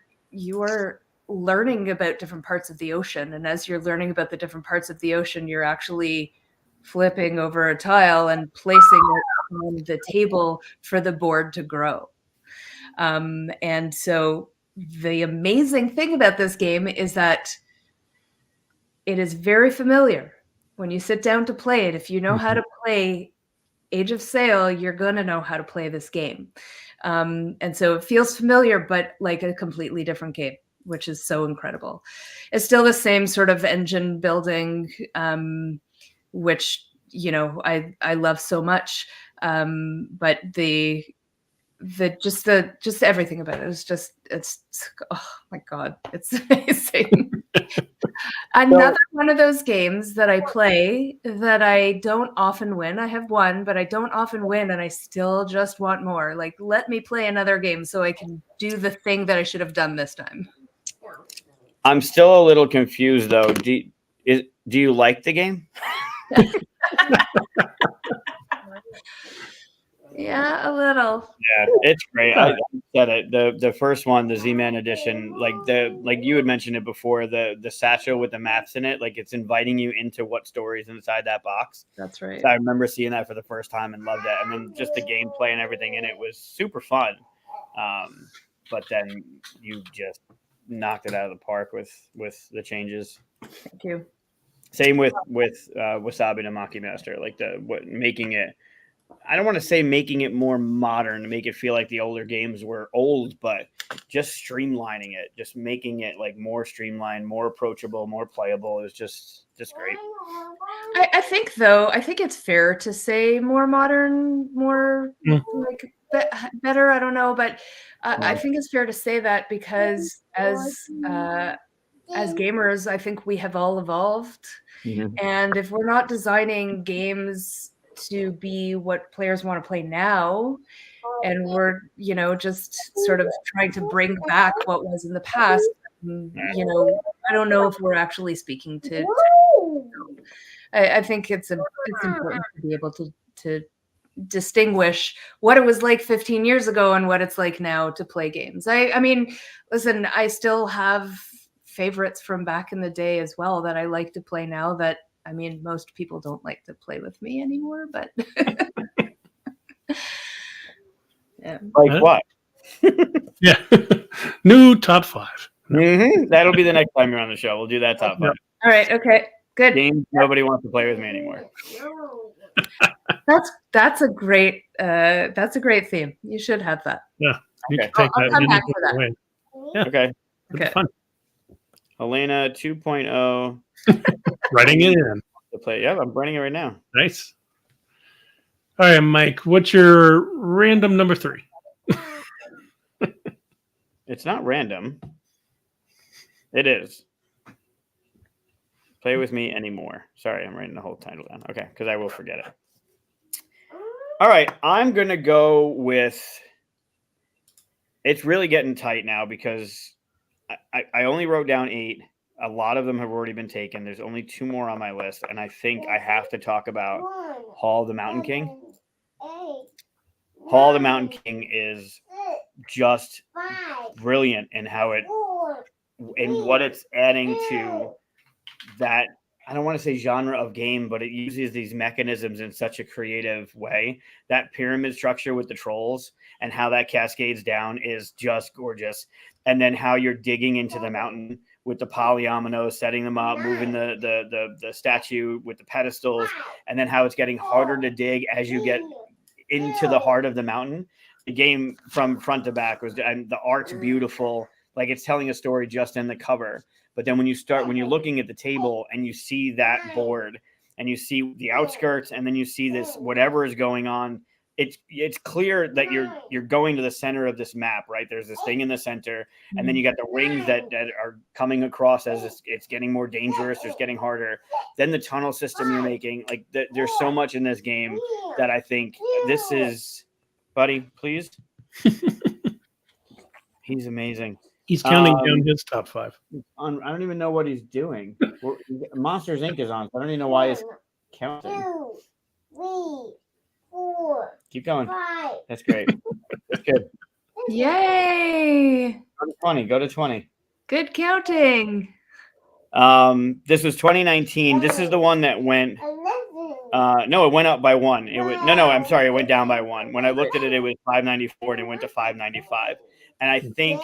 learning about different parts of the ocean, and as you're learning about the different parts of the ocean, you're actually flipping over a tile and placing it on the table for the board to grow. And so the amazing thing about this game is that it is very familiar. When you sit down to play it, if you know how to play Age of Sail, you're going to know how to play this game. And so it feels familiar, but like a completely different game, which is so incredible. It's still the same sort of engine building, which, I love so much. But just everything about it is it's oh my God, it's amazing. Another one of those games that I play that I don't often win. I have won, but I don't often win, and I still just want more. Like, let me play another game so I can do the thing that I should have done this time. I'm still a little confused though. Do you like the game? Yeah, a little. Yeah, it's great. I said it. The first one, the Z-Man edition, like you had mentioned it before, the satchel with the maps in it, like it's inviting you into what stories inside that box. That's right. So I remember seeing that for the first time and loved it. And then just the gameplay and everything in it was super fun. But then you just knocked it out of the park with the changes. Thank you. Same with Wasabi Namaki Master, like making it. I don't want to say making it more modern to make it feel like the older games were old, but just streamlining it, just making it like more streamlined, more approachable, more playable is just great. I think it's fair to say more modern, more like better. I don't know, but I think it's fair to say that because as gamers, I think we have all evolved. Mm-hmm. And if we're not designing games to be what players want to play now, and we're just sort of trying to bring back what was in the past, I don't know if we're actually speaking to I think it's important to be able to distinguish what it was like 15 years ago and what it's like now to play games. I mean, listen, I still have favorites from back in the day as well that I like to play now that, I mean, most people don't like to play with me anymore, but yeah. Like what? Yeah. New top 5. Mm-hmm. That'll be the next time you're on the show. We'll do that top 5. All right. Okay. Good. Games nobody wants to play with me anymore. That's a great theme. You should have that. Yeah. You okay. Can take I'll that come back for that. away. Yeah. Okay. Okay. Fun. Helaina 2.0. Writing it in. To play. Yeah, I'm writing it right now. Nice. All right, Mike, what's your random number 3? It's not random. It is. Play with me anymore. Sorry, I'm writing the whole title down. Okay, because I will forget it. All right, I'm going to go with... It's really getting tight now because I only wrote down 8. A lot of them have already been taken. There's only 2 more on my list, and I think I have to talk about Hall of the Mountain King. Hall of the Mountain King is just brilliant in how it... and what it's adding to that, I don't want to say genre of game, but it uses these mechanisms in such a creative way. That pyramid structure with the trolls and how that cascades down is just gorgeous. And then how you're digging into the mountain with the polyominoes, setting them up, moving the statue with the pedestals, and then how it's getting harder to dig as you get into the heart of the mountain. The game from front to back was, and the art's beautiful. Like, it's telling a story just in the cover. But then when you're looking at the table and you see that board and you see the outskirts and then you see this, whatever is going on, it's clear that you're going to the center of this map, right? There's this thing in the center, and then you got the rings that are coming across as it's getting more dangerous, it's getting harder. Then the tunnel system you're making, like there's so much in this game that I think this is, buddy, please. He's amazing. He's counting down his top 5. I don't even know what he's doing. Monsters Inc. is on. So I don't even know why he's counting. 2, 3, 4. Keep going. 5. That's great. That's good. Yay! Go to 20. Go to 20. Good counting. This was 2019. This is the one that went. 11. No, it went up by 1. I'm sorry, it went down by 1. When I looked at it, it was 594 and it went to 595. And I think,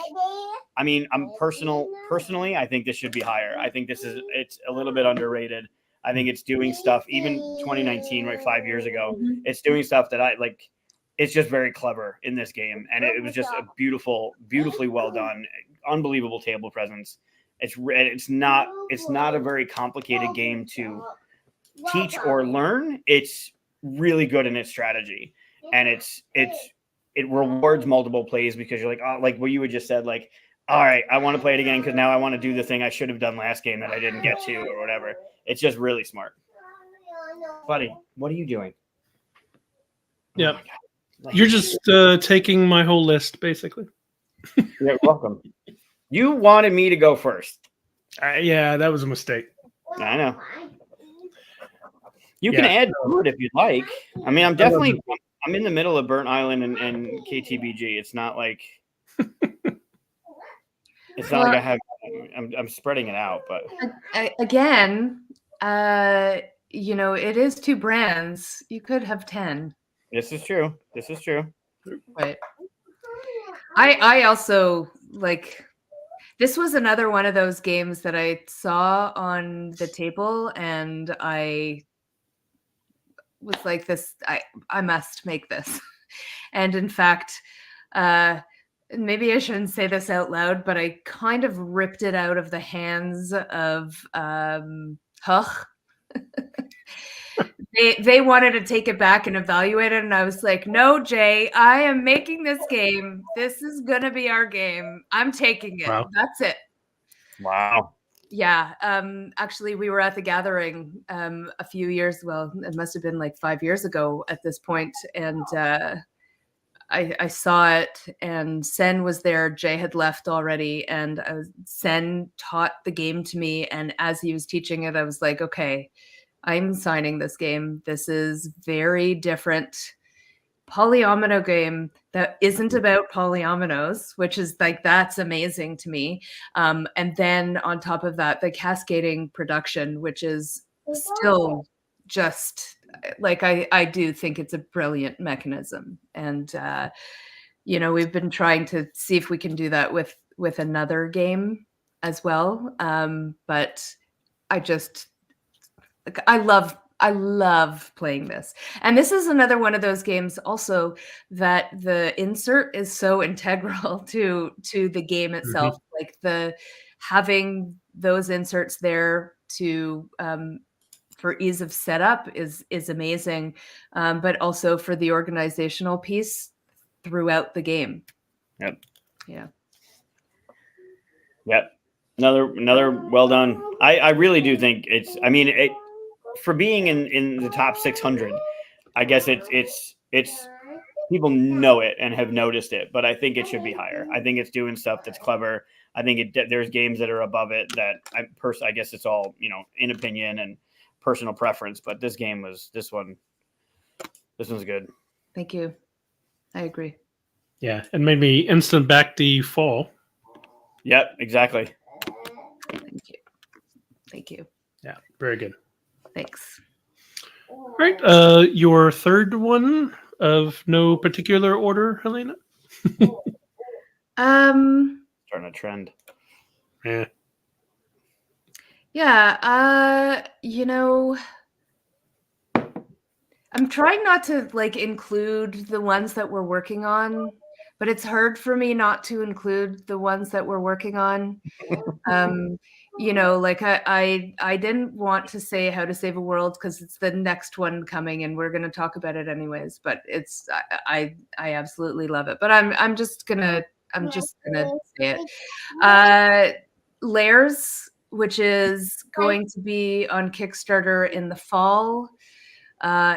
I mean, personally, I think this should be higher. I think it's a little bit underrated. I think it's doing stuff, even 2019, right, 5 years ago, it's doing stuff that I like. It's just very clever in this game. And it was just a beautifully well done, unbelievable table presence. It's not a very complicated game to teach or learn. It's really good in its strategy. And it rewards multiple plays because you're like, oh, like what you had just said, like, all right, I want to play it again because now I want to do the thing I should have done last game that I didn't get to or whatever. It's just really smart. Buddy, what are you doing? Yeah. You're just taking my whole list, basically. You're welcome. You wanted me to go first. Yeah, that was a mistake. I know. You can add to it if you'd like. I mean, I'm in the middle of Burnt Island and KTBG. It's not like like I have. I'm spreading it out, but again, it is 2 brands. You could have 10. This is true. Right. I also like. This was another one of those games that I saw on the table, and I was like, this, I must make this. And in fact, maybe I shouldn't say this out loud, but I kind of ripped it out of the hands of Huch. They wanted to take it back and evaluate it, and I was like, no, Jay, I am making this game. This is gonna be our game. I'm taking it. Wow. That's it. Wow. Yeah. Actually, we were at the gathering a few years. Well, it must have been like 5 years ago at this point, and I saw it. And Sen was there. Jay had left already, and Sen taught the game to me. And as he was teaching it, I was like, okay, I'm signing this game. This is very different polyomino game that isn't about polyominoes, which is like, that's amazing to me. And then on top of that, the cascading production, which is still just like, I do think it's a brilliant mechanism. And, we've been trying to see if we can do that with another game as well. But I love playing this. And this is another one of those games also that the insert is so integral to the game itself. Mm-hmm. Like having those inserts there to for ease of setup is amazing, but also for the organizational piece throughout the game. Yep. Yeah. Yep. Another well done. I really do think it's. I mean, for being in the top 600, I guess it's people know it and have noticed it, but I think it should be higher. I think it's doing stuff that's clever. I think there's games that are above it that I guess it's all, in opinion and personal preference, but this one's good. Thank you. I agree. Yeah, and made me instant back to fall. Yep, exactly. Thank you. Yeah, very good. Thanks. All right, your third one of no particular order, Helaina? Starting a trend. Yeah. Yeah, I'm trying not to include the ones that we're working on, but it's hard for me not to include the ones that we're working on. I didn't want to say How to Save a World because it's the next one coming and we're going to talk about it anyways, but I absolutely love it. But I'm just gonna say it. Layers, which is going to be on Kickstarter in the fall,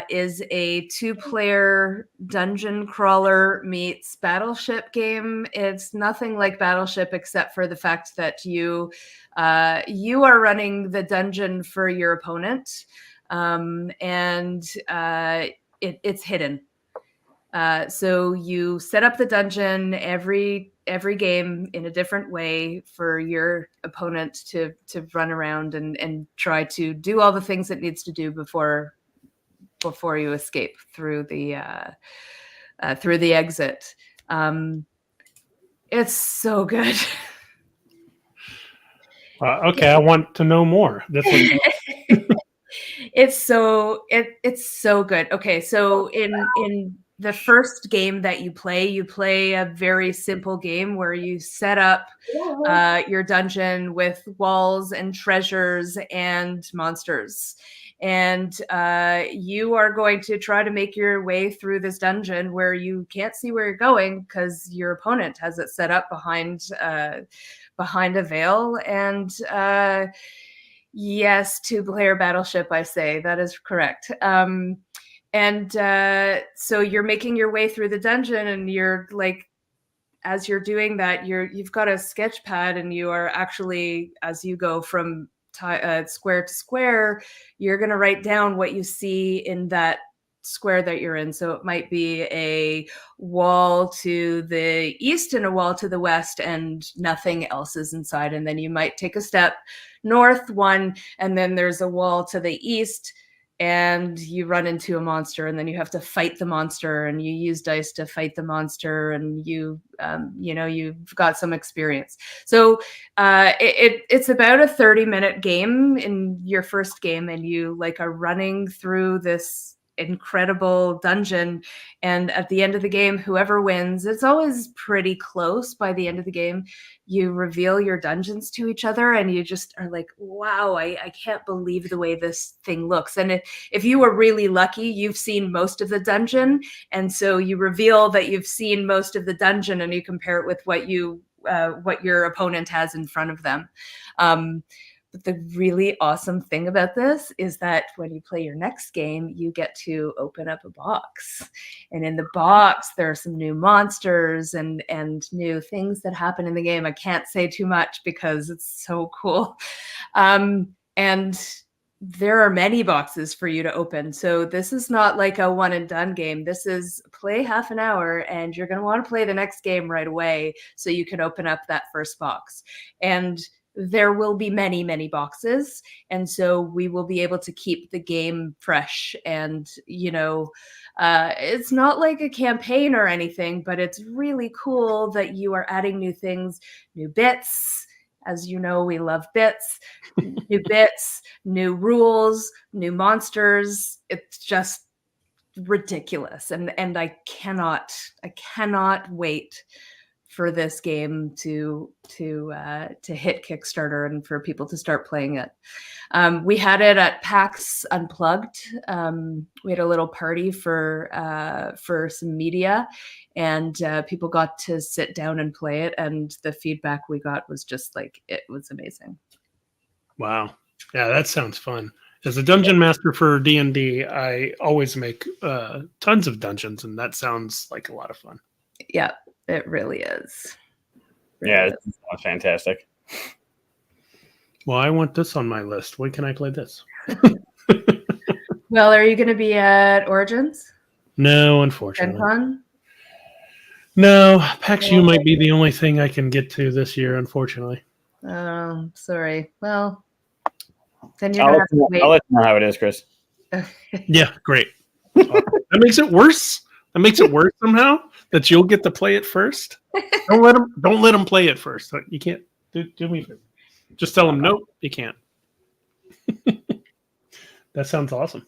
is a 2-player dungeon crawler meets battleship game. It's nothing like Battleship except for the fact that you are running the dungeon for your opponent, and it's hidden. So you set up the dungeon every game in a different way for your opponent to run around and try to do all the things it needs to do before you escape through the exit. It's so good. Okay, I want to know more. It's so good. Okay, so in the first game that you play a very simple game where you set up your dungeon with walls and treasures and monsters. And you are going to try to make your way through this dungeon where you can't see where you're going because your opponent has it set up behind a veil. And yes, 2-player Battleship, I say. That is correct. So you're making your way through the dungeon, and you're as you're doing that, you've got a sketch pad, and you are actually, as you go from square to square, you're going to write down what you see in that square that you're in. So it might be a wall to the east and a wall to the west, and nothing else is inside. And then you might take a step north one, and then there's a wall to the east, and you run into a monster, and then you have to fight the monster, and you use dice to fight the monster, and you've got some experience. So it's about a 30-minute game in your first game, and you are running through this incredible dungeon, and at the end of the game, whoever wins, it's always pretty close. By the end of the game, you reveal your dungeons to each other, and you just are like, wow, I can't believe the way this thing looks. And if you were really lucky, you've seen most of the dungeon, and so you reveal that you've seen most of the dungeon, and you compare it with what your opponent has in front of them. But the really awesome thing about this is that when you play your next game, you get to open up a box. And in the box, there are some new monsters and new things that happen in the game. I can't say too much because it's so cool. And there are many boxes for you to open. So this is not like a one and done game. This is play half an hour, and you're going to want to play the next game right away so you can open up that first box. And there will be many, many boxes. And so we will be able to keep the game fresh. And, it's not like a campaign or anything, but it's really cool that you are adding new things, new bits. As you know, we love bits, new bits, new rules, new monsters. It's just ridiculous. And I cannot wait for this game to hit Kickstarter and for people to start playing it. We had it at PAX Unplugged. We had a little party for some media, and people got to sit down and play it. And the feedback we got was just like, it was amazing. Wow. Yeah, that sounds fun. As a dungeon master for D&D, I always make tons of dungeons, and that sounds like a lot of fun. Yeah, it really is. Yeah, it sounds fantastic. Well, I want this on my list. When can I play this? Well, are you going to be at Origins? No, Gen unfortunately. Con? No, PAX U might be the only thing I can get to this year, unfortunately. Sorry. Well, then you're going to have to wait. I'll let you know how it is, Chris. Yeah, great. That makes it worse. That makes it worse somehow that you'll get to play it first. Don't let them play it first. You can't do me a favor. Just tell them nope, you can't. That sounds awesome.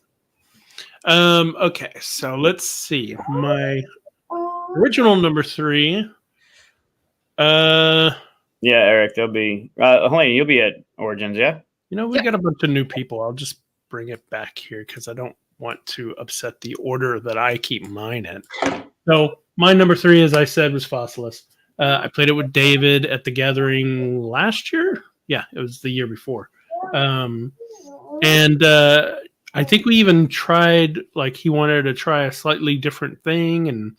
Okay, so let's see. My original number 3. Yeah, Eric, they'll be Helaina, you'll be at Origins, yeah? We got a bunch of new people. I'll just bring it back here because I don't want to upset the order that I keep mine in. So my number 3, as I said, was Fossilis. I played it with David at the Gathering last year. Yeah, it was the year before. And I think we even tried, like, he wanted to try a slightly different thing, and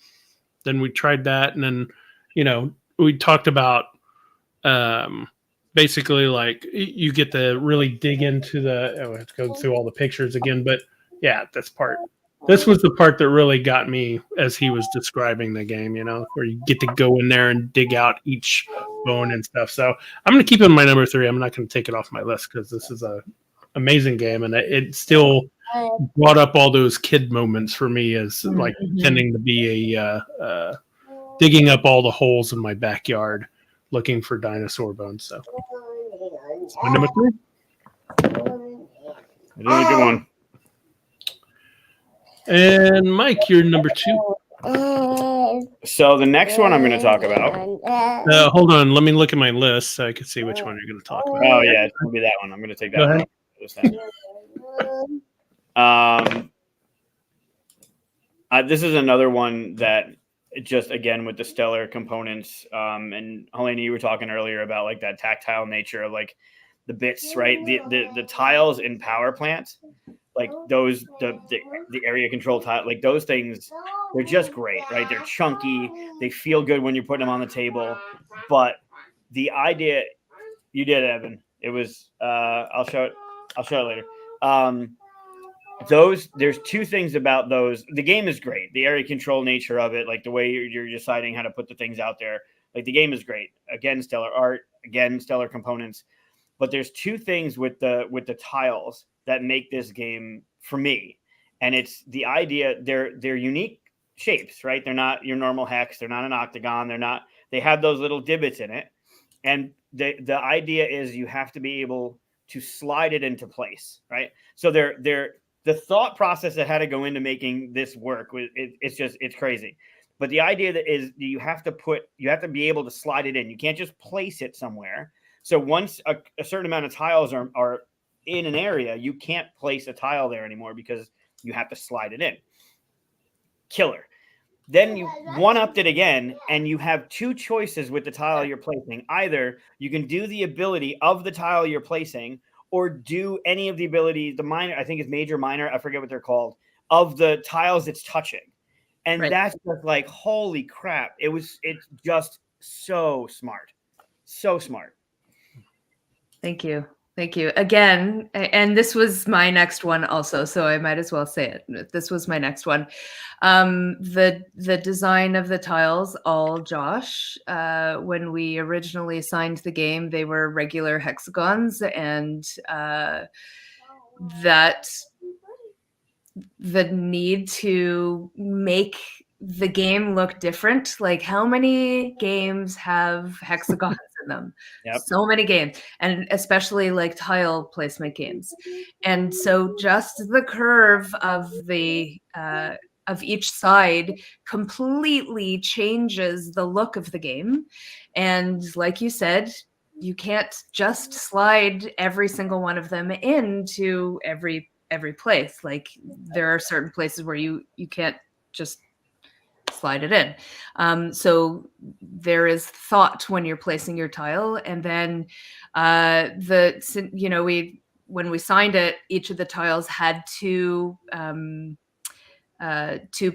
then we tried that, and then, we talked about basically, like, you get to really dig into I have to go through all the pictures again, but yeah, this was the part that really got me as he was describing the game, where you get to go in there and dig out each bone and stuff. So I'm going to keep it in my number 3. I'm not going to take it off my list because this is a amazing game, and it still brought up all those kid moments for me as like pretending to be a digging up all the holes in my backyard looking for dinosaur bones. So it's my number 3. It is a good one. And Mike, you're number 2. So the next one I'm going to talk about. Hold on, let me look at my list so I can see which one you're going to talk about. Oh yeah, it's going to be that one. I'm going to take that Go one. ahead. This is another one that just, again, with the stellar components, and Helaina, you were talking earlier about like that tactile nature of like the bits, right? The tiles in power plants, like those, the area control tile, like those things, they're just great, right? They're chunky, they feel good when you're putting them on the table. But the idea, you did, Evan. It was I'll show it later. There's 2 things about those. The game is great. The area control nature of it, like the way you're deciding how to put the things out there. Like the game is great. Again, stellar art. Again, stellar components. But there's 2 things with the tiles that make this game for me, and it's the idea. They're unique shapes, right? They're not your normal hex. They're not an octagon. They have those little divots in it, and the idea is you have to be able to slide it into place, right? So the thought process that had to go into making this work it's crazy. But the idea that is you have to be able to slide it in. You can't just place it somewhere. So once a certain amount of tiles are in an area, you can't place a tile there anymore because you have to slide it in. Killer. Then you one-upped it again, and you have 2 choices with the tile you're placing. Either you can do the ability of the tile you're placing, or do any of the abilities, the minor, I think it's major, minor, I forget what they're called, of the tiles it's touching. And that's just like, holy crap. It's just so smart. So smart. Thank you. Again, and this was my next one also, so I might as well say it. This was my next one. The design of the tiles, all Josh. When we originally signed the game, they were regular hexagons, and that the need to make the game look different. Like, how many games have hexagons in them? Yep. So many games, and especially like tile placement games. And so just the curve of the of each side completely changes the look of the game. And like you said, you can't just slide every single one of them into every place. Like there are certain places where you can't just slide it in. So there is thought when you're placing your tile, and then when we signed it, each of the tiles had two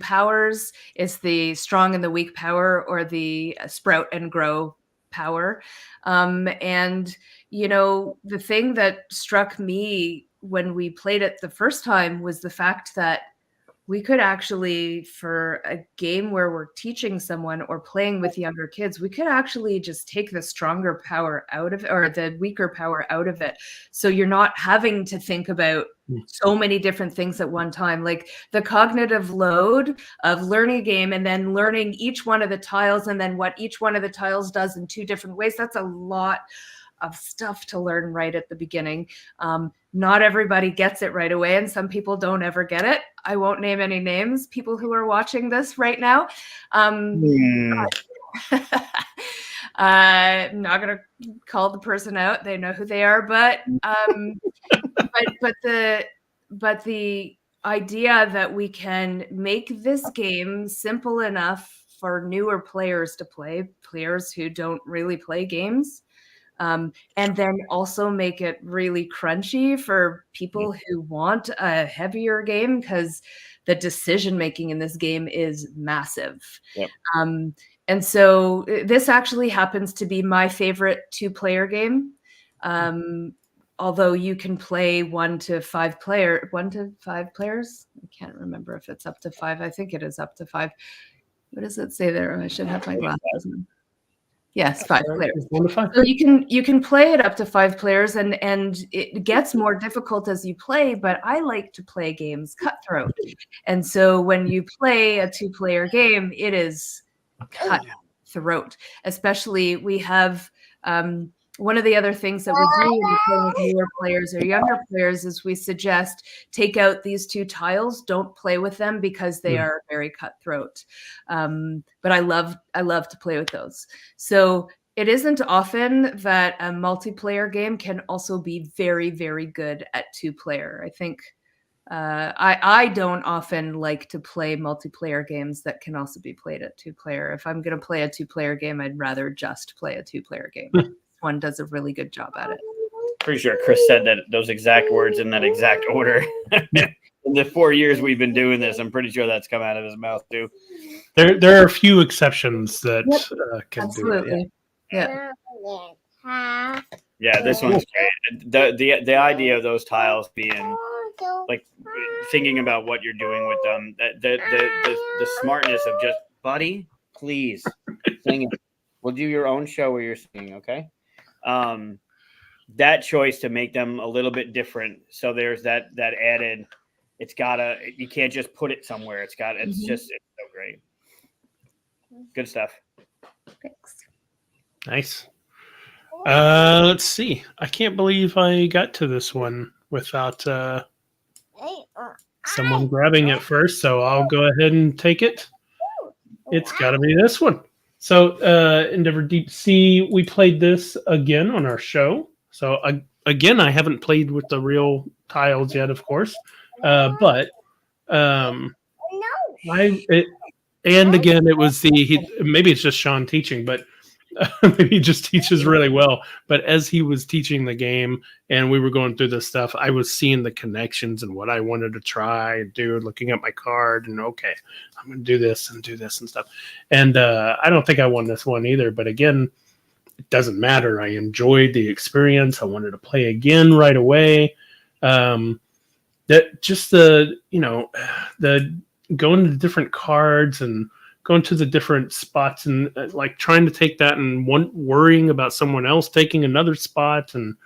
powers. It's the strong and the weak power, or the sprout and grow power. And the thing that struck me when we played it the first time was the fact that we could actually, for a game where we're teaching someone or playing with younger kids, we could actually just take the stronger power out of it, or the weaker power out of it. So you're not having to think about so many different things at one time. Like the cognitive load of learning a game and then learning each one of the tiles and then what each one of the tiles does in two different ways. That's a lot of stuff to learn right at the beginning. Not everybody gets it right away, and some people don't ever get it. I won't name any names, people who are watching this right now. I'm not going to call the person out. They know who they are, but the idea that we can make this game simple enough for newer players to play, players who don't really play games, and then also make it really crunchy for people who want a heavier game, because the decision making in this game is massive. Yep. And so this actually happens to be my favorite 2-player game. Although you can play 1 to 5 players. I can't remember if it's up to 5. I think it is up to 5. What does it say there? I should have my glasses on. Yes, 5 players. So you can play it up to 5 players, and it gets more difficult as you play, but I like to play games cutthroat. And so when you play a 2-player game, it is cutthroat. Especially we have one of the other things that we do when we're playing with newer players or younger players is we suggest take out these 2 tiles, don't play with them, because they are very cutthroat. But I love to play with those. So it isn't often that a multiplayer game can also be very, very good at 2-player. I think I don't often like to play multiplayer games that can also be played at 2-player. If I'm going to play a 2-player game, I'd rather just play a 2-player game. One does a really good job at it. Pretty sure Chris said that those exact words in that exact order. In the 4 years we've been doing this, I'm pretty sure that's come out of his mouth too. There are a few exceptions that can Absolutely. do it. Yeah, this one's great. The idea of those tiles being like thinking about what you're doing with them, the smartness of just, buddy, please sing it. We'll do your own show where you're singing, okay? That choice to make them a little bit different. So there's that added, you can't just put it somewhere. It's so great. Good stuff. Thanks. Nice. Let's see. I can't believe I got to this one without someone grabbing it first. So I'll go ahead and take it. It's got to be this one. So Endeavor Deep Sea, we played this again on our show. So again, I haven't played with the real tiles yet, of course. But again, it was maybe it's just Sean teaching, but maybe he just teaches really well. But as he was teaching the game and we were going through this stuff, I was seeing the connections and what I wanted to try and do, looking at my card and, okay, I'm going to do this and stuff. And I don't think I won this one either. But again, it doesn't matter. I enjoyed the experience. I wanted to play again right away. That just the going to different cards and going to the different spots and like trying to take that and worrying about someone else taking another spot. And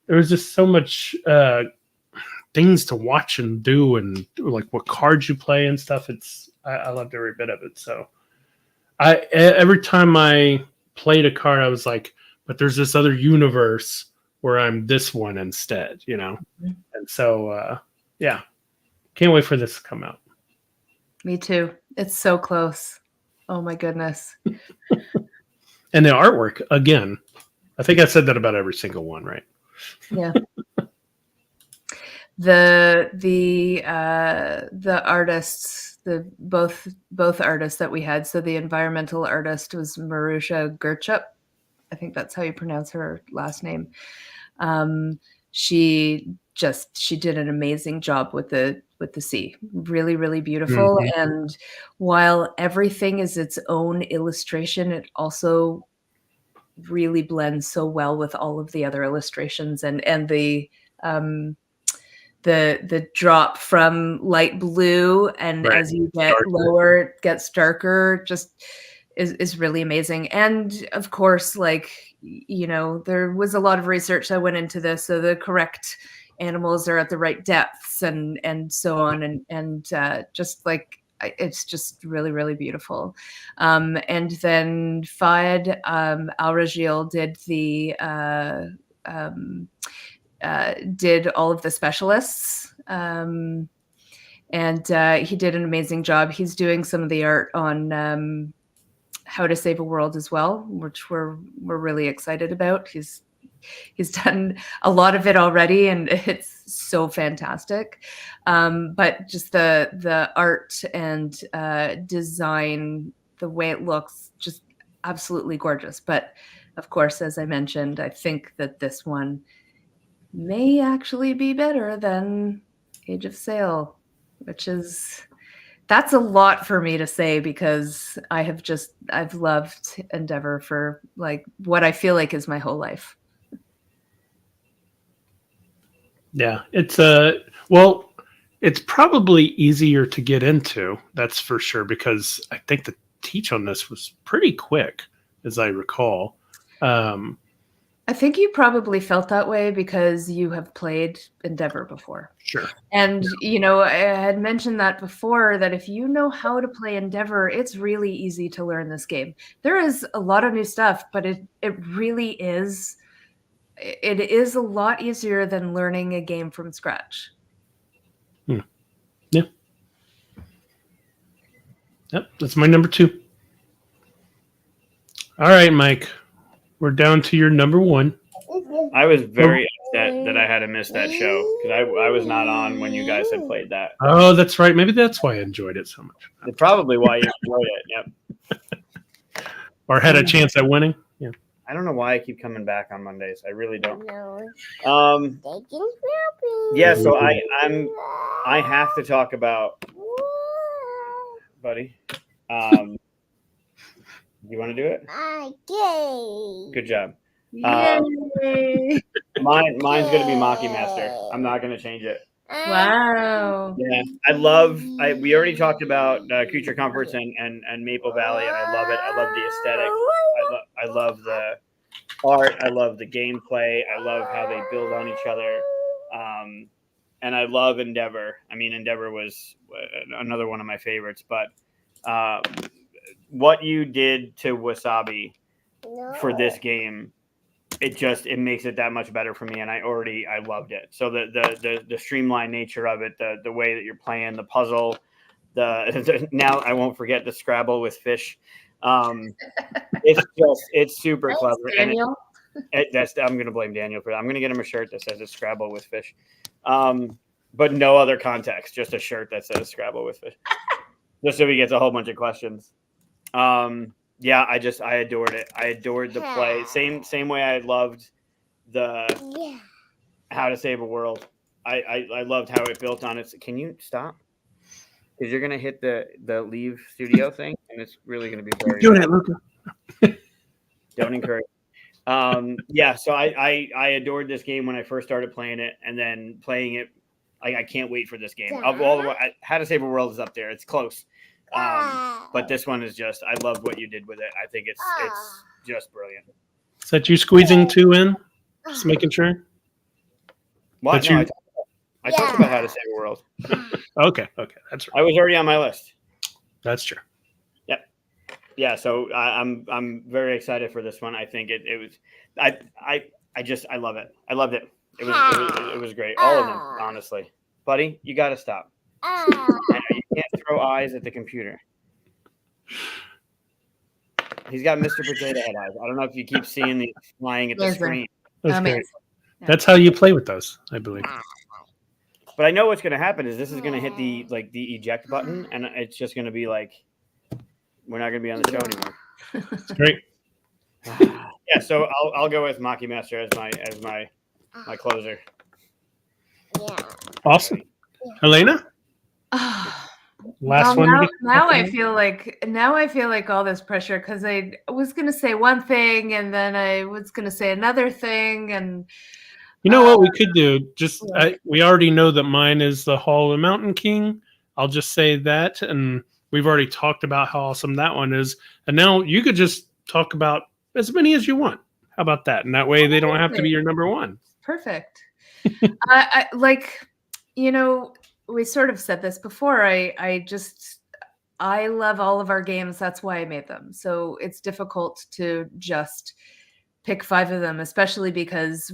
there was just so much things to watch and do, and like what cards you play and stuff. I loved every bit of it. So every time I played a card, I was like, but there's this other universe where I'm this one instead, And so, yeah, can't wait for this to come out. Me too. It's so close. Oh my goodness. And the artwork, again, I think I said that about every single one, right? Yeah. The artists, the both artists that we had. So the environmental artist was Marusha Gerchup. I think that's how you pronounce her last name. She did an amazing job with the sea. Really, really beautiful. Mhm. And while everything is its own illustration, it also really blends so well with all of the other illustrations, and um, the drop from light blue, and Right. as you get Darker. lower it gets darker, just is really amazing. And of course, like, you know, there was a lot of research that went into this, so the correct animals are at the right depths and so on, and just like it's just really, really beautiful. And then Fayed Al-Rajil did all of the specialists, and he did an amazing job. He's doing some of the art on How to Save a World as well, which we're really excited about. He's done a lot of it already, and it's so fantastic. But just the art and design, the way it looks, just absolutely gorgeous. But of course, as I mentioned, I think that this one may actually be better than Age of Sail, which is, that's a lot for me to say, because I've loved Endeavor for like what I feel like is my whole life. Yeah, it's well, it's probably easier to get into. That's for sure, because I think the teach on this was pretty quick, as I recall. I think you probably felt that way because you have played Endeavor before. Sure. And, you know, I had mentioned that before, that if you know how to play Endeavor, it's really easy to learn this game. There is a lot of new stuff, but it really is, it is a lot easier than learning a game from scratch. Yeah. Yep, that's my number 2. All right, Mike. We're down to your number 1. I was very upset that I had to miss that show because I was not on when you guys had played that. Oh, that's right. Maybe that's why I enjoyed it so much. It's probably why you enjoyed it. Yep. Or had a chance at winning. Yeah. I don't know why I keep coming back on Mondays. I really don't. No. They can Yeah, so I have to talk about, buddy. You want to do it? Okay. Good job. Yay! Mine's going to be Maki Master. I'm not going to change it. Wow. Yeah, we already talked about Creature Comforts and Maple Valley, and I love it. I love the aesthetic. I love the art. I love the gameplay. I love how they build on each other. And I love Endeavor. I mean, Endeavor was another one of my favorites. But what you did to Wasabi for this game, it makes it that much better for me, and I loved it. So the streamlined nature of it, the way that you're playing the puzzle, now I won't forget the Scrabble with fish. It's super clever. Daniel? I'm gonna blame Daniel for that. I'm gonna get him a shirt that says it's Scrabble with fish, but no other context, just a shirt that says Scrabble with fish, just so he gets a whole bunch of questions. Yeah, I adored it. I adored the play. Same way I loved the How to Save a World. I loved how it built on it. Can you stop? Because you're gonna hit the leave studio thing, and it's really gonna be very Doing it, Luca. Don't encourage. Yeah, so I adored this game when I first started playing it, and then playing it. I can't wait for this game. Of all the How to Save a World is up there. It's close. But this one is just, I love what you did with it. I think it's just brilliant. Is that you squeezing 2 in? Just making sure? What? That's No, your- I talked about How to Save a World. Okay, that's right. I was already on my list. That's true. Yep. Yeah, so I'm very excited for this one. I think it was I love it. I loved it. It was great. All of them, honestly. Buddy, you got to stop. I know you can't throw eyes at the computer. He's got Mr. Potato Head eyes. I don't know if you keep seeing these flying at the Amazing. screen. That's Amazing. great. Yeah. That's how you play with those, I believe. But I know what's going to happen is this is going to hit the eject button, and it's just going to be like we're not going to be on the show anymore. It's great. Yeah, so I'll go with Maki Master as my closer. Yeah. Awesome. Helena? Last Well, one. now I feel like all this pressure because I was gonna say one thing and then I was gonna say another thing, and You know what we could do? Just Yeah. we already know that mine is the Hall of Mountain King. I'll just say that, and we've already talked about how awesome that one is. And now you could just talk about as many as you want. How about that? And that way they don't have to be your number one. perfect. I like, we sort of said this before. I love all of our games. That's why I made them. So it's difficult to just pick 5 of them, especially because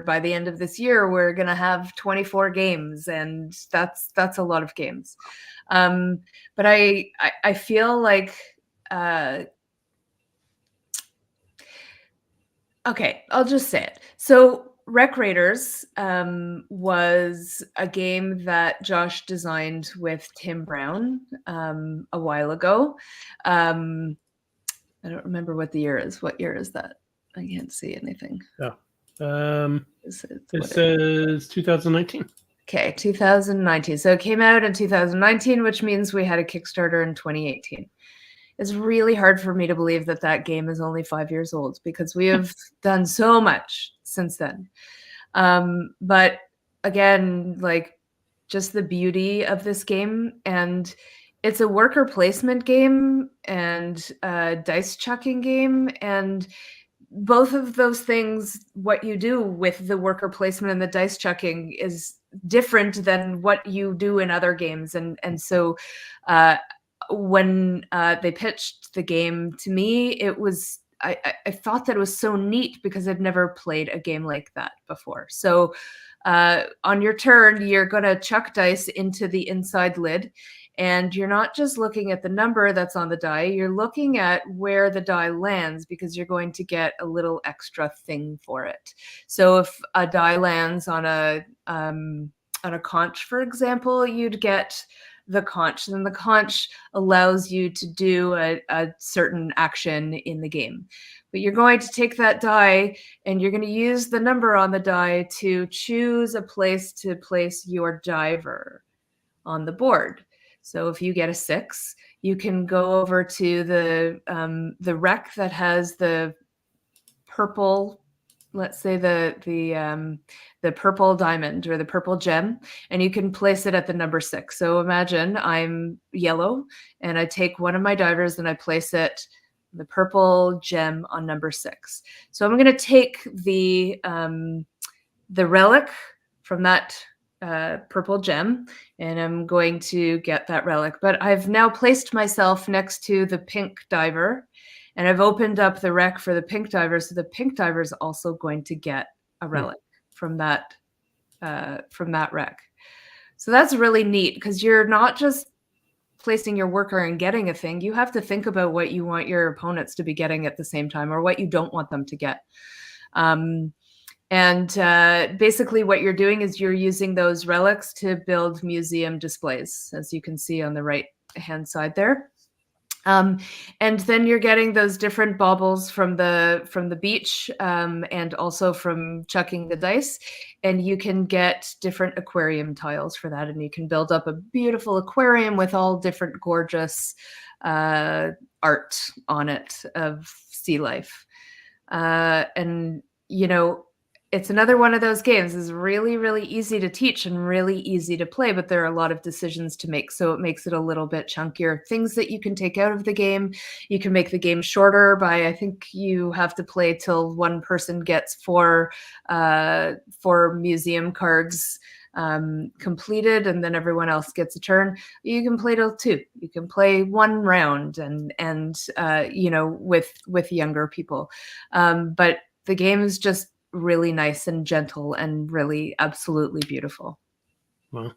by the end of this year, we're going to have 24 games, and that's a lot of games. But I feel like, okay, I'll just say it. So Rec Raiders was a game that Josh designed with Tim Brown a while ago. I don't remember what the year is. What year is that? I can't see anything. It says 2019. Okay, 2019. So it came out in 2019, which means we had a Kickstarter in 2018. It's really hard for me to believe that game is only 5 years old because we have done so much since then. But again, like, just the beauty of this game, and it's a worker placement game and a dice chucking game, and both of those things, what you do with the worker placement and the dice chucking is different than what you do in other games. And so when they pitched the game to me, it was, I thought that it was so neat because I'd never played a game like that before. So on your turn, you're going to chuck dice into the inside lid. And you're not just looking at the number that's on the die, you're looking at where the die lands because you're going to get a little extra thing for it. So if a die lands on a conch, for example, you'd get the conch. Then the conch allows you to do a certain action in the game. But you're going to take that die and you're going to use the number on the die to choose a place to place your diver on the board. So if you get a 6, you can go over to the wreck that has the purple, let's say the purple diamond or the purple gem, and you can place it at the number 6. So imagine I'm yellow and I take one of my divers and I place it, the purple gem, on number 6. So I'm going to take the relic from that purple gem, and I'm going to get that relic. But I've now placed myself next to the pink diver, and I've opened up the wreck for the pink diver, so the pink diver is also going to get a relic from that wreck. So that's really neat because you're not just placing your worker and getting a thing. You have to think about what you want your opponents to be getting at the same time, or what you don't want them to get. And basically what you're doing is you're using those relics to build museum displays, as you can see on the right-hand side there. And then you're getting those different baubles from the beach, and also from chucking the dice. And you can get different aquarium tiles for that. And you can build up a beautiful aquarium with all different gorgeous art on it of sea life. And, it's another one of those games. It's really, really easy to teach and really easy to play, but there are a lot of decisions to make. So it makes it a little bit chunkier. Things that you can take out of the game. You can make the game shorter by, I think you have to play till one person gets four museum cards completed, and then everyone else gets a turn. You can play till 2. You can play 1 round and with younger people. But the game is just really nice and gentle and really absolutely beautiful. Wow.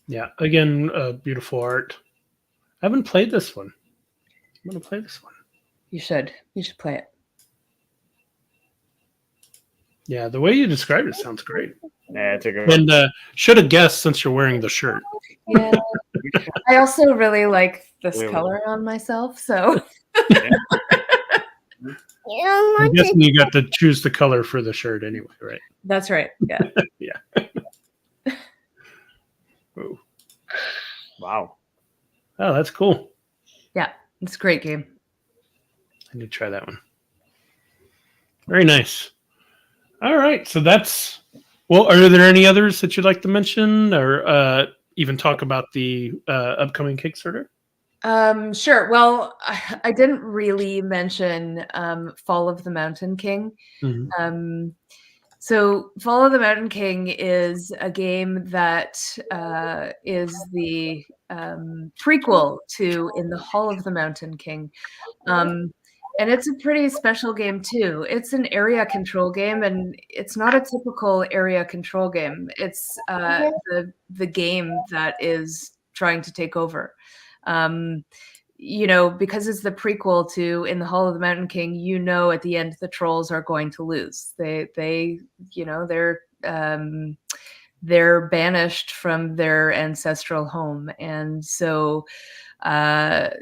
Yeah, again, beautiful art. I haven't played this one. I'm gonna play this one. You should play it. Yeah, the way you described it sounds great. Yeah, it's a good one. And should have guessed since you're wearing the shirt. Yeah. I also really like this Really? color on myself, so You don't I'm want guessing to. you got to choose the color for the shirt anyway, right? that's right. Yeah. Oh, Wow. oh, that's cool. Yeah. It's a great game. I need to try that one. Very nice. All right, so that's. Well, are there any others that you'd like to mention, or even talk about the upcoming Kickstarter? Sure. Well, I didn't really mention Fall of the Mountain King. Mhm. So Fall of the Mountain King is a game that is the prequel to In the Hall of the Mountain King. And it's a pretty special game too. It's an area control game, and it's not a typical area control game. It's the game that is trying to take over. Because it's the prequel to In the Hall of the Mountain King, at the end the trolls are going to lose. They're banished from their ancestral home, and so that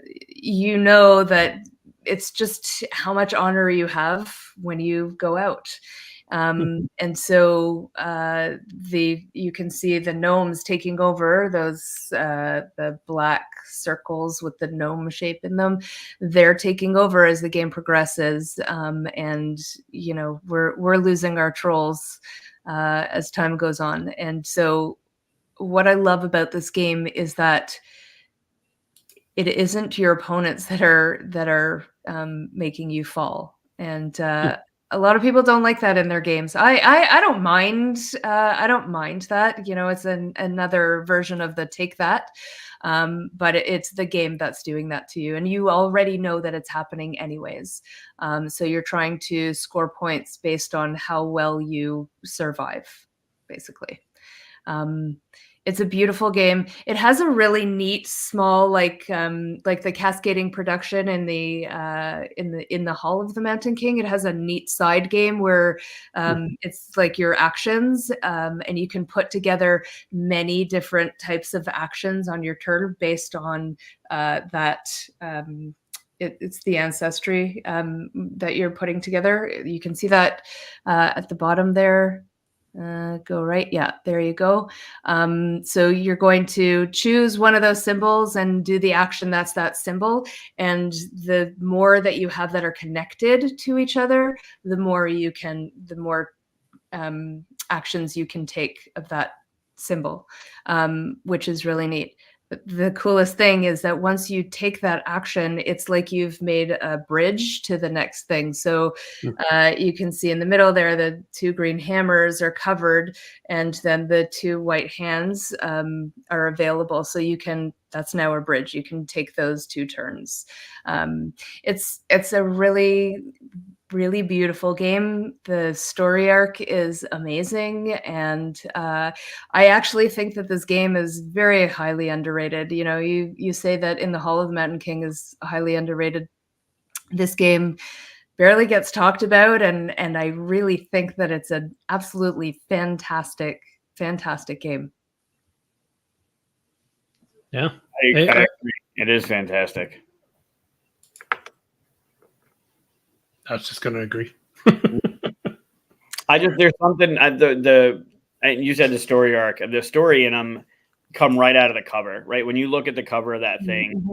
it's just how much honor you have when you go out. And so you can see the gnomes taking over those the black circles with the gnome shape in them. They're taking over as the game progresses, and we're losing our trolls as time goes on. And so what I love about this game is that it isn't your opponents that are making you fall, and a lot of people don't like that in their games. I don't mind. I don't mind that. It's another version of the take that, but it's the game that's doing that to you, and you already know that it's happening anyways. So you're trying to score points based on how well you survive, basically. It's a beautiful game. It has a really neat small like the cascading production in the Hall of the Mountain King. It has a neat side game where it's like your actions, and you can put together many different types of actions on your turn based on that. It's the ancestry that you're putting together. You can see that at the bottom there. Go right. Yeah, there you go. So you're going to choose one of those symbols and do the action that's that symbol. And the more that you have that are connected to each other, the more actions you can take of that symbol, which is really neat. The coolest thing is that once you take that action, it's like you've made a bridge to the next thing. So you can see in the middle there, the two green hammers are covered, and then the two white hands are available. So that's now a bridge. You can take those two turns. It's a really, really beautiful game. The story arc is amazing, and I actually think that this game is very highly underrated. You say that In the Hall of the Mountain King is highly underrated. This game barely gets talked about, and I really think that it's an absolutely fantastic game. Yeah, I agree. It is fantastic. I was just going to agree. There's something you said the story arc, the story in them come right out of the cover, right? When you look at the cover of that thing,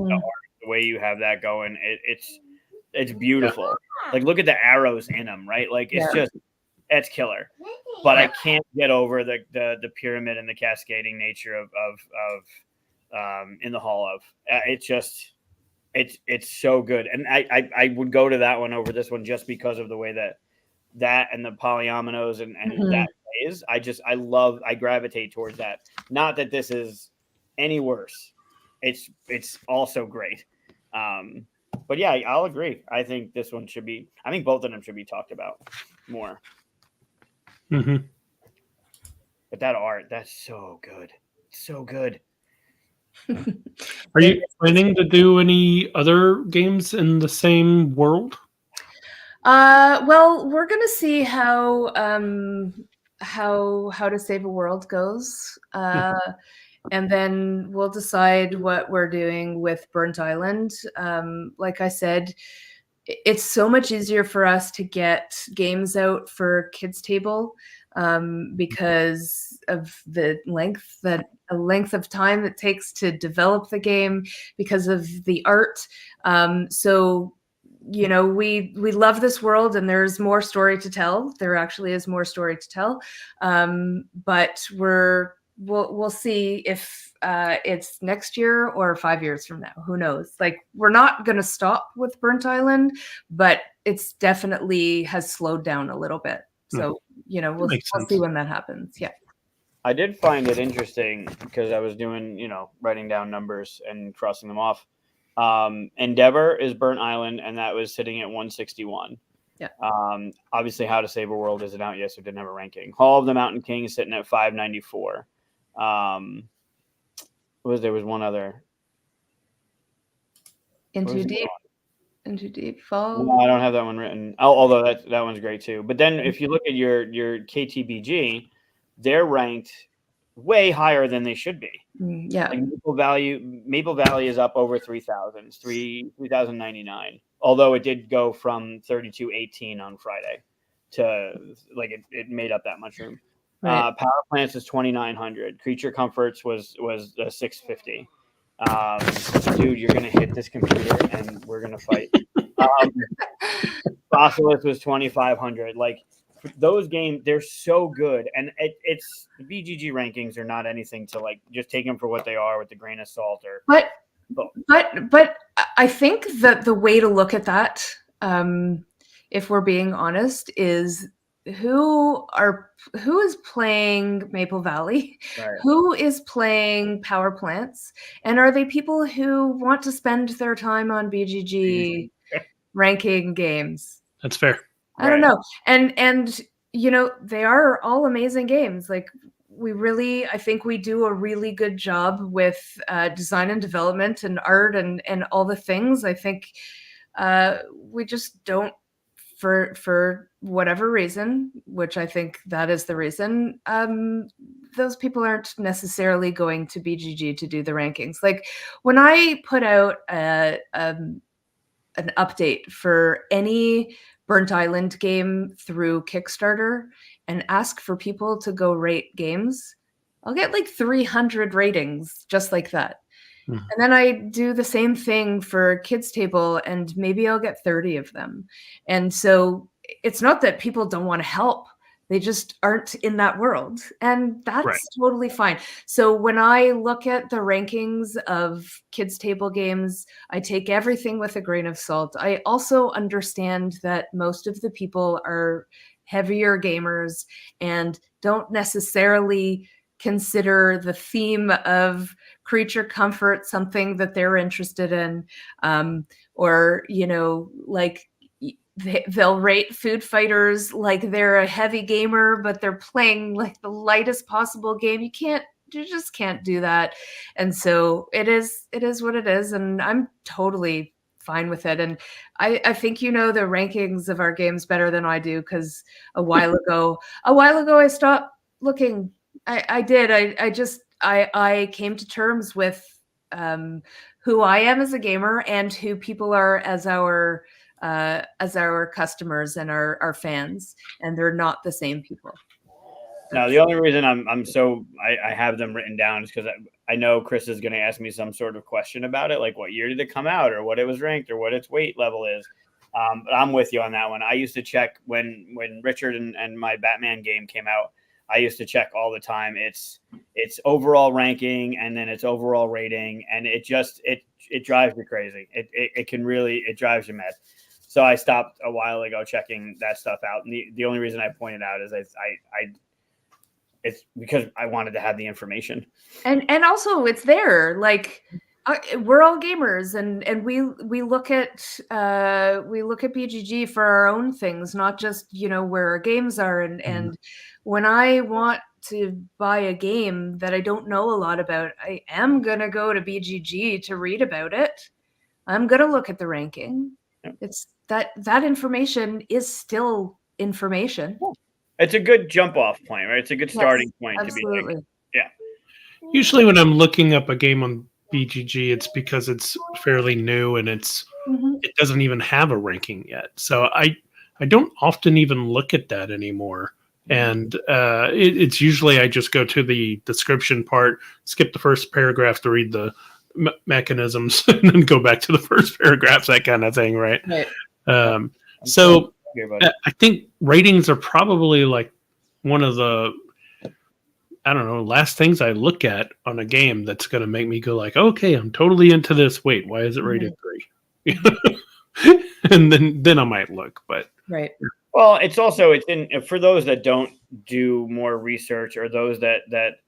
the way you have that going, it's beautiful. Yeah. Like look at the arrows in them, right? Like it's killer. But I can't get over the pyramid and the cascading nature of In the Hall of. It's so good, and I would go to that one over this one just because of the way that and the polyominoes and that plays. I gravitate towards that. Not that this is any worse. It's also great. But yeah, I'll agree. I think this one should be. I think both of them should be talked about more. Mm-hmm. But that art, that's so good. So good. Are you planning to do any other games in the same world? Well, we're gonna see how to save a world goes, and then we'll decide what we're doing with Burnt Island. Like I said, it's so much easier for us to get games out for Kids Table because of the length of time it takes to develop the game, because of the art. So we love this world, and there's more story to tell. There actually is more story to tell, but we'll see if it's next year or 5 years from now. Who knows? Like, we're not going to stop with Burnt Island, but it's definitely has slowed down a little bit. So we'll see when that happens. Yeah. I did find it interesting because I was doing, writing down numbers and crossing them off. Endeavor is Burnt Island, and that was sitting at 161. Yeah. Obviously, How to Save a World isn't out yet, so it didn't have a ranking. Hall of the Mountain King is sitting at 594. There was one other. Into Deep Fall. No, I don't have that one written. Although that one's great too. But then if you look at your KTBG, they're ranked way higher than they should be. Yeah. Like Maple Valley is up over 3,000, 3,099. Although it did go from 3218 on Friday to it made up that much room. Right. Power Plants is 2,900. Creature Comforts was 650. Dude, you're gonna hit this computer and we're gonna fight. Fossilis was 2,500. Like, those games, they're so good, and it's the BGG rankings are not anything to just take them for what they are with a grain of salt. But I think that the way to look at that, if we're being honest, is who is playing Maple Valley, right. Who is playing Power Plants, and are they people who want to spend their time on BGG ranking games? That's fair. I don't know. And they are all amazing games. Like, I think we do a really good job with design and development and art and all the things. I think we just don't, for whatever reason, which I think that is the reason, those people aren't necessarily going to BGG to do the rankings. Like, when I put out an update for any Burnt Island game through Kickstarter and ask for people to go rate games, I'll get 300 ratings just like that. And then I do the same thing for Kids Table, and maybe I'll get 30 of them. And so it's not that people don't want to help. They just aren't in that world. And that's totally fine. So when I look at the rankings of Kids Table games, I take everything with a grain of salt. I also understand that most of the people are heavier gamers and don't necessarily consider the theme of creature comfort something that they're interested in, or they'll rate Food Fighters like they're a heavy gamer, but they're playing the lightest possible game. You just can't do that. And so it is what it is, and I'm totally fine with it. And I think the rankings of our games better than I do, because a while ago I stopped looking. I did. I came to terms with who I am as a gamer and who people are as our customers and our fans, and they're not the same people. Now, the only reason I have them written down is because I know Chris is going to ask me some sort of question about it, like what year did it come out, or what it was ranked, or what its weight level is. But I'm with you on that one. I used to check when Richard and my Batman game came out. I used to check all the time. It's overall ranking, and then it's overall rating, and it drives me crazy. It drives you mad. So I stopped a while ago checking that stuff out. And the only reason I pointed out is it's because I wanted to have the information. And also it's there. We're all gamers, and we look at BGG for our own things, not just where our games are. And when I want to buy a game that I don't know a lot about, I am gonna go to BGG to read about it. I'm gonna look at the ranking. Yep. It's that information is still information. It's a good jump off point, right? It's a good starting Yes, point absolutely. to be like, yeah. Usually when I'm looking up a game on BGG, it's because it's fairly new and it doesn't even have a ranking yet. So I don't often even look at that anymore. And it's usually I just go to the description part, skip the first paragraph to read the mechanisms, and then go back to the first paragraphs, that kind of thing, right? So I think ratings are probably like one of the, I don't know, last things I look at on a game that's going to make me go like, okay, I'm totally into this. Wait, why is it rated 3? And then I might look, but right. Well, it's in for those that don't do more research, or those that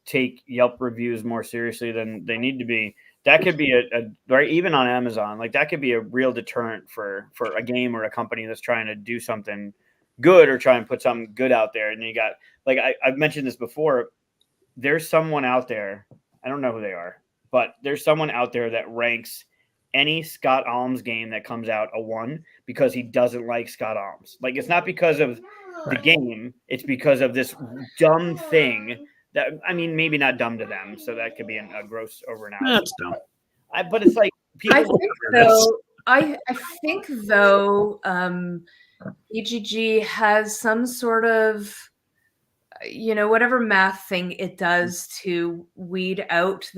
take Yelp reviews more seriously than they need to be. That could be a right, even on Amazon, like that could be a real deterrent for a game or a company that's trying to do something good or try and put something good out there. And you got, like, I've mentioned this before. There's someone out there, I don't know who they are, but there's someone out there that ranks any Scott Alms game that comes out a 1 because he doesn't like Scott Alms. Like, it's not because of the game, it's because of this dumb thing that, I mean, maybe not dumb to them, so that could be a gross overanalysis. That's dumb. But it's like people. I think though, BGG has some sort of, whatever math thing it does to weed out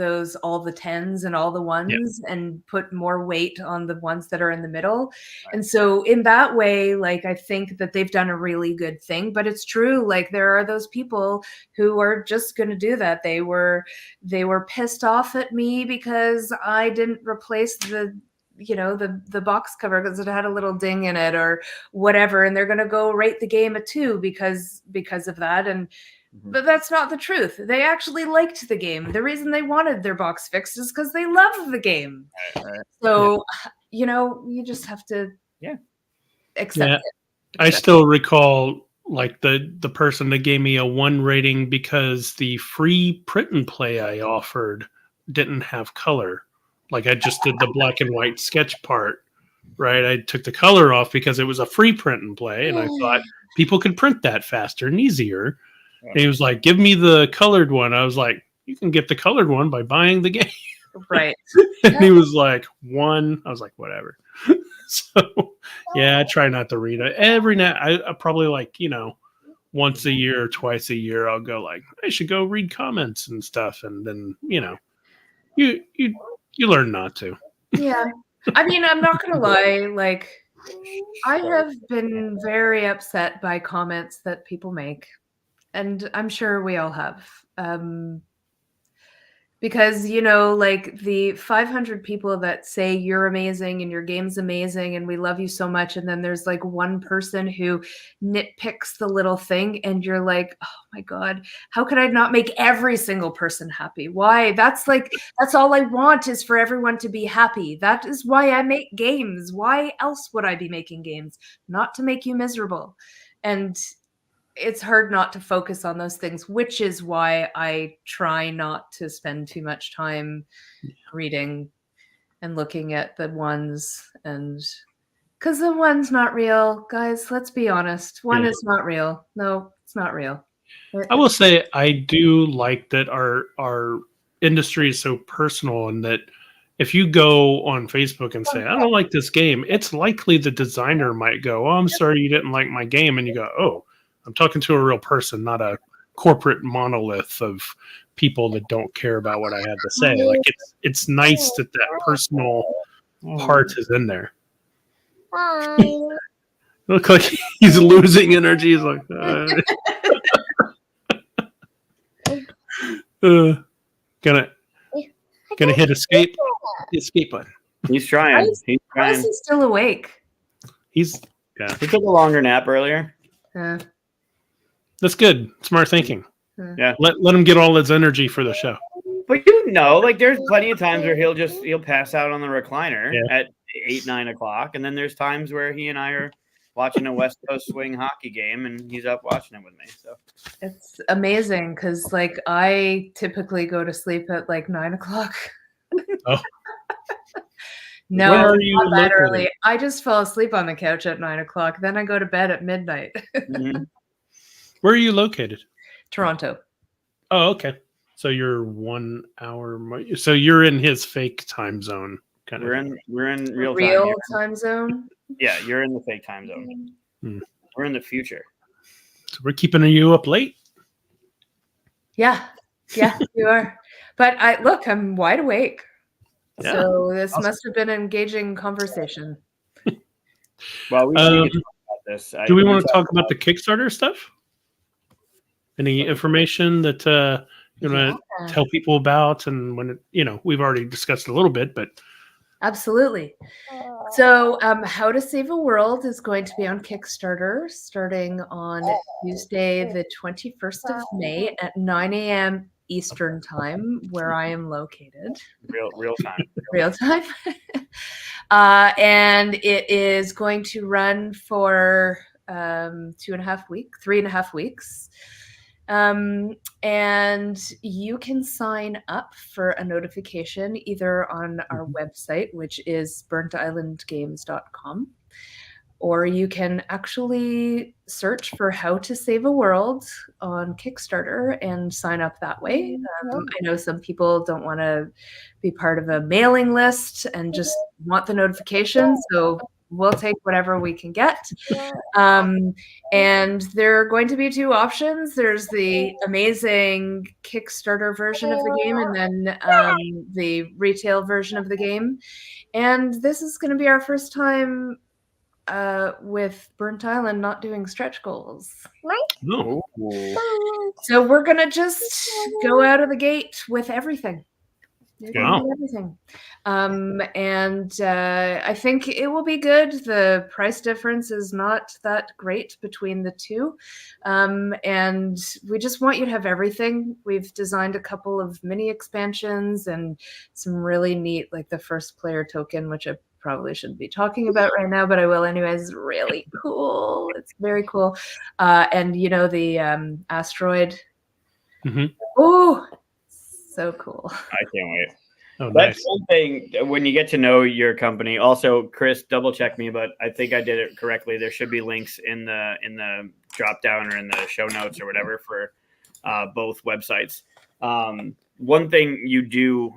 all the 10s and all the 1s and put more weight on the ones that are in the middle. Right. And so in that way, like, I think that they've done a really good thing, but it's true. Like, there are those people who are just going to do that. They were pissed off at me because I didn't replace the box cover because it had a little ding in it or whatever, and they're going to go rate the game a 2 because of that. And but that's not the truth. They actually liked the game. The reason they wanted their box fixed is because they loved the game. So you just have to accept it. I still recall, like, the person that gave me a 1 rating because the free print and play I offered didn't have color. Like, I just did the black and white sketch part, right? I took the color off because it was a free print and play, and I thought people could print that faster and easier. And he was like, give me the colored one. I was like, you can get the colored one by buying the game. Right. And he was like, 1. I was like, whatever. So, I try not to read it. Every now, I probably, like, once a year or twice a year, I'll go like, I should go read comments and stuff. And then, you learn not to. Yeah. I mean, I'm not going to lie. Like, I have been very upset by comments that people make. And I'm sure we all have. Because, like, the 500 people that say you're amazing and your game's amazing and we love you so much. And then there's like one person who nitpicks the little thing and you're like, oh my God, how could I not make every single person happy? Why? That's all I want, is for everyone to be happy. That is why I make games. Why else would I be making games? Not to make you miserable. And it's hard not to focus on those things, which is why I try not to spend too much time reading and looking at the ones, and because the one's not real, guys. Let's be honest. One is not real. No, it's not real. I will say I do like that our industry is so personal, and that if you go on Facebook and say, I don't like this game, it's likely the designer might go, oh, I'm sorry you didn't like my game. And you go, oh, I'm talking to a real person, not a corporate monolith of people that don't care about what I had to say. Like, it's nice that personal part is in there. Look like he's losing energy. He's like, gonna hit escape. The escape button. He's trying. How is he still awake? He took a longer nap earlier. That's good. Smart thinking. Yeah. Let him get all his energy for the show. But like, there's plenty of times where he'll pass out on the recliner at 8-9 o'clock, and then there's times where he and I are watching a West Coast swing hockey game, and he's up watching it with me. So It's amazing because, like, I typically go to sleep at like 9 o'clock. Oh. No, Where are you not that located? early. I just fall asleep on the couch at 9 o'clock. Then I go to bed at midnight. Mhm. Where are you located? Toronto. Oh, okay. So you're 1 hour. So you're in his fake time zone, kind we're of. in real time. Real time zone. Yeah, you're in the fake time zone. Hmm. We're in the future. So we're keeping you up late. Yeah, you are. But I'm wide awake. Yeah. So this Awesome. must have been an engaging conversation. Well, we can talk about this. Do we want to talk about the Kickstarter stuff? Any information that you want to tell people about, and when we've already discussed a little bit, but Absolutely. So, How to Save a World is going to be on Kickstarter starting on Tuesday, the 21st of May at 9 a.m. Eastern Time, where I am located. Real time. Real time. And it is going to run for 3.5 weeks. And you can sign up for a notification either on our website, which is burntislandgames.com, or you can actually search for How to Save a World on Kickstarter and sign up that way. I know some people don't want to be part of a mailing list and just want the notification, so we'll take whatever we can get. And there are going to be two options. There's the amazing Kickstarter version of the game, and then the retail version of the game. And this is going to be our first time with Burnt Island not doing stretch goals. no. So we're going to just go out of the gate with everything. Yeah. Everything. And I think it will be good. The price difference is not that great between the two. And we just want you to have everything. We've designed a couple of mini expansions and some really neat, like the first player token, which I probably shouldn't be talking about right now, but I will anyways. It's really cool. It's very cool. And the asteroid. Mm-hmm. Oh, so cool. I can't wait. Oh, That's nice. one thing when you get to know your company. Also, Chris, double check me, but I think I did it correctly. There should be links in the drop down or in the show notes or whatever for both websites. One thing you do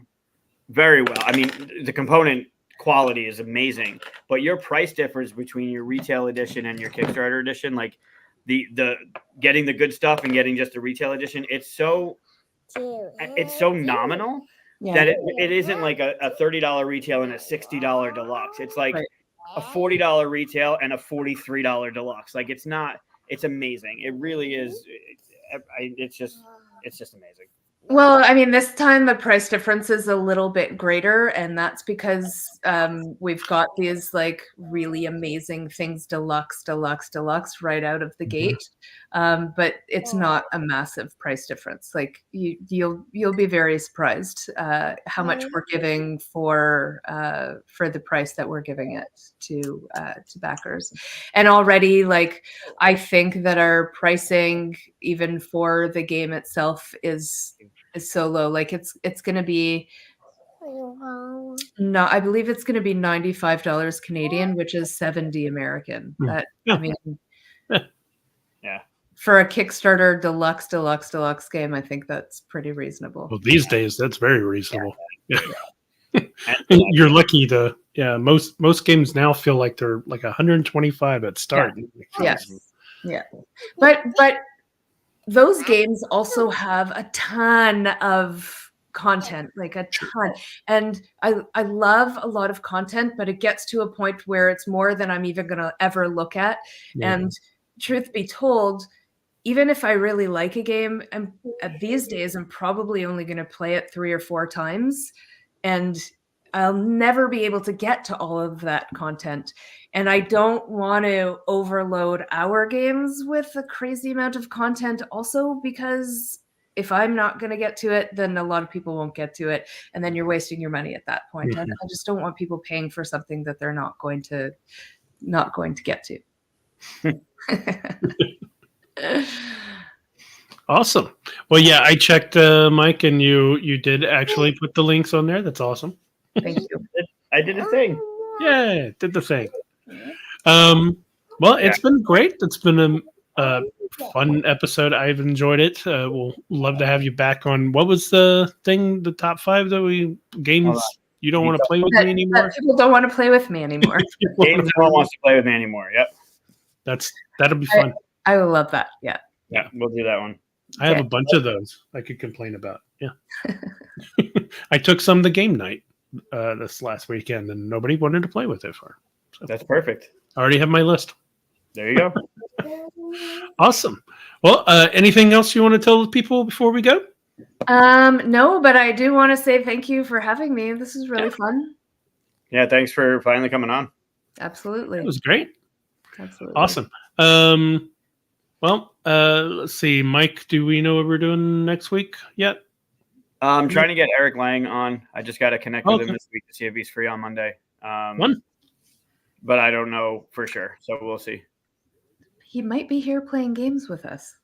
very well, I mean, the component quality is amazing, but your price difference between your retail edition and your Kickstarter edition, like the getting the good stuff and getting just the retail edition, it's so nominal that it isn't like a $30 retail and a $60 deluxe. It's like a $40 retail and a $43 deluxe. Like it's amazing. It really is. It's just amazing. Well, I mean, this time the price difference is a little bit greater, and that's because we've got these like really amazing things, deluxe right out of the gate. But it's not a massive price difference. Like you'll be very surprised how much we're giving for the price that we're giving it to backers. And already, like, I think that our pricing, even for the game itself, is so low. Like it's going to be I believe it's going to be $95 Canadian, which is $70 American. That I mean, yeah. For a Kickstarter deluxe game, I think that's pretty reasonable. Well, these days that's very reasonable. Yeah. You're lucky to most games now feel like they're like 125 at start. Yes. Yeah. But those games also have a ton of content, like a ton. And I love a lot of content, but it gets to a point where it's more than I'm even going to ever look at. Yeah. And truth be told, even if I really like a game, these days I'm probably only going to play it 3 or 4 times, and I'll never be able to get to all of that content. And I don't want to overload our games with a crazy amount of content also, because if I'm not going to get to it, then a lot of people won't get to it. And then you're wasting your money at that point. Mm-hmm. I just don't want people paying for something that they're not going to get to. Awesome. Well, yeah, I checked, Mike, and you did actually put the links on there. That's awesome. Thank you. I did a thing. Yeah, did the thing. Well, it's been great. It's been a fun episode. I've enjoyed it. We'll love to have you back on. What was the thing? The top 5 that we games you don't want to play with me anymore. People don't want to play with me anymore. Games no one wants to play with me anymore. Yep. That'll be fun. I will love that. Yeah. Yeah, we'll do that one. I have a bunch of those I could complain about. Yeah. I took some to game night this last weekend, and nobody wanted to play with it for. So That's perfect. I already have my list. There you go. Awesome. Well, anything else you want to tell people before we go? No, but I do want to say thank you for having me. This is really fun. Yeah, thanks for finally coming on. Absolutely. It was great. Absolutely. Awesome. Well, let's see. Mike, do we know what we're doing next week yet? I'm trying to get Eric Lang on. I just got to connect with him Okay. this week to see if he's free on Monday. One. But I don't know for sure, so we'll see. He might be here playing games with us.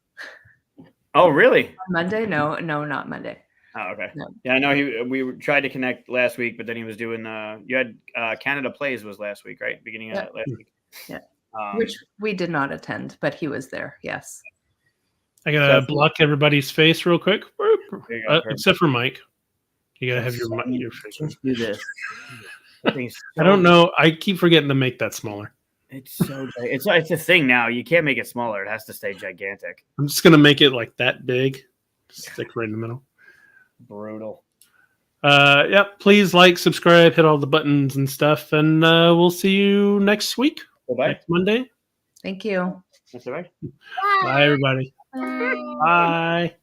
Oh, really? Monday? No, not Monday. Oh, okay. No. Yeah, I know we tried to connect last week, but then he was doing you had Canada Plays was last week, right? Beginning of last week. Yeah. Which we did not attend, but he was there. Yes. I gotta block everybody's face real quick, There you go, except for Mike. You gotta have your face. Let's do this. I don't know. I keep forgetting to make that smaller. It's so it's a thing now. You can't make it smaller. It has to stay gigantic. I'm just gonna make it like that big. Stick right in the middle. Brutal. Yeah. Please like, subscribe, hit all the buttons and stuff, and we'll see you next week. Bye-bye. Next Monday. Thank you. That's all right. Bye, everybody. Bye. Bye.